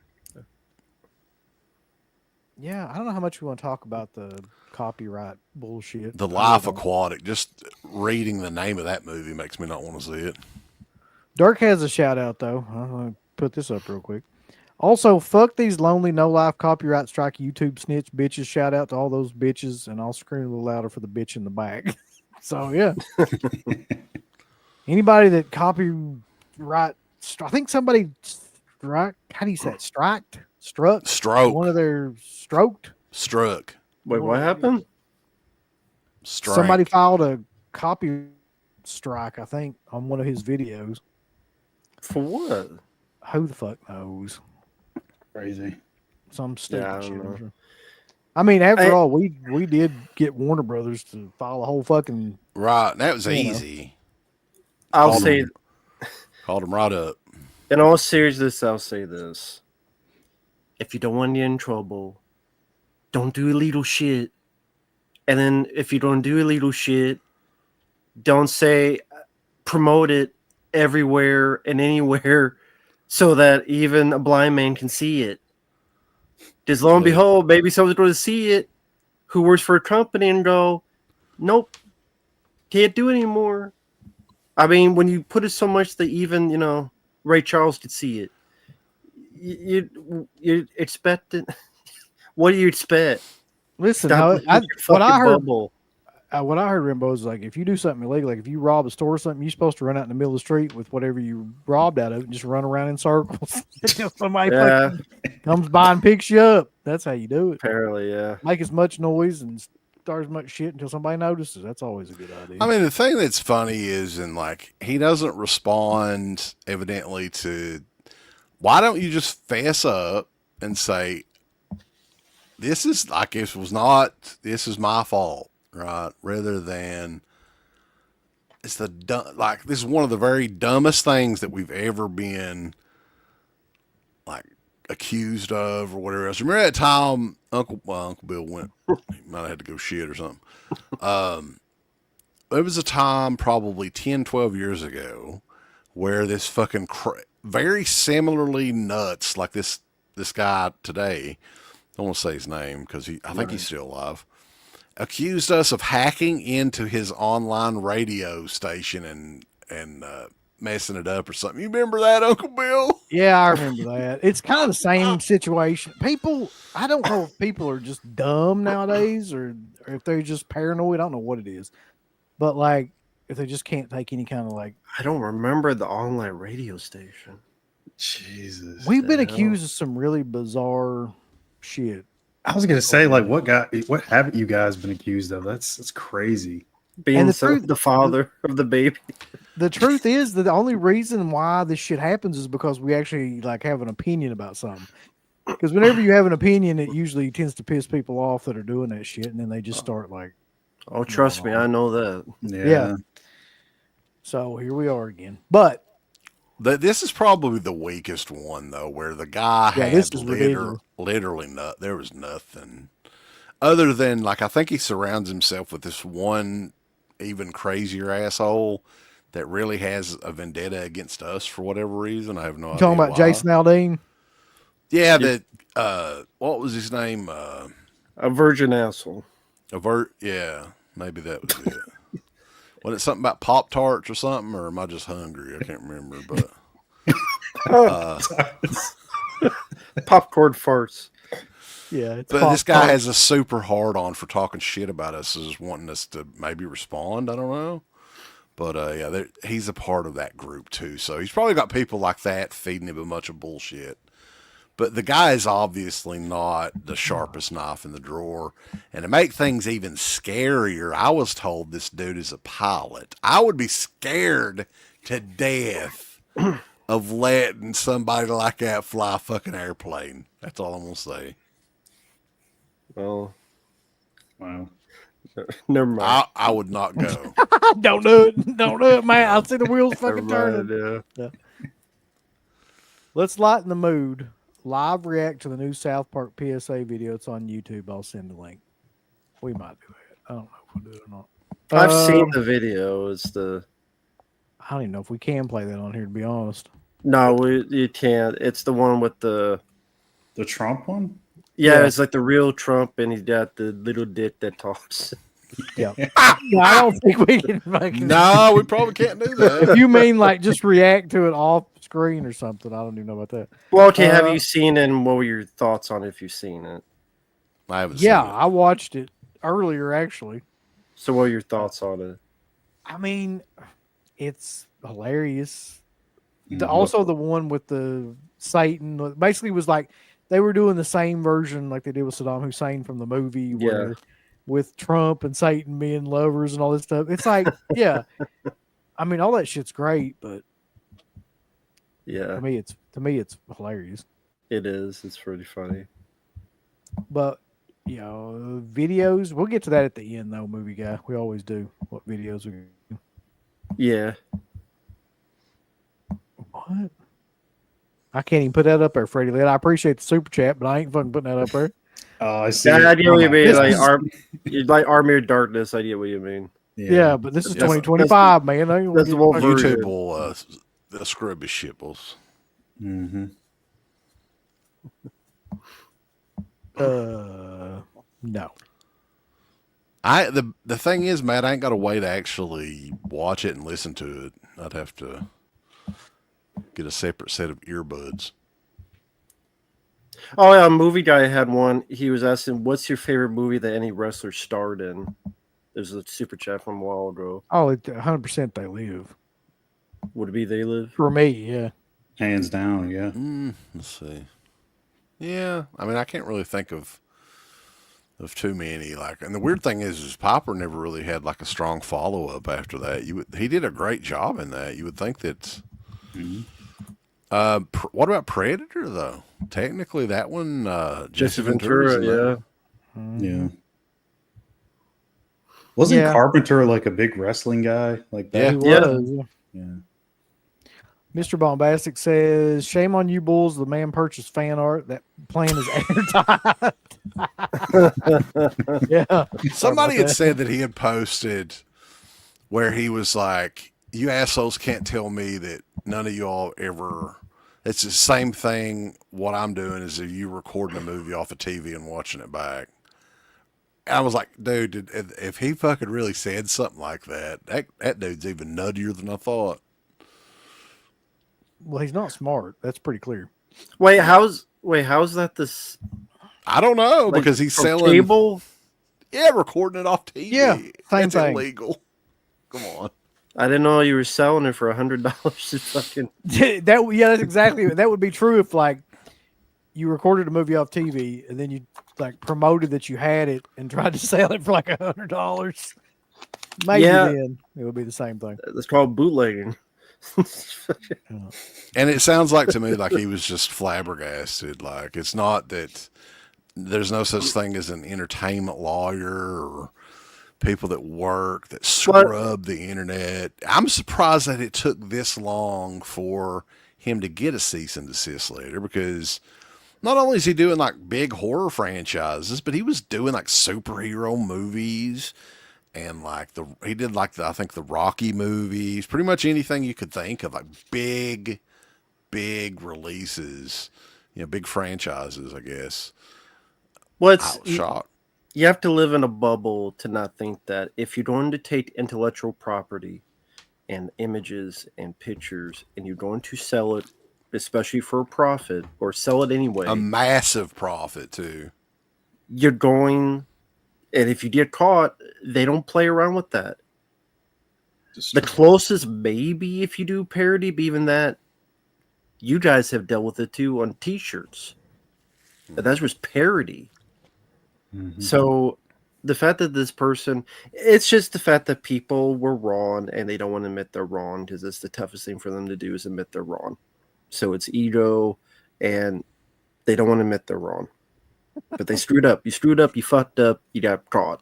Yeah, I don't know how much we want to talk about the copyright bullshit. The Life Aquatic. Just reading the name of that movie makes me not want to see it. Dirk has a shout out though. I'm gonna put this up real quick. Also, fuck these lonely no life copyright strike YouTube snitch bitches. Shout out to all those bitches, and I'll scream a little louder for the bitch in the back. So yeah, anybody that copyright, I think somebody struck. How do you say it? Struck. Stroke. One of their stroked. Struck. Wait, what happened? Strike. Somebody filed a copy strike, I think, on one of his videos. For what? Who the fuck knows? Crazy. Some stupid Yeah, I shit. don't I'm know. sure. I mean, after all, we did get Warner Brothers to file a whole fucking. Right. That was You know. easy. I'll Called say, him. Called him right up. in all seriousness, I'll say this. If you don't want to get in trouble, don't do illegal shit. And then if you don't do illegal shit, don't say promote it everywhere and anywhere so that even a blind man can see it. Because lo and Yeah. behold, maybe someone's going to see it who works for a company and go, nope, can't do it anymore. I mean, when you put it so much that even, Ray Charles could see it, you expect it. What do you expect? Listen, Stop what I heard, bubble. what I heard, Rimbo, is like if you do something illegal, like if you rob a store or something, you're supposed to run out in the middle of the street with whatever you robbed out of it and just run around in circles until somebody Yeah, fucking comes by and picks you up. That's how you do it. apparently, yeah. Make as much noise and start as much shit until somebody notices. That's always a good idea. I mean, the thing that's funny is, and like, he doesn't respond evidently to, why don't you just fess up and say, this is like, this is my fault, right? Rather than, this is one of the very dumbest things that we've ever been like accused of or whatever else. Remember that time Uncle Bill went, he might have had to go shit or something. There was a time probably 10, 12 years ago where this fucking very similarly nuts, like this guy today, I don't want to say his name because I think he's still alive, accused us of hacking into his online radio station and messing it up or something. You remember that, Uncle Bill? Yeah, I remember that. It's kind of the same situation. People, I don't know if people are just dumb nowadays or if they're just paranoid. I don't know what it is, but like if they just can't take any kind of like. I don't remember the online radio station. Jesus. We've been hell? accused of some really bizarre shit. I was gonna say, like, what haven't you guys been accused of? That's crazy. Being the the father of the baby. The truth is that the only reason why this shit happens is because we actually like have an opinion about something. Because whenever you have an opinion, it usually tends to piss people off that are doing that shit, and then they just start like. Oh, trust me, I know that. Yeah. So here we are again, but This is probably the weakest one though, where the guy this had is ridiculous. literally there was nothing other than like I think he surrounds himself with this one even crazier asshole that really has a vendetta against us for whatever reason. I have no idea. Talking about why. Jason Aldean. Yeah, that what was his name? A virgin asshole. Yeah, maybe that was it. Wasn't it something about Pop Tarts or something, or am I just hungry? I can't remember, but Popcorn farts. Yeah, it's but this guy has a super hard on for talking shit about us, is wanting us to maybe respond. I don't know, but yeah, he's a part of that group too. So he's probably got people like that feeding him a bunch of bullshit. But the guy is obviously not the sharpest knife in the drawer. And to make things even scarier, I was told this dude is a pilot. I would be scared to death of letting somebody like that fly a fucking airplane. That's all I'm going to say. Well, Wow. never mind. I would not go. Don't do it. Don't do it, man. I'll see the wheels fucking turning. Yeah. Let's lighten the mood. Live react to the new South Park PSA video. It's on YouTube. I'll send the link. We might do that. I don't know if we'll do it or not. I've seen the video. I don't even know if we can play that on here, to be honest. No, you can't. It's the one with the Trump one? Yeah, it's like the real Trump, and he's got the little dick that talks. Yeah. No, I don't think we can fucking. No, we probably can't do that. If you mean like just react to it off screen or something, I don't even know about that. Well, okay, have you seen it, and what were your thoughts on it if you've seen it? I haven't seen it. I watched it earlier, actually. So what are your thoughts on it? I mean, it's hilarious. Also, the one with the Satan basically was like they were doing the same version like they did with Saddam Hussein from the movie, where with Trump and Satan being lovers and all this stuff. It's like, yeah, I mean, all that shit's great, but yeah, to me, it's hilarious. It is. It's pretty funny. But you know, videos. We'll get to that at the end, though, movie guy. We always do. What videos we? Yeah. What? I can't even put that up there, Freddie. I appreciate the super chat, but I ain't fucking putting that up there. I see. Yeah, I get what you mean. Like Army of Darkness. I get what you mean. Yeah, but this is 2025, man. That's the one version. YouTube will scrub his shitbles. Mm-hmm. No. The thing is, Matt, I ain't got a way to actually watch it and listen to it. I'd have to get a separate set of earbuds. Oh yeah, a movie guy had one. He was asking, "What's your favorite movie that any wrestler starred in?" There's a super chat from a while ago. Oh, 100% They Live. Would it be They Live? For me, yeah. Hands down, yeah. Let's see. Yeah, I mean, I can't really think of too many. Like, and the weird thing is Piper never really had like a strong follow up after that. He did a great job in that. You would think that. What about Predator though? Technically, that one, Jesse Ventura, Yeah. Wasn't Carpenter like a big wrestling guy like that? Yeah, he was. Yeah. Mr. Bombastic says, "Shame on you, Bulls. The man purchased fan art. That plan is airtight." Yeah. Somebody had said that he had posted where he was like, "You assholes can't tell me that none of y'all ever. It's the same thing. What I'm doing is if you recording a movie off a TV and watching it back." And I was like, dude, if he fucking really said something like that, that dude's even nuttier than I thought. Well, he's not smart. That's pretty clear. Wait, how's that this I don't know like, because he's from selling. cable? Yeah, recording it off TV. Yeah, same That's thing. illegal. Come on. I didn't know you were selling it for $100. Fucking That's exactly that would be true if like you recorded a movie off TV and then you like promoted that you had it and tried to sell it for like $100. Maybe Yeah. then it would be the same thing. that's called bootlegging. And it sounds like to me like he was just flabbergasted. Like it's not that there's no such thing as an entertainment lawyer or people that work that scrub the internet. I'm surprised that it took this long for him to get a cease and desist letter because not only is he doing like big horror franchises, but he was doing like superhero movies and like he did like I think the Rocky movies, pretty much anything you could think of, like big releases, big franchises, I guess. Well, I was shocked. you have to live in a bubble to not think that if you're going to take intellectual property and images and pictures and you're going to sell it, especially for a profit or sell it anyway, A massive profit too. you're going, and if you get caught, they don't play around with that. The closest maybe if you do parody, but even that, you guys have dealt with it too on t-shirts. But that was parody. Mhm. So the fact that this person, it's just the fact that people were wrong and they don't want to admit they're wrong because it's the toughest thing for them to do is admit they're wrong. So it's ego and they don't want to admit they're wrong. But they screwed up. You screwed up, you fucked up, you got caught.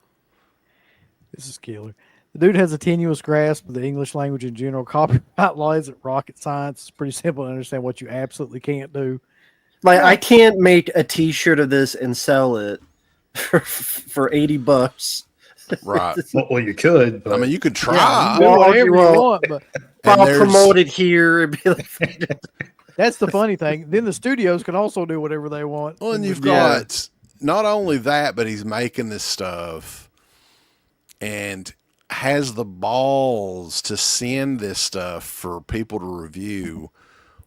This is killer. The dude has a tenuous grasp of the English language in general. Copyright law isn't rocket science. It's pretty simple to understand what you absolutely can't do. Like I can't make a t-shirt of this and sell it for $80. Right. Well, you could. But I mean, you could Yeah, try. you can do Well, whatever you well, want, but And I'll there's- promote it here and be like, that's the funny thing. Then the studios can also do whatever they want. Well, and you've Yeah. got not only that, but he's making this stuff and has the balls to send this stuff for people to review.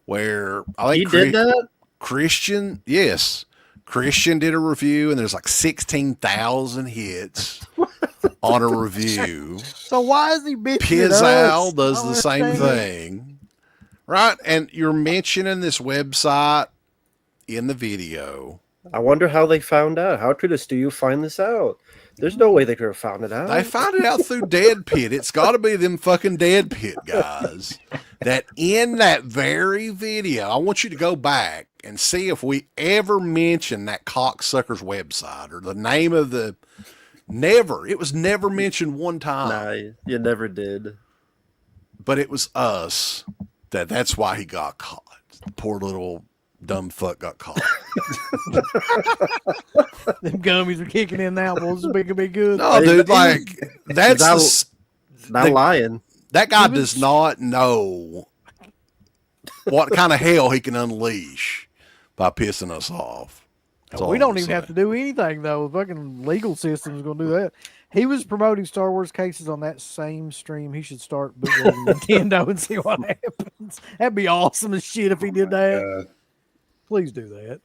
Where I he think did that? Christian, yes, Christian did a review, and there's like 16,000 hits on a review. So why is he bitching at us? Pizzal does I don't the same understand. thing, right? And you're mentioning this website in the video. I wonder how they found out. How could a studio find this out? There's no way they could have found it out. They found it out through Dead Pit. It's got to be them fucking Dead Pit guys. That in that very video, I want you to go back and see if we ever mention that cocksucker's website or the name of the. Never. It was never mentioned one time. Nah, you never did. But it was us that's why he got caught. The poor little dumb fuck got caught. Them gummies are kicking in now, boys. This is gonna be good. No, dude, like that's That- the s- Not The- lying. that guy does not know what kind of hell he can unleash by pissing us off. That's all We I'm don't gonna even have say. to do anything though. The fucking legal system is gonna do that. He was promoting Star Wars cases on that same stream. He should start bootlegging Nintendo and see what happens. That'd be awesome as shit if he did that. Please do that.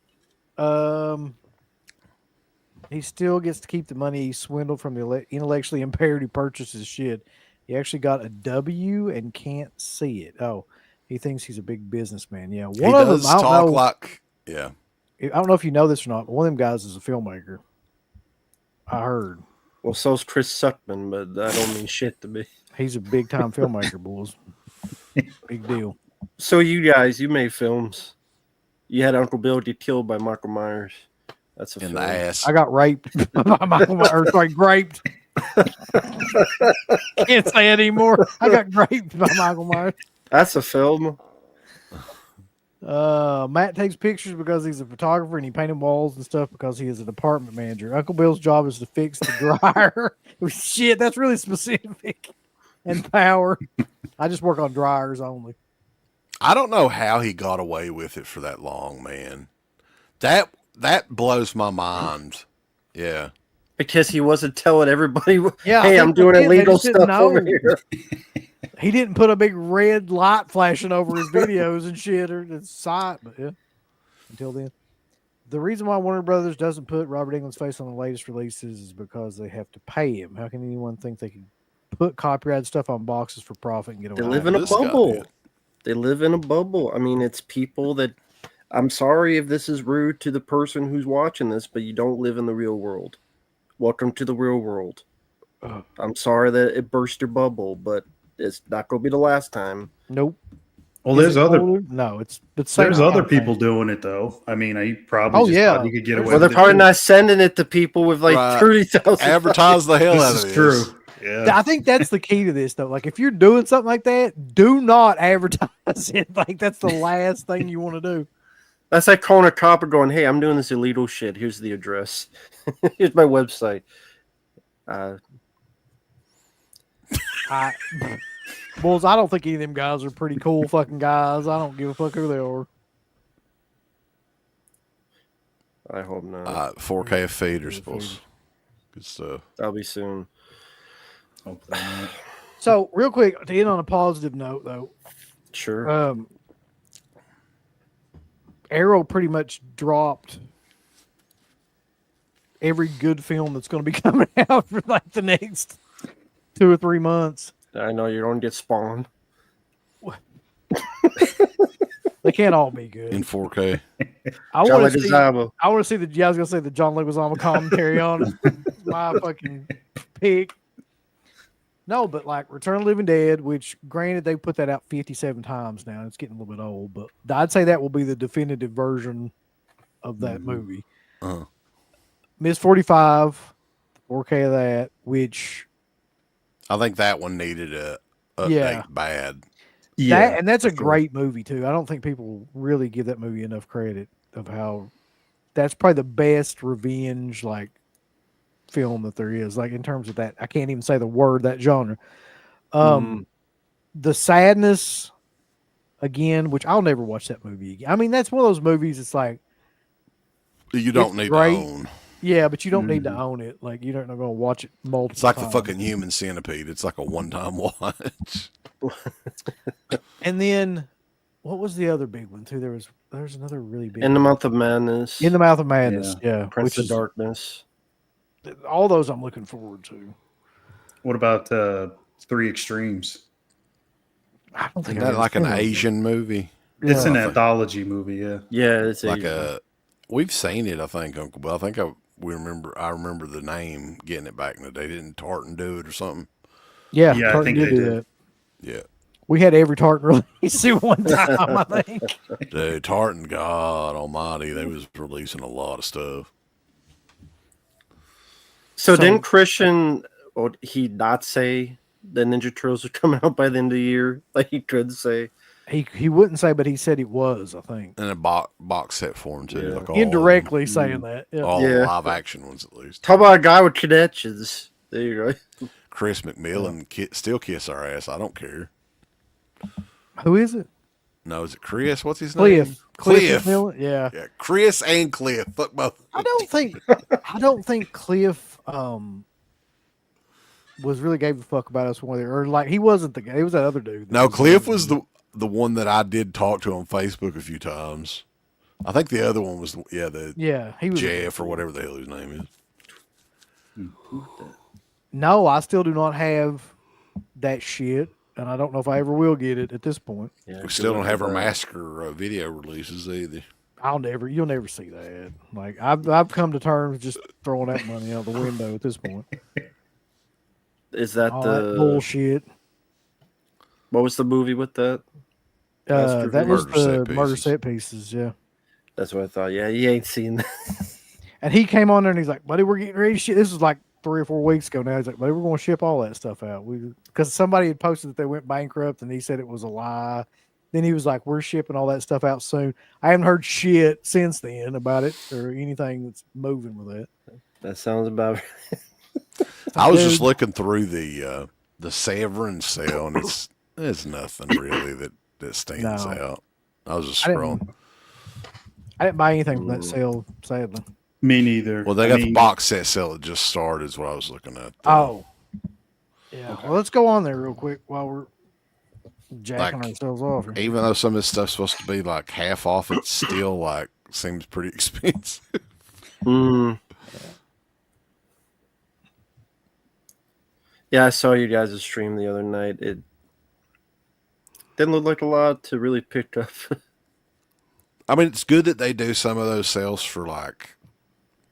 He still gets to keep the money he swindled from the intellectually impaired who purchases shit. He actually got a W and can't see it. Oh, he thinks he's a big businessman. Yeah, He one of them. does I don't talk know. like, yeah. I don't know if you know this or not, but one of them guys is a filmmaker. I heard Well, so's Chris Suckman, but that don't mean shit to me. he's a big time filmmaker, boys. Big deal. So you guys, you made films. You had Uncle Bill get killed by Michael Myers. That's a In film. the ass. I got raped by Michael Myers. Sorry, graped. Can't say it anymore. I got raped by Michael Myers. That's a film. Matt takes pictures because he's a photographer and he painted walls and stuff because he is a department manager. Uncle Bill's job is to fix the dryer. Shit, that's really specific. And power. I just work on dryers only. I don't know how he got away with it for that long, man. That blows my mind. Yeah. Because he wasn't telling everybody, Yeah, I hey, think I'm doing that's it. They illegal just didn't stuff over know. here. He didn't put a big red light flashing over his videos and shit or his site, but yeah. Until then. The reason why Warner Brothers doesn't put Robert Englund's face on the latest releases is because they have to pay him. How can anyone think they can put copyrighted stuff on boxes for profit and get away They with live it? in a This guy bubble. did. They live in a bubble. I mean, it's people that. I'm sorry if this is rude to the person who's watching this, but you don't live in the real world. Welcome to the real world. Ugh. I'm sorry that it burst your bubble, but it's not going to be the last time. Nope. Well, Is there's it other older? No, it's there's same other kind of thing. people doing it though. I mean, I probably Oh, just yeah. thought you could get away Well, they're with probably it. not sending it to people with like Right. 30,000. Advertise the hell out This of is this. true. Yeah. I think that's the key to this, though. Like, if you're doing something like that, do not advertise it. Like, that's the last thing you want to do. That's like calling a cop and going, "Hey, I'm doing this illegal shit. Here's the address. Here's my website." Bulls, I don't think any of them guys are pretty cool fucking guys. I don't give a fuck who they are. I hope not. 4K feed are supposed. Good stuff. That'll be soon. Hopefully not. So, real quick, to end on a positive note, though, Sure. Arrow pretty much dropped every good film that's going to be coming out for like the next 2 or 3 months. I know you don't get spawned. They can't all be good. In 4K. I John want to see. Leguizamo. I want to see the. Yeah, I was going to say the John Leguizamo commentary on it. My fucking pick. No, but like Return of the Living Dead, which granted they put that out 57 times now. It's getting a little bit old, but I'd say that will be the definitive version of that movie. Uh-huh. Miss 45, 4K of that, which I think that one needed a update Yeah. bad. that and that's a for sure. great movie too. I don't think people really give that movie enough credit of how that's probably the best revenge like film that there is. Like in terms of that, I can't even say the word that genre. The Sadness again, which I'll never watch that movie again. I mean, that's one of those movies. It's like You don't It's need great. to own. yeah, but you don't need to own it. Like you're not going to watch it multiple. It's like the times. fucking Human Centipede. It's like a one-time watch. And then, what was the other big one too? There's another really big. In the Month of Madness. In the Mouth of Madness, yeah. Prince Which of is Darkness. all those I'm looking forward to. What about Three Extremes? I don't think Isn't I've that like an seen it. Asian movie? It's an Yeah. anthology movie, yeah. Yeah, it's Like Asian. we've seen it, I think, Uncle Bill. I think I remember the name, getting it back in the day. Didn't Tartan do it or something? Yeah, Yeah, I Tartan think did they do did. that. Yeah. We had every Tartan release at one time, I think. Dude, Tartan, God almighty, they was releasing a lot of stuff. So So- didn't Christian, or he not say the Ninja Turtles are coming out by the end of the year? Like he could say. He wouldn't say, but he said it was, I think. And a box set for him, too. Yeah. Like all of Indirectly saying that. Yeah. them. All Yeah. the live action ones, at least. Talk about a guy with connections. There you go. Chris McMillan still kiss our ass. I don't care. Who is it? No, is it Chris? What's his name? Cliff McMillan? Yeah. Yeah, Chris and Cliff. Fuck both. I don't think Cliff was really gave a fuck about us or like he wasn't the guy. He was that other dude. No, Cliff was the one that I did talk to on Facebook a few times. I think the other one was he was Jeff or whatever the hell his name is. No, I still do not have that shit, and I don't know if I ever will get it at this point. Yeah, We still don't have our massacre video releases either. You'll never see that. Like I've come to terms just throwing that money out the window at this point. Is that All the that bullshit. What was the movie with that? Master That was Murder Set the murder Pieces. set pieces, yeah. That's what I thought. Yeah, you ain't seen that. And he came on there and he's like, buddy, we're getting ready to ship. This was like 3 or 4 weeks ago now. He's like, buddy, we're going to ship all that stuff out. Because somebody had posted that they went bankrupt and he said it was a lie. Then he was like, we're shipping all that stuff out soon. I haven't heard shit since then about it or anything that's moving with it. That sounds about right. I was just Dude. looking through the Severin sale, and it's nothing really that stands No. out. I was just I scrolling. I didn't buy anything from that sale, sadly. Me neither. Well, they I got the mean, box set sale that just started. Is what I was looking at. Oh. Yeah. Well, let's go on there real quick while we're Jacking Like, ourselves off. Here. even though some of this stuff's supposed to be like half off, it still like seems pretty expensive. Mm. Yeah, I saw you guys' stream the other night. It didn't look like a lot to really pick up. I mean, it's good that they do some of those sales for like,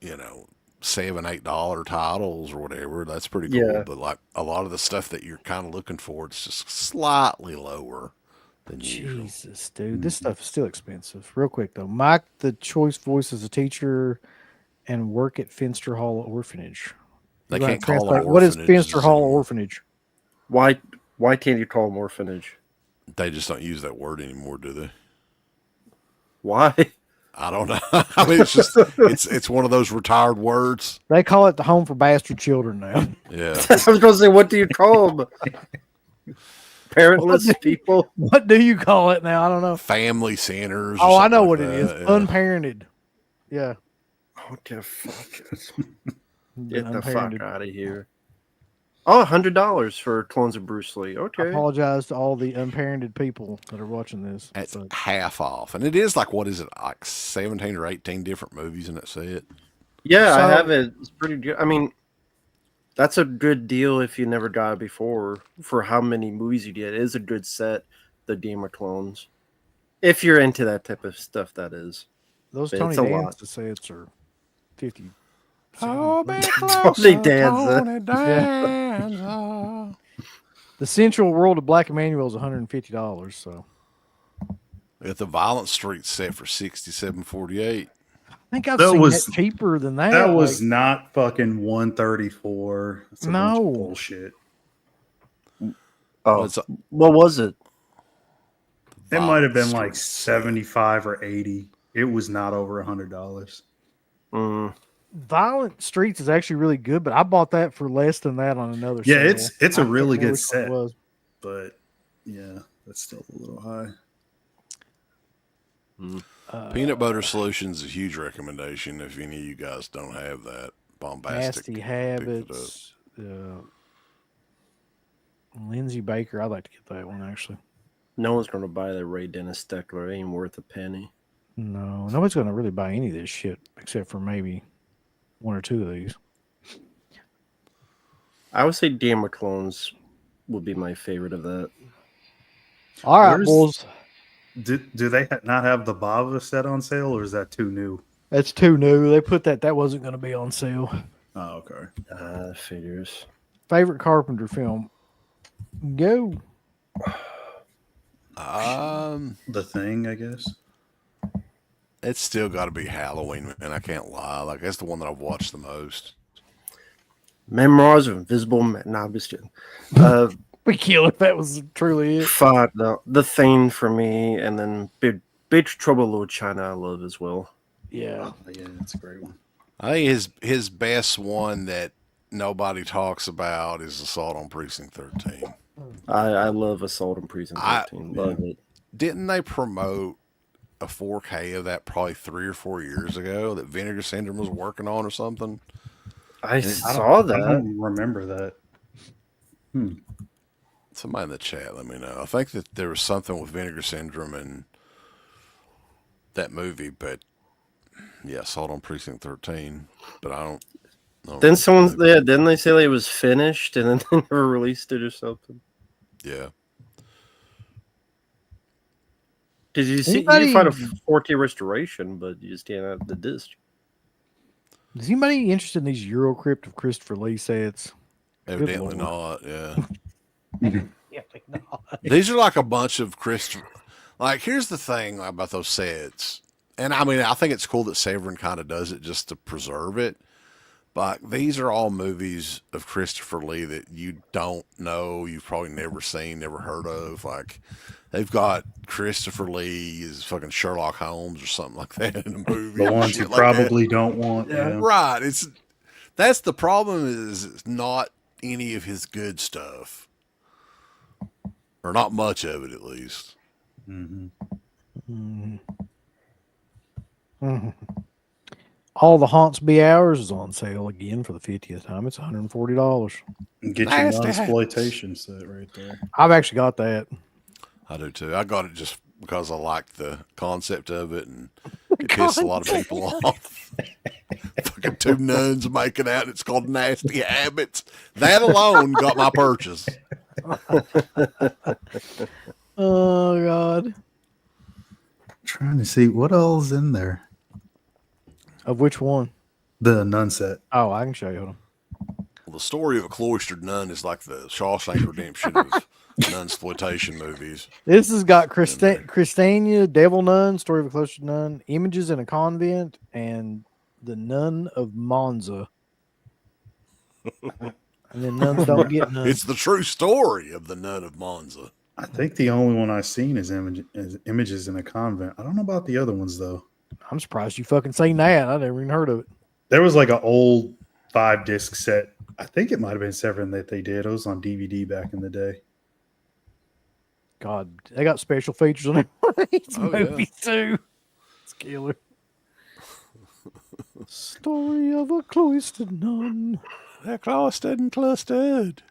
you know, $7-8 titles or whatever. That's pretty cool. Yeah. But like a lot of the stuff that you're kind of looking for, it's just slightly lower than usual. Jesus, dude, this stuff is still expensive. Real quick though, Mike, the choice voice as a teacher and work at Finster Hall Orphanage. They You wanna can't call it translate- What is orphanages Finster Hall anymore. Orphanage? Why can't you call them orphanage? They just don't use that word anymore, do they? Why? I don't know. I mean, it's just it's one of those retired words. They call it the Home for Bastard Children now. Yeah. I was going to say, what do you call them? Parentless people? What do you call it now? I don't know. Family centers. or Oh, I something know like what it that, is. yeah. Unparented. Yeah. What the fuck? Get the fuck Unparented. out of here. Oh, $100 for Clones of Bruce Lee. I Okay. apologize to all the unparented people that are watching this. It's but half off, and it is like what is it, like 17 or 18 different movies in that set? Yeah, I So- have it. It's pretty good. I mean, that's a good deal if you never got it before. For how many movies you get, it is a good set. The Game of Clones, if you're into that type of stuff, that is. those It's Tony a lot. Danza sets are 50. Oh, Tony Danza. Tony Danza. The Central World of Black Emmanuel is $150. So We got the Violent Street set for $67.48. I think I've That seen was- that cheaper than that. That was like- not fucking 134. That's a bunch of No. bullshit. Oh, What's up? what was it? It might have been Violent like Street 75 or 80. It was not over $100. Mm. Violent Streets is actually really good, but I bought that for less than that on another. Yeah, sale. it's a I really can't remember good which one it set. was. But yeah, that's still a little high. Peanut Butter Solutions is a huge recommendation if any of you guys don't have that. Bombastic. Nasty picked it Habits. Lindsay Baker. I'd like to get that one actually. No one's going to buy that Ray Dennis Steckler. It ain't worth a penny. No, nobody's going to really buy any of this shit except for maybe one or two of these. I would say Game of Clones would be my favorite of that. All right, Where's- bulls. Do they not have the Bava set on sale, or is that too new? That's too new. They put that wasn't going to be on sale. Oh, okay. Figures. Favorite Carpenter film? Go. The Thing, I guess. It's still got to be Halloween, and I can't lie. Like that's the one that I've watched the most. Memoirs of Invisible Man. Nah, I'm just kidding. We kill if that was truly it. Fuck no. The Thing for me, and then Big Trouble in Little China I love as well. Yeah. Oh, yeah, that's a great one. I think his best one that nobody talks about is Assault on Precinct 13. I love Assault on Precinct 13. Love it. Didn't they promote a 4K of that probably 3 or 4 years ago that Vinegar Syndrome was working on or something? I saw I that. don't remember that. Somebody in the chat, let me know. I think that there was something with Vinegar Syndrome and that movie, but yeah, Assault on Precinct 13. But I don't Then know. didn't they say it was finished and then they never released it or something? Yeah. Did you see? You Anybody- can find a 4K restoration, but you just can't have the disc. Is anybody interested in these Eurocrypt of Christopher Lee sets? Evidently Lord. not, yeah. Yeah, not. These are like a bunch of Christopher. Like, here's the thing about those sets, and I mean, I think it's cool that Severin kind of does it just to preserve it. But these are all movies of Christopher Lee that you don't know, you've probably never seen, never heard of. Like, they've got Christopher Lee as fucking Sherlock Holmes or something like that in a movie. The ones you shit like that. probably don't want. Yeah. Yeah. Right. That's the problem is it's not any of his good stuff. Or not much of it, at least. All the Haunts Be Ours is on sale again for the 50th time. It's $140. Get your Nasty non-exploitation set right there. I've actually got that. I do too. I got it just because I liked the concept of it, and it pissed a lot of people off. Fucking two nuns making out. It's called Nasty Habits. That alone got my purchase. Oh God. Trying to see what all's in there. Of which one? The nun set. Oh, I can show you. Hold on. Well, the story of a cloistered nun is like the Shawshank Redemption of nunsploitation movies. This has got Christiania, Devil Nun, Story of a Cloistered Nun, Images in a Convent, and The Nun of Monza. And then nuns don't get nuns. It's the true story of the nun of Monza. I think the only one I've seen is Images in a Convent. I don't know about the other ones though. I'm surprised you fucking seen that. I never even heard of it. There was like an old 5-disc set. I think it might have been Severin that they did. It was on DVD back in the day. God, they got special features on these movies too. It's killer. Story of a cloistered nun. They're cloistered and clustered.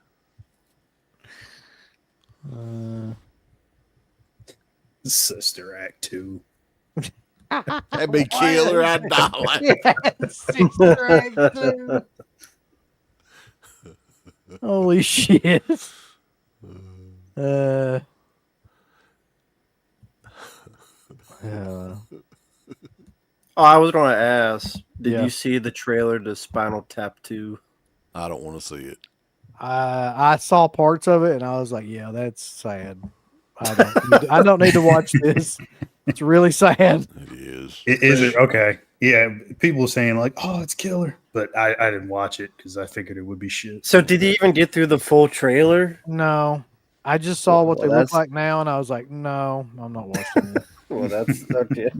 Sister Act 2. That'd be killer. I'd die. Sister Act 2. Holy shit. Oh, I was going to ask, did Yeah. you see the trailer to Spinal Tap 2? I don't want to see it. I saw parts of it and I was like, yeah, that's sad. I don't need to watch this. It's really sad. It is. Is it? Okay. Yeah. People were saying like, oh, it's killer. But I didn't watch it because I figured it would be shit. So did you even get through the full trailer? No. I just saw what Well, they look that's- like now and I was like, no, I'm not watching it. Well, that's okay.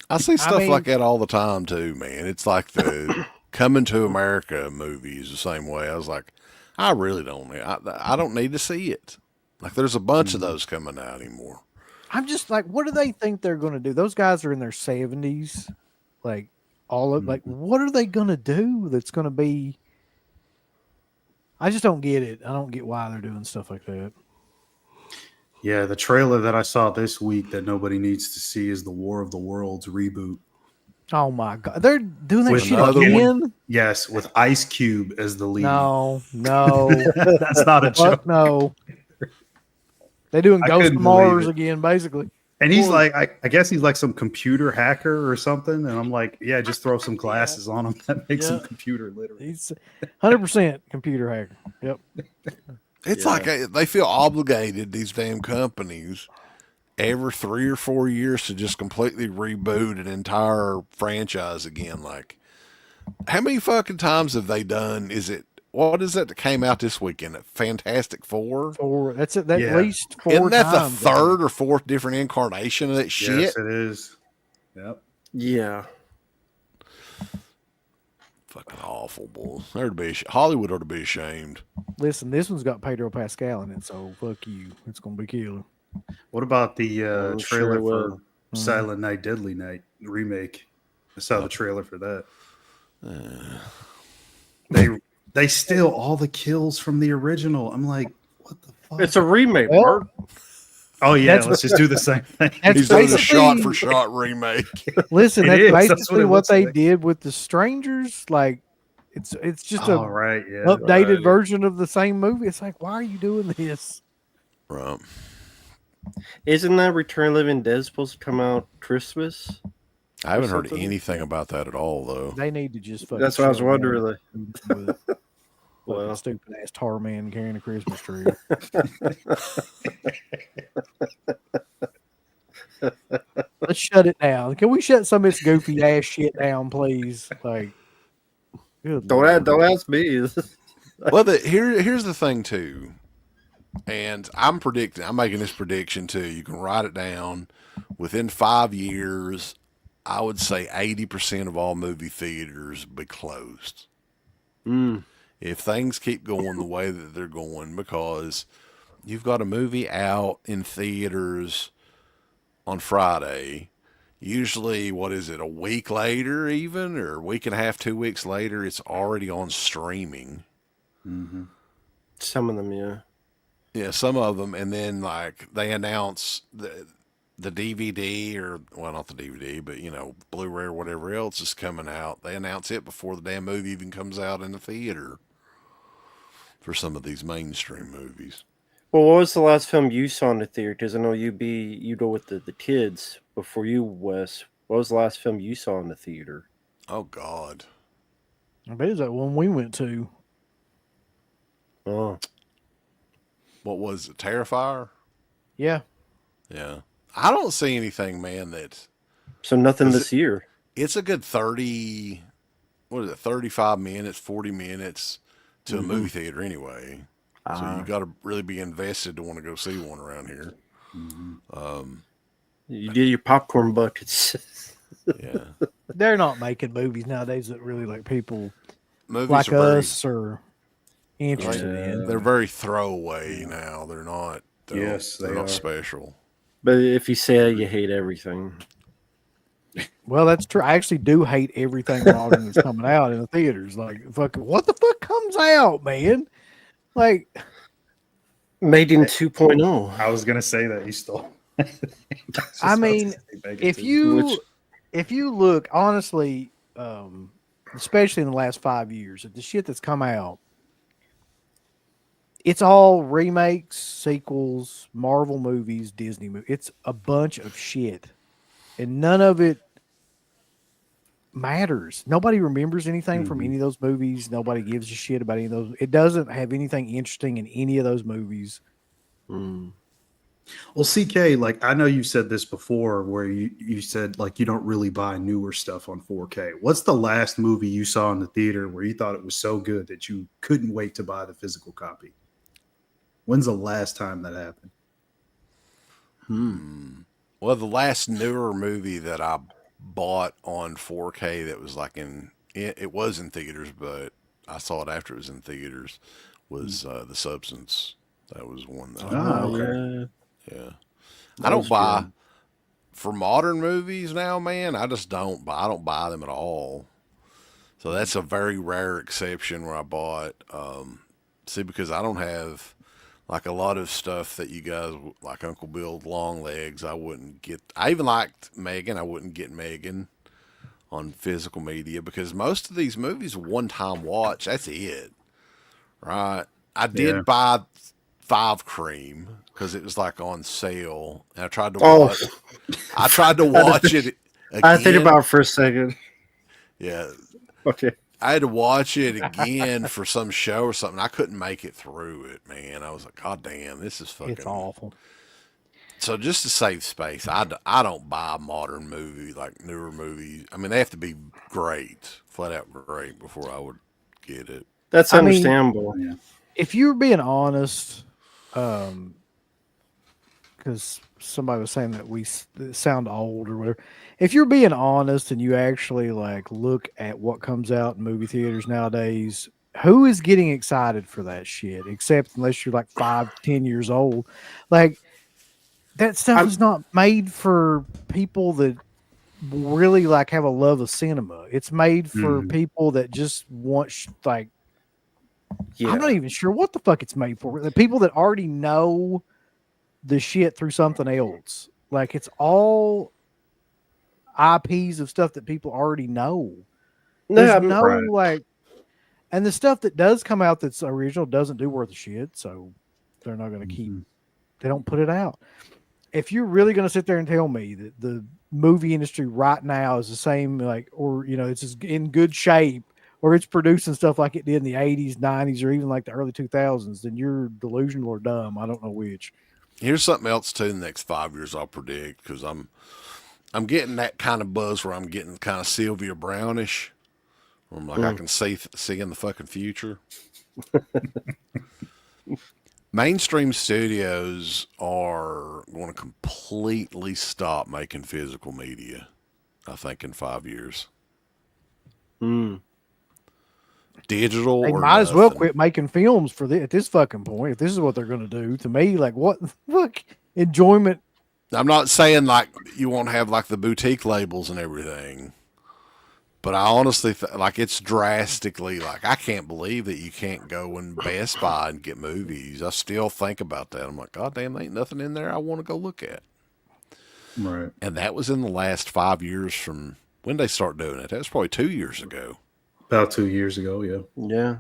I see stuff mean- like that all the time too, man. It's like the Coming to America movies the same way. I was like, I really don't. I don't need to see it. Like, there's a bunch of those coming out anymore. I'm just like, what do they think they're going to do? Those guys are in their 70s. Like, like, what are they going to do that's going to be? I just don't get it. I don't get why they're doing stuff like that. Yeah, the trailer that I saw this week that nobody needs to see is the War of the Worlds reboot. Oh my God. They're doing that With shit another again? Yes, with Ice Cube as the lead. No. That's not a joke. Fuck no. They're doing I Ghost couldn't of Mars believe it. again, basically. And he's like, I guess he's like some computer hacker or something. And I'm like, yeah, just throw some glasses on him. That makes him Yeah. computer literate. He's 100% computer hacker. Yep. It's like they feel obligated, these damn companies, every 3 or 4 years to just completely reboot an entire franchise again. Like, how many fucking times have they done? What is that came out this weekend? Fantastic Four? That's it. At Yeah. least 4 Isn't that times. the third or fourth different incarnation of that shit? Yes, it is. Yep. Yeah. Fucking awful, boy. Hollywood ought to be ashamed. Listen, this one's got Pedro Pascal in it, so fuck you. It's gonna be killer. What about the I'm trailer sure it for will. Silent Night, Deadly Night remake? I saw the trailer for that. They steal all the kills from the original. I'm like, what the fuck? It's a remake, Well, Mark. Oh yeah, That's let's just do the same thing. That's He's doing a basically- shot for shot remake. Listen, It that's is. That's basically what it what looks they like. did with the Strangers. Like, it's just Oh a right, yeah. updated Right. version of the same movie. It's like, why are you doing this? Right. Isn't that Return of the Living Dead supposed to come out Christmas? I haven't heard something? anything about that at all, though. They need to just fucking. That's what I was shut down wondering. Like, with it. Fucking well, stupid ass tar man carrying a Christmas tree. Let's shut it down. Can we shut some of this goofy ass shit down, please? Like, good Lord. don't ask me. Well, here's the thing too, and I'm making this prediction too. You can write it down. Within 5 years, I would say 80% of all movie theaters be closed. If things keep going the way that they're going, because you've got a movie out in theaters on Friday. Usually, what is it, a week later even, or a week and a half, 2 weeks later, it's already on streaming. Some of them, yeah. Yeah, some of them, and then like they announce the DVD or well, not the DVD, but Blu-ray or whatever else is coming out. They announce it before the damn movie even comes out in the theater for some of these mainstream movies. Well, what was the last film you saw in the theater? Because I know you go with the kids before you, Wes. What was the last film you saw in the theater? Oh God, I bet it's that one we went to. Oh, what was it? Terrifier? Yeah. Yeah, I don't see anything, man. That so nothing because this year. it's a good 30. What is it? 35 minutes, 40 minutes to a movie theater anyway. So you got to really be invested to want to go see one around here. You did your popcorn buckets. Yeah, They're not making movies nowadays that really like people movies like are very us are interested in. they're very throwaway now. They're not. Yes, they're they not are. special. But if you say you hate everything, Well, that's true. I actually do hate everything modern that's coming out in the theaters. Like, fucking, what the fuck comes out, man? Like, made in 2.0. I was gonna say that you stole. I mean, if you look honestly, especially in the last 5 years, at the shit that's come out, it's all remakes, sequels, Marvel movies, Disney movies. It's a bunch of shit, and none of it matters. Nobody remembers anything from any of those movies. Nobody gives a shit about any of those. It doesn't have anything interesting in any of those movies. Well, CK, like I know you said this before, where you said like you don't really buy newer stuff on 4K. What's the last movie you saw in the theater where you thought it was so good that you couldn't wait to buy the physical copy? When's the last time that happened? Well, the last newer movie that I bought on 4K that was like it was in theaters, but I saw it after it was in theaters was The Substance. That was one that okay. yeah. I don't buy for modern movies now, man. I just don't buy. I don't buy them at all. So that's a very rare exception where I bought. See, because I don't have like a lot of stuff that you guys like Uncle Bill Long Legs. I wouldn't get. I even liked Megan. I wouldn't get Megan on physical media because most of these movies one time watch. That's it, right? I did buy Five Cream because it was like on sale, and I tried to watch. I tried to watch it again. I think about it for a second. Yeah, Okay. I had to watch it again for some show or something. I couldn't make it through it, man. I was like, God damn, this is fucking. It's awful. So just to save space, I don't buy modern movies, like newer movies. I mean, they have to be great, flat out great, before I would get it. That's understandable. If you're being honest, because somebody was saying that we sound old or whatever. If you're being honest and you actually like look at what comes out in movie theaters nowadays, who is getting excited for that shit? Except unless you're like 5-10 years old, like that stuff is not made for people that really like have a love of cinema. It's made for people that just want like. Yeah. I'm not even sure what the fuck it's made for. The people that already know the shit through something else. Like it's all IPs of stuff that people already know. There's like, and the stuff that does come out that's original doesn't do worth a shit. So they're not going to keep, they don't put it out. If you're really going to sit there and tell me that the movie industry right now is the same, like, or, it's in good shape, or it's producing stuff like it did in the 80s, 90s, or even like the early 2000s, then you're delusional or dumb. I don't know which. Here's something else too. In the next 5 years, I'll predict because I'm getting that kind of buzz where I'm getting kind of Sylvia Brownish. Where I'm like I can see in the fucking future. Mainstream studios are going to completely stop making physical media. I think in 5 years. Digital. They or might as well nothing. quit making films for at this fucking point. If this is what they're going to do to me, like what fuck enjoyment? I'm not saying like you won't have like the boutique labels and everything, But I honestly like it's drastically like I can't believe that you can't go in Best Buy and get movies. I still think about that. I'm like, God damn, there ain't nothing in there I want to go look at. Right. And that was in the last 5 years from when they start doing it. That was probably 2 years ago. About 2 years ago, yeah. Yeah.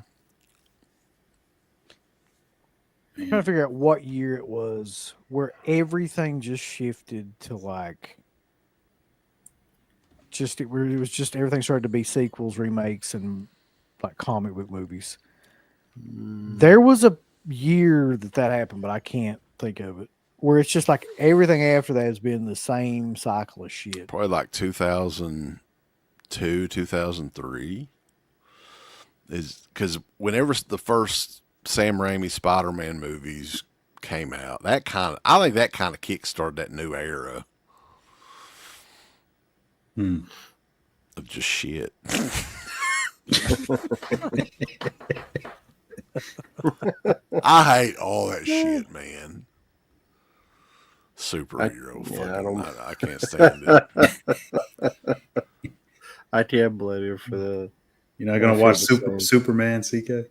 I'm trying to figure out what year it was where everything just shifted to like where it was just everything started to be sequels, remakes, and like comic book movies. There was a year that happened, but I can't think of it. Where it's just like everything after that has been the same cycle of shit. Probably like 2002, 2003. Is because whenever the first Sam Raimi Spider-Man movies came out, I think that kind of kickstarted that new era of just shit. I hate all that shit, man. Superhero, I can't stand it. I can't blame you for that. You're not gonna watch Superman, CK?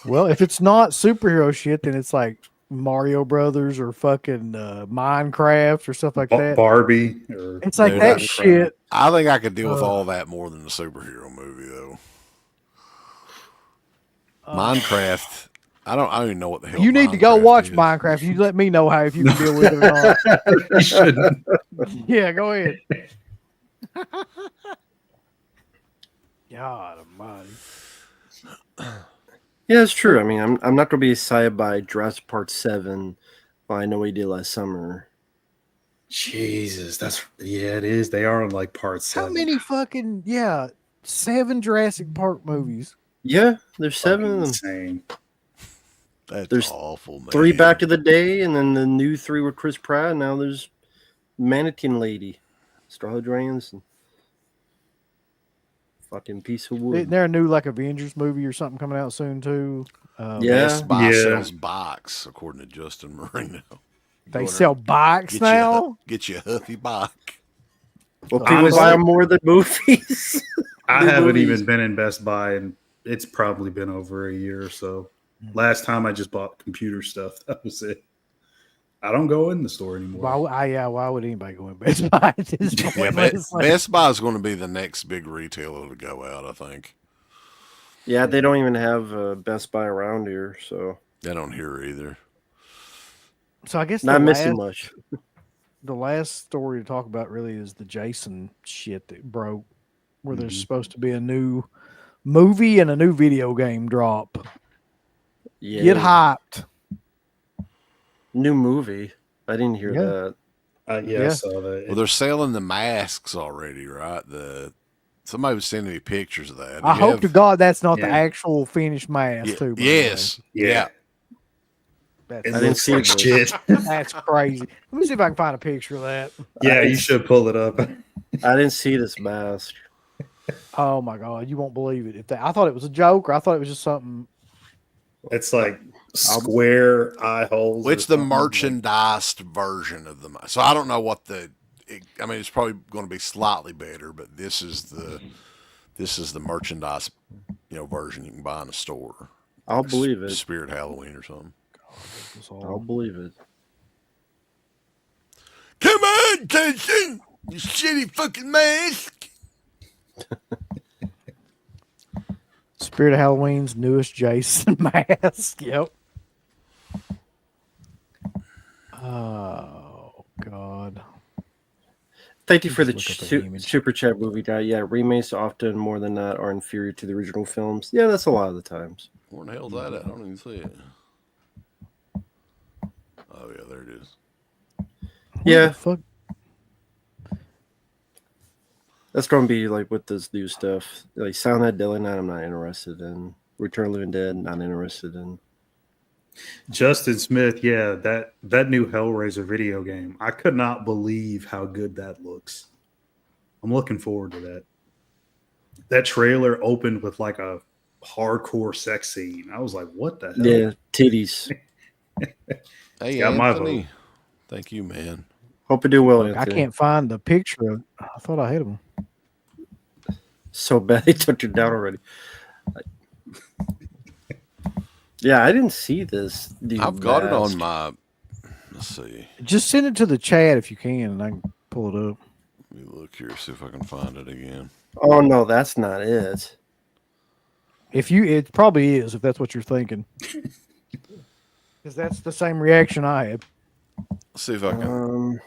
Well, if it's not superhero shit, then it's like Mario Brothers or fucking Minecraft or stuff like that. Barbie, or It's like Dude, that shit. I think I could deal with all that more than a superhero movie, though. Minecraft, I don't even know what the hell. You need to go Minecraft watch is. Minecraft. You let me know how if you can deal with it or not. You shouldn't. Yeah, go ahead. God almighty. Yeah, it's true. I mean, I'm not going to be excited by Jurassic Park 7. Well, I know we did last summer. Jesus, it is. They are on like part 7. How many fucking 7 Jurassic Park movies? Yeah, there's 7 of them. Insane. That's awful, man. 3 Back to the Day, and then the new 3 with Chris Pratt. And now there's Mannequin Lady, Scarlett Johansson. Fucking piece of wood. Isn't there a new like Avengers movie or something coming out soon too? Best Buy sells bikes, according to Justin Marino. They sell bikes now. Get you a Huffy bike. Well, people buy more than movies. I haven't even been in Best Buy, and it's probably been over a year or so. Last time I just bought computer stuff. That was it. I don't go in the store anymore. Why would anybody go in Best Buy at this point? Best Buy is going to be the next big retailer to go out, I think. Yeah, they don't even have Best Buy around here, so I don't hear either. So I guess not missing much. The last story to talk about really is the Jason shit that broke, where there's supposed to be a new movie and a new video game drop. Yeah. Get hyped. New movie. I didn't hear that. I saw that. Well, they're selling the masks already, right? Somebody was sending me pictures of that. I hope to God that's not the actual finished mask, too. Yes. Yeah. I didn't see shit. That's crazy. Let me see if I can find a picture of that. Yeah, you should pull it up. I didn't see this mask. Oh my God, you won't believe it. I thought it was a joke, or I thought it was just something. It's like square eye holes. It's the merchandised version of the mask. So I don't know what it's probably going to be slightly better, but this is the merchandise, version you can buy in a store. I'll believe it. Spirit Halloween or something. I'll believe it. Come on, Jason! You shitty fucking mask! Spirit of Halloween's newest Jason mask. Yep. Oh, God. Thank you for the super chat, movie guy. Yeah, remakes often more than not are inferior to the original films. Yeah, that's a lot of the times. Where the hell's that at? I don't even see it. Oh, yeah, there it is. Yeah. Fuck? That's going to be like with this new stuff. Like Silent Night, Deadly Night, I'm not interested in. Return of the Living Dead, not interested in. Justin Smith, yeah, that new Hellraiser video game. I could not believe how good that looks. I'm looking forward to that. That trailer opened with like a hardcore sex scene. I was like, what the hell? Yeah, titties. Hey, Anthony. Thank you, man. Hope you do well, Anthony. I can't find the picture of I thought I had him. So bad they took it down already. Yeah, I didn't see this. I've got it on my. Let's see. Just send it to the chat if you can, and I can pull it up. Let me look here, see if I can find it again. Oh no, that's not it. It probably is if that's what you're thinking, because that's the same reaction I had. Let's see if I can.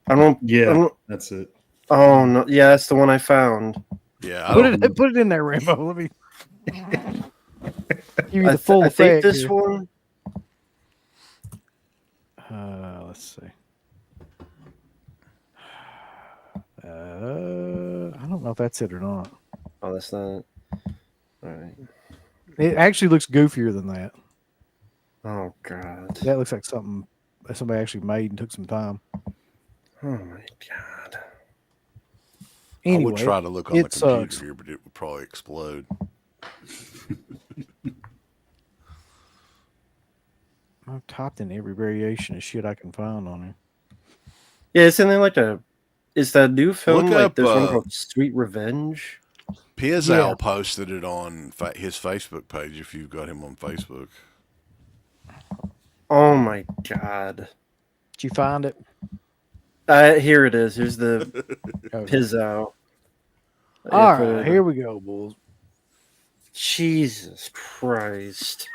I don't. Yeah, I don't, that's it. oh no, yeah, that's the one I found. Yeah, I Put don't, it in there, Rambo. Let me give you the full I effect. think this here. one. Let's see. I don't know if that's it or not. Oh, that's not it. All right. It actually looks goofier than that. Oh god. That looks like something that somebody actually made and took some time. Oh my god. Anyway, I would try to look on the it computer sucks. here, but it would probably explode. I've typed in every variation of shit I can find on it. Yeah, isn't there like a? Is that new film? Look Like up, there's one called Sweet Revenge. Piazal Yeah. posted it on his Facebook page if you've got him on Facebook. Oh my god. Did you find it? Here it is. Here's the Okay. Pizzao. All right, here we go, bulls. Jesus Christ.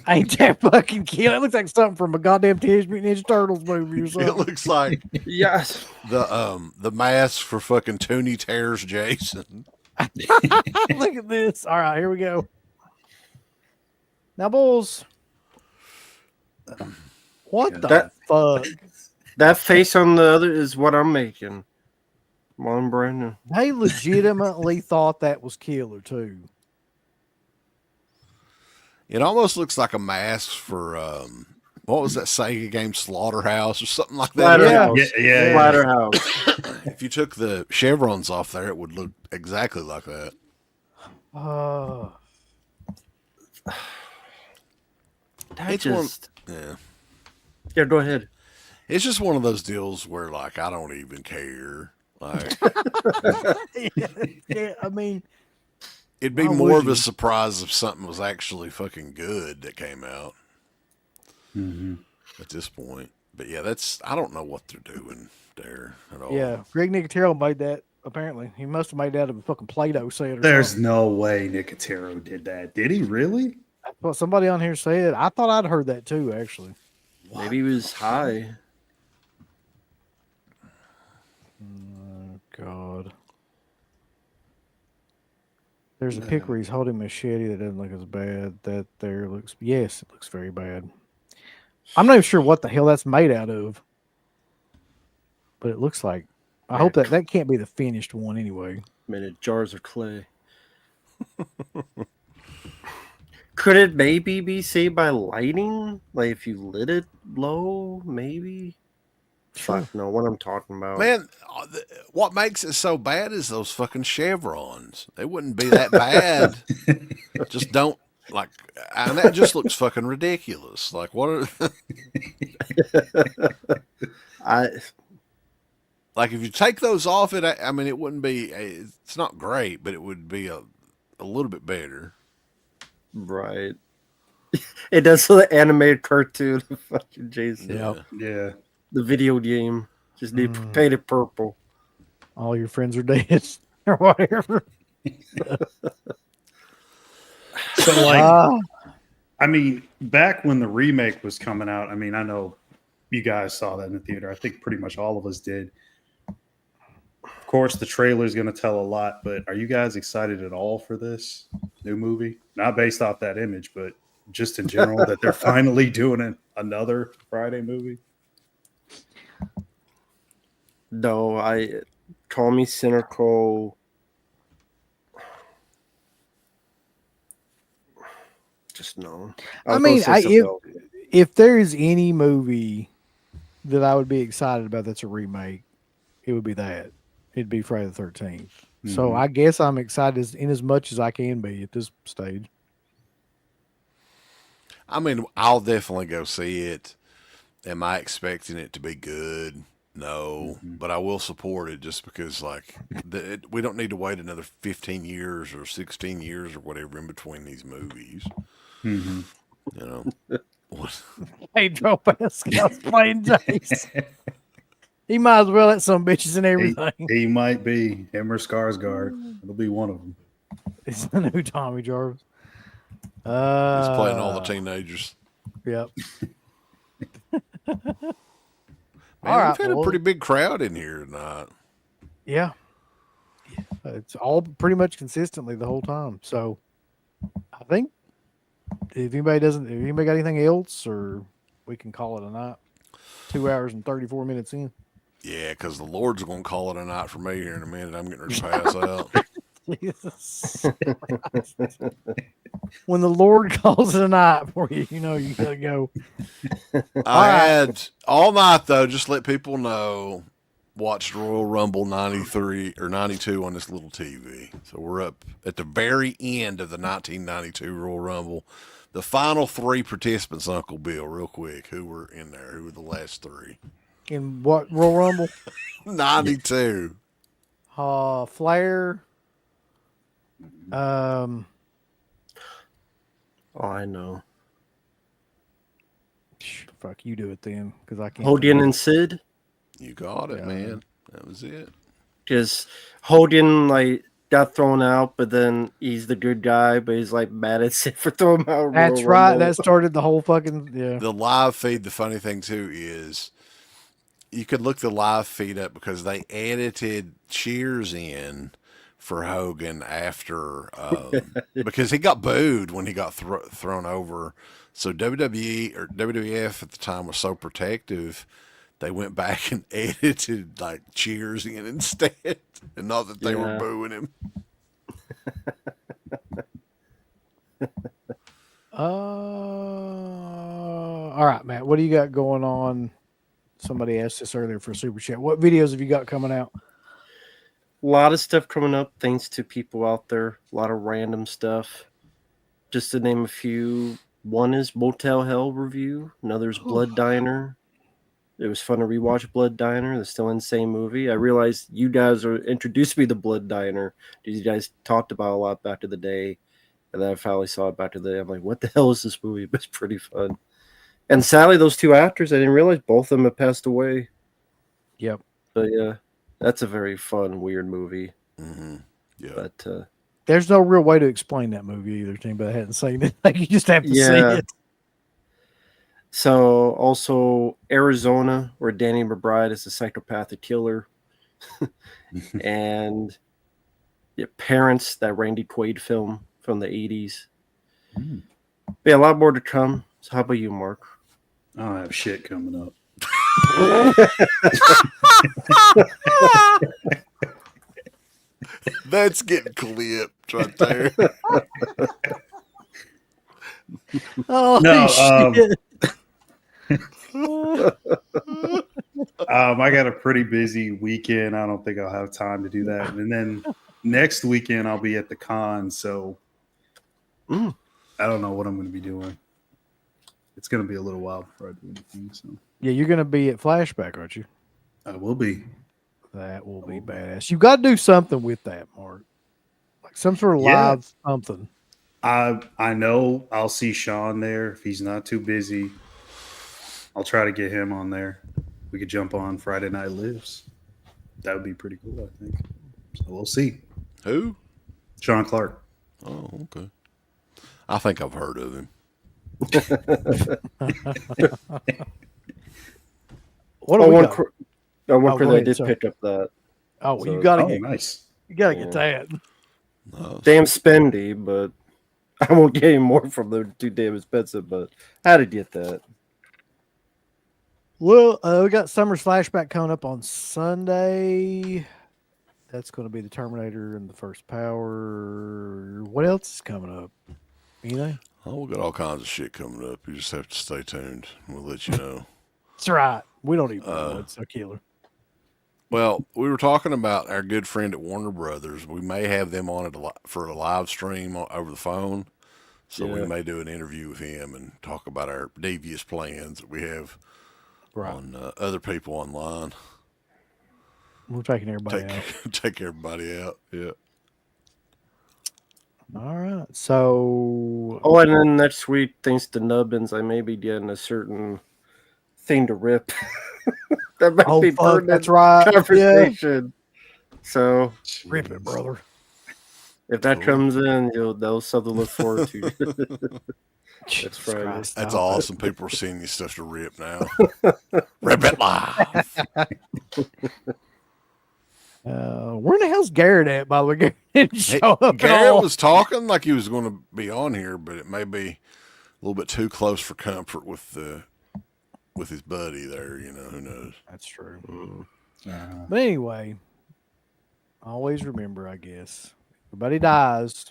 Ain't that fucking cute? It looks like something from a goddamn Teenage Mutant Ninja Turtles movie or It something. looks like Yes. the mask for fucking Toonie Tears Jason. Look at this. All right, here we go. Now, bulls. What the fuck? That face on the other is what I'm making. Come on, Brandon. They legitimately thought that was killer too. It almost looks like a mask for what was that Sega game, Slaughterhouse or something like that. Splatterhouse. Yeah. Splatterhouse. If you took the chevrons off there, it would look exactly like that. That It's just. Yeah. Yeah, go ahead. It's just one of those deals where, like, I don't even care. Like, Yeah, I mean, it'd be Why more would of you? a surprise if something was actually fucking good that came out at this point. But yeah, I don't know what they're doing there at all. yeah. Greg Nicotero made that. Apparently, he must have made that out of a fucking Play-Doh set. Or There's something. no way Nicotero did that. Did he really? That's what somebody on here said. I thought I'd heard that too. Actually, Maybe he was high. oh God. There's a pic where he's holding a machete that doesn't look as bad. That there looks, yes, it looks very bad. I'm not even sure what the hell that's made out of, but it looks like. I hope that can't be the finished one anyway. Made of jars of clay. Could it maybe be saved by lighting? Like if you lit it low, maybe? Fuck, no, what I'm talking about. Man, what makes it so bad is those fucking chevrons. They wouldn't be that bad. Just don't, like, and that just looks fucking ridiculous. Like, what are, like, if you take those off, I mean, it wouldn't be, it's not great, but it would be a little bit better. Right. It does look like animated cartoon of fucking Jason. Yeah. The video game. Just need painted purple. All your friends are dead or whatever. So, like, I mean, back when the remake was coming out, I mean, I know you guys saw that in the theater. I think pretty much all of us did. Of course, the trailer is going to tell a lot, but are you guys excited at all for this new movie? Not based off that image, but just in general, that they're finally doing another Friday movie? No, call me cynical. Just no. I mean, if there is any movie that I would be excited about that's a remake, it would be that. It'd be Friday the 13th. So I guess I'm excited in as much as I can be at this stage. I mean, I'll definitely go see it. Am I expecting it to be good? No, but I will support it just because, like, we don't need to wait another 15 years or 16 years or whatever in between these movies. Mm-hmm. You know, what? Pedro Pascal's playing Jace. He might as well let some bitches and everything. He might be him or Skarsgård. It'll be one of them. It's the new Tommy Jarvis. He's playing all the teenagers. Yep. Man, All right, we've had well, a pretty big crowd in here tonight. Yeah. It's all pretty much consistently the whole time. So I think if anybody got anything else, or we can call it a night. 2 hours and 34 minutes in. Yeah, because the Lord's going to call it a night for me here in a minute. I'm getting ready to pass out. Jesus. When the Lord calls it a night for you, you know you gotta go. I had all night though. Just let people know. Watched Royal Rumble 93 or 92 on this little TV. So we're up at the very end of the 1992 Royal Rumble. The final three participants, Uncle Bill, real quick. Who were in there? Who were the last three? In what Royal Rumble? 92. Flair. Oh, I know. Fuck, you do it then, because I can't. Hogan and Sid. You got it, man. That was it. Because Hogan like got thrown out, but then he's the good guy, but he's like mad at Sid for throwing him out. That's Royal right. Rumble. That started the whole fucking The live feed, the funny thing too is you could look the live feed up because they edited cheers in for Hogan after because he got booed when he got thrown over. So WWE or WWF at the time was so protective, they went back and edited like cheers in instead, and not that they were booing him. All right, Matt. What do you got going on? Somebody asked this earlier for a super chat. What videos have you got coming out? A lot of stuff coming up, thanks to people out there. A lot of random stuff. Just to name a few. One is Motel Hell review. Another's Blood Diner. It was fun to rewatch Blood Diner. The still insane movie. I realized you guys introduced me to Blood Diner because you guys talked about it a lot back in the day. And then I finally saw it back in the day. I'm like, what the hell is this movie? It was pretty fun. And sadly, those two actors, I didn't realize both of them have passed away. Yep. But yeah, that's a very fun, weird movie. Mm-hmm. Yeah. But there's no real way to explain that movie either to anybody that hadn't seen it. Like, you just have to see it. So also Arizona, where Danny McBride is a psychopathic killer. And Parents, that Randy Quaid film from the 80s. But yeah, a lot more to come. So how about you, Mark? I don't have shit coming up. That's getting clipped right there. Oh, No, shit. I got a pretty busy weekend. I don't think I'll have time to do that. And then next weekend I'll be at the con, so I don't know what I'm going to be doing. It's going to be a little while before I do anything. So Yeah, you're going to be at Flashback, aren't you? I will be. That will be badass. You got to do something with that, Mark. Like some sort of live something. I know I'll see Sean there if he's not too busy. I'll try to get him on there. We could jump on Friday Night Lives. That would be pretty cool, I think. So we'll see. Who? Sean Clark. Oh, okay. I think I've heard of him. What do we got? I wonder go they ahead, did sorry. pick up that. Oh, well, So- you got to Oh, get nice. get that. No. Damn spendy, but I won't get any more from them. Too damn expensive, but I had to get that. Well, we got Summer's Flashback coming up on Sunday. That's going to be the Terminator and the First Power. What else is coming up? Anything? Oh, we got all kinds of shit coming up. You just have to stay tuned. We'll let you know. That's right. We don't even know. It's a killer. Well, we were talking about our good friend at Warner Brothers. We may have them on for a live stream over the phone. So we may do an interview with him and talk about our devious plans that we have on other people online. We're taking everybody out. Take everybody out. Yeah. All right. So, Oh, and then next week, thanks to Nubbins, I may be getting a certain thing to rip. That might oh be fuck, pertinent that's right. Yeah, conversation. So rip it, brother. if that Cool. comes in, that'll something to look forward to. Jesus Friday. Christ, That's stop it. awesome. People are sending you stuff to rip now. Rip it live. Where in the hell's Garrett at, by the way? Garrett didn't show up at Garrett all. was talking like he was going to be on here, but it may be a little bit too close for comfort with his buddy there. You know, who knows? That's true. Uh, But anyway, always remember, I guess, everybody dies,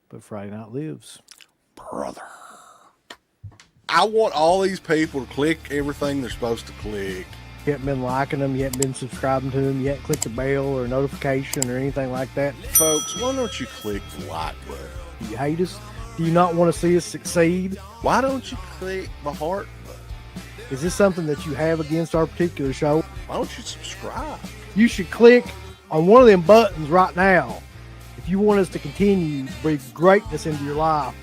but Friday night lives. Brother. I want all these people to click everything they're supposed to click. You haven't been liking them, you haven't been subscribing to them, you haven't clicked the bell or notification or anything like that. Folks, why don't you click the like button? Do you hate us? Do you not want to see us succeed? Why don't you click the heart button? Is this something that you have against our particular show? Why don't you subscribe? You should click on one of them buttons right now if you want us to continue to bring greatness into your life.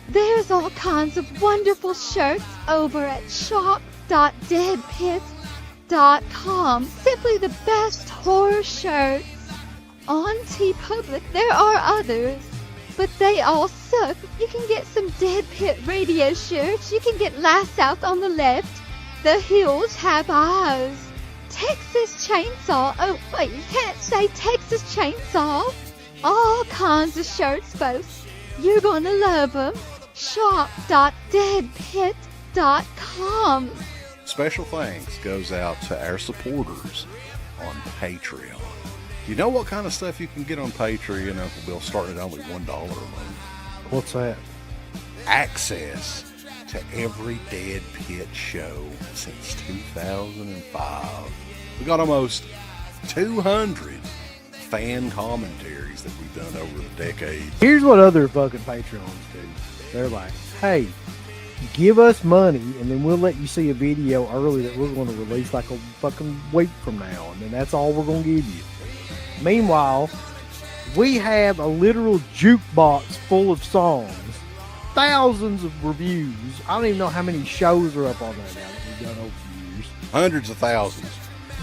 There's all kinds of wonderful shirts over at shop.deadpit.com. Simply the best horror shirts. On TeePublic, there are others, but they all suck. You can get some Dead Pit radio shirts. You can get Last South on the Left. The Hills Have Eyes. Texas Chainsaw. Oh, wait, you can't say Texas Chainsaw. All kinds of shirts, folks. You're gonna love them. Shop.deadpit.com. Special thanks goes out to our supporters on Patreon. Do you know what kind of stuff you can get on Patreon, Uncle Bill, starting at only $1 a month? What's that? Access to every Dead Pit show since 2005. We got almost 200 fan commentaries that we've done over the decades. Here's what other fucking Patreons do. They're like, hey, give us money and then we'll let you see a video early that we're going to release like a fucking week from now. And then that's all we're going to give you. Meanwhile, we have a literal jukebox full of songs, thousands of reviews. I don't even know how many shows are up on there now that we've done over the years. Hundreds of thousands.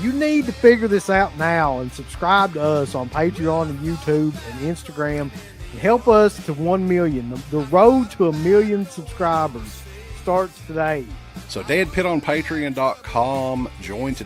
You need to figure this out now and subscribe to us on Patreon and YouTube and Instagram and help us to 1 million. The road to 1 million subscribers starts today. So deadpitonpatreon.com. Join today.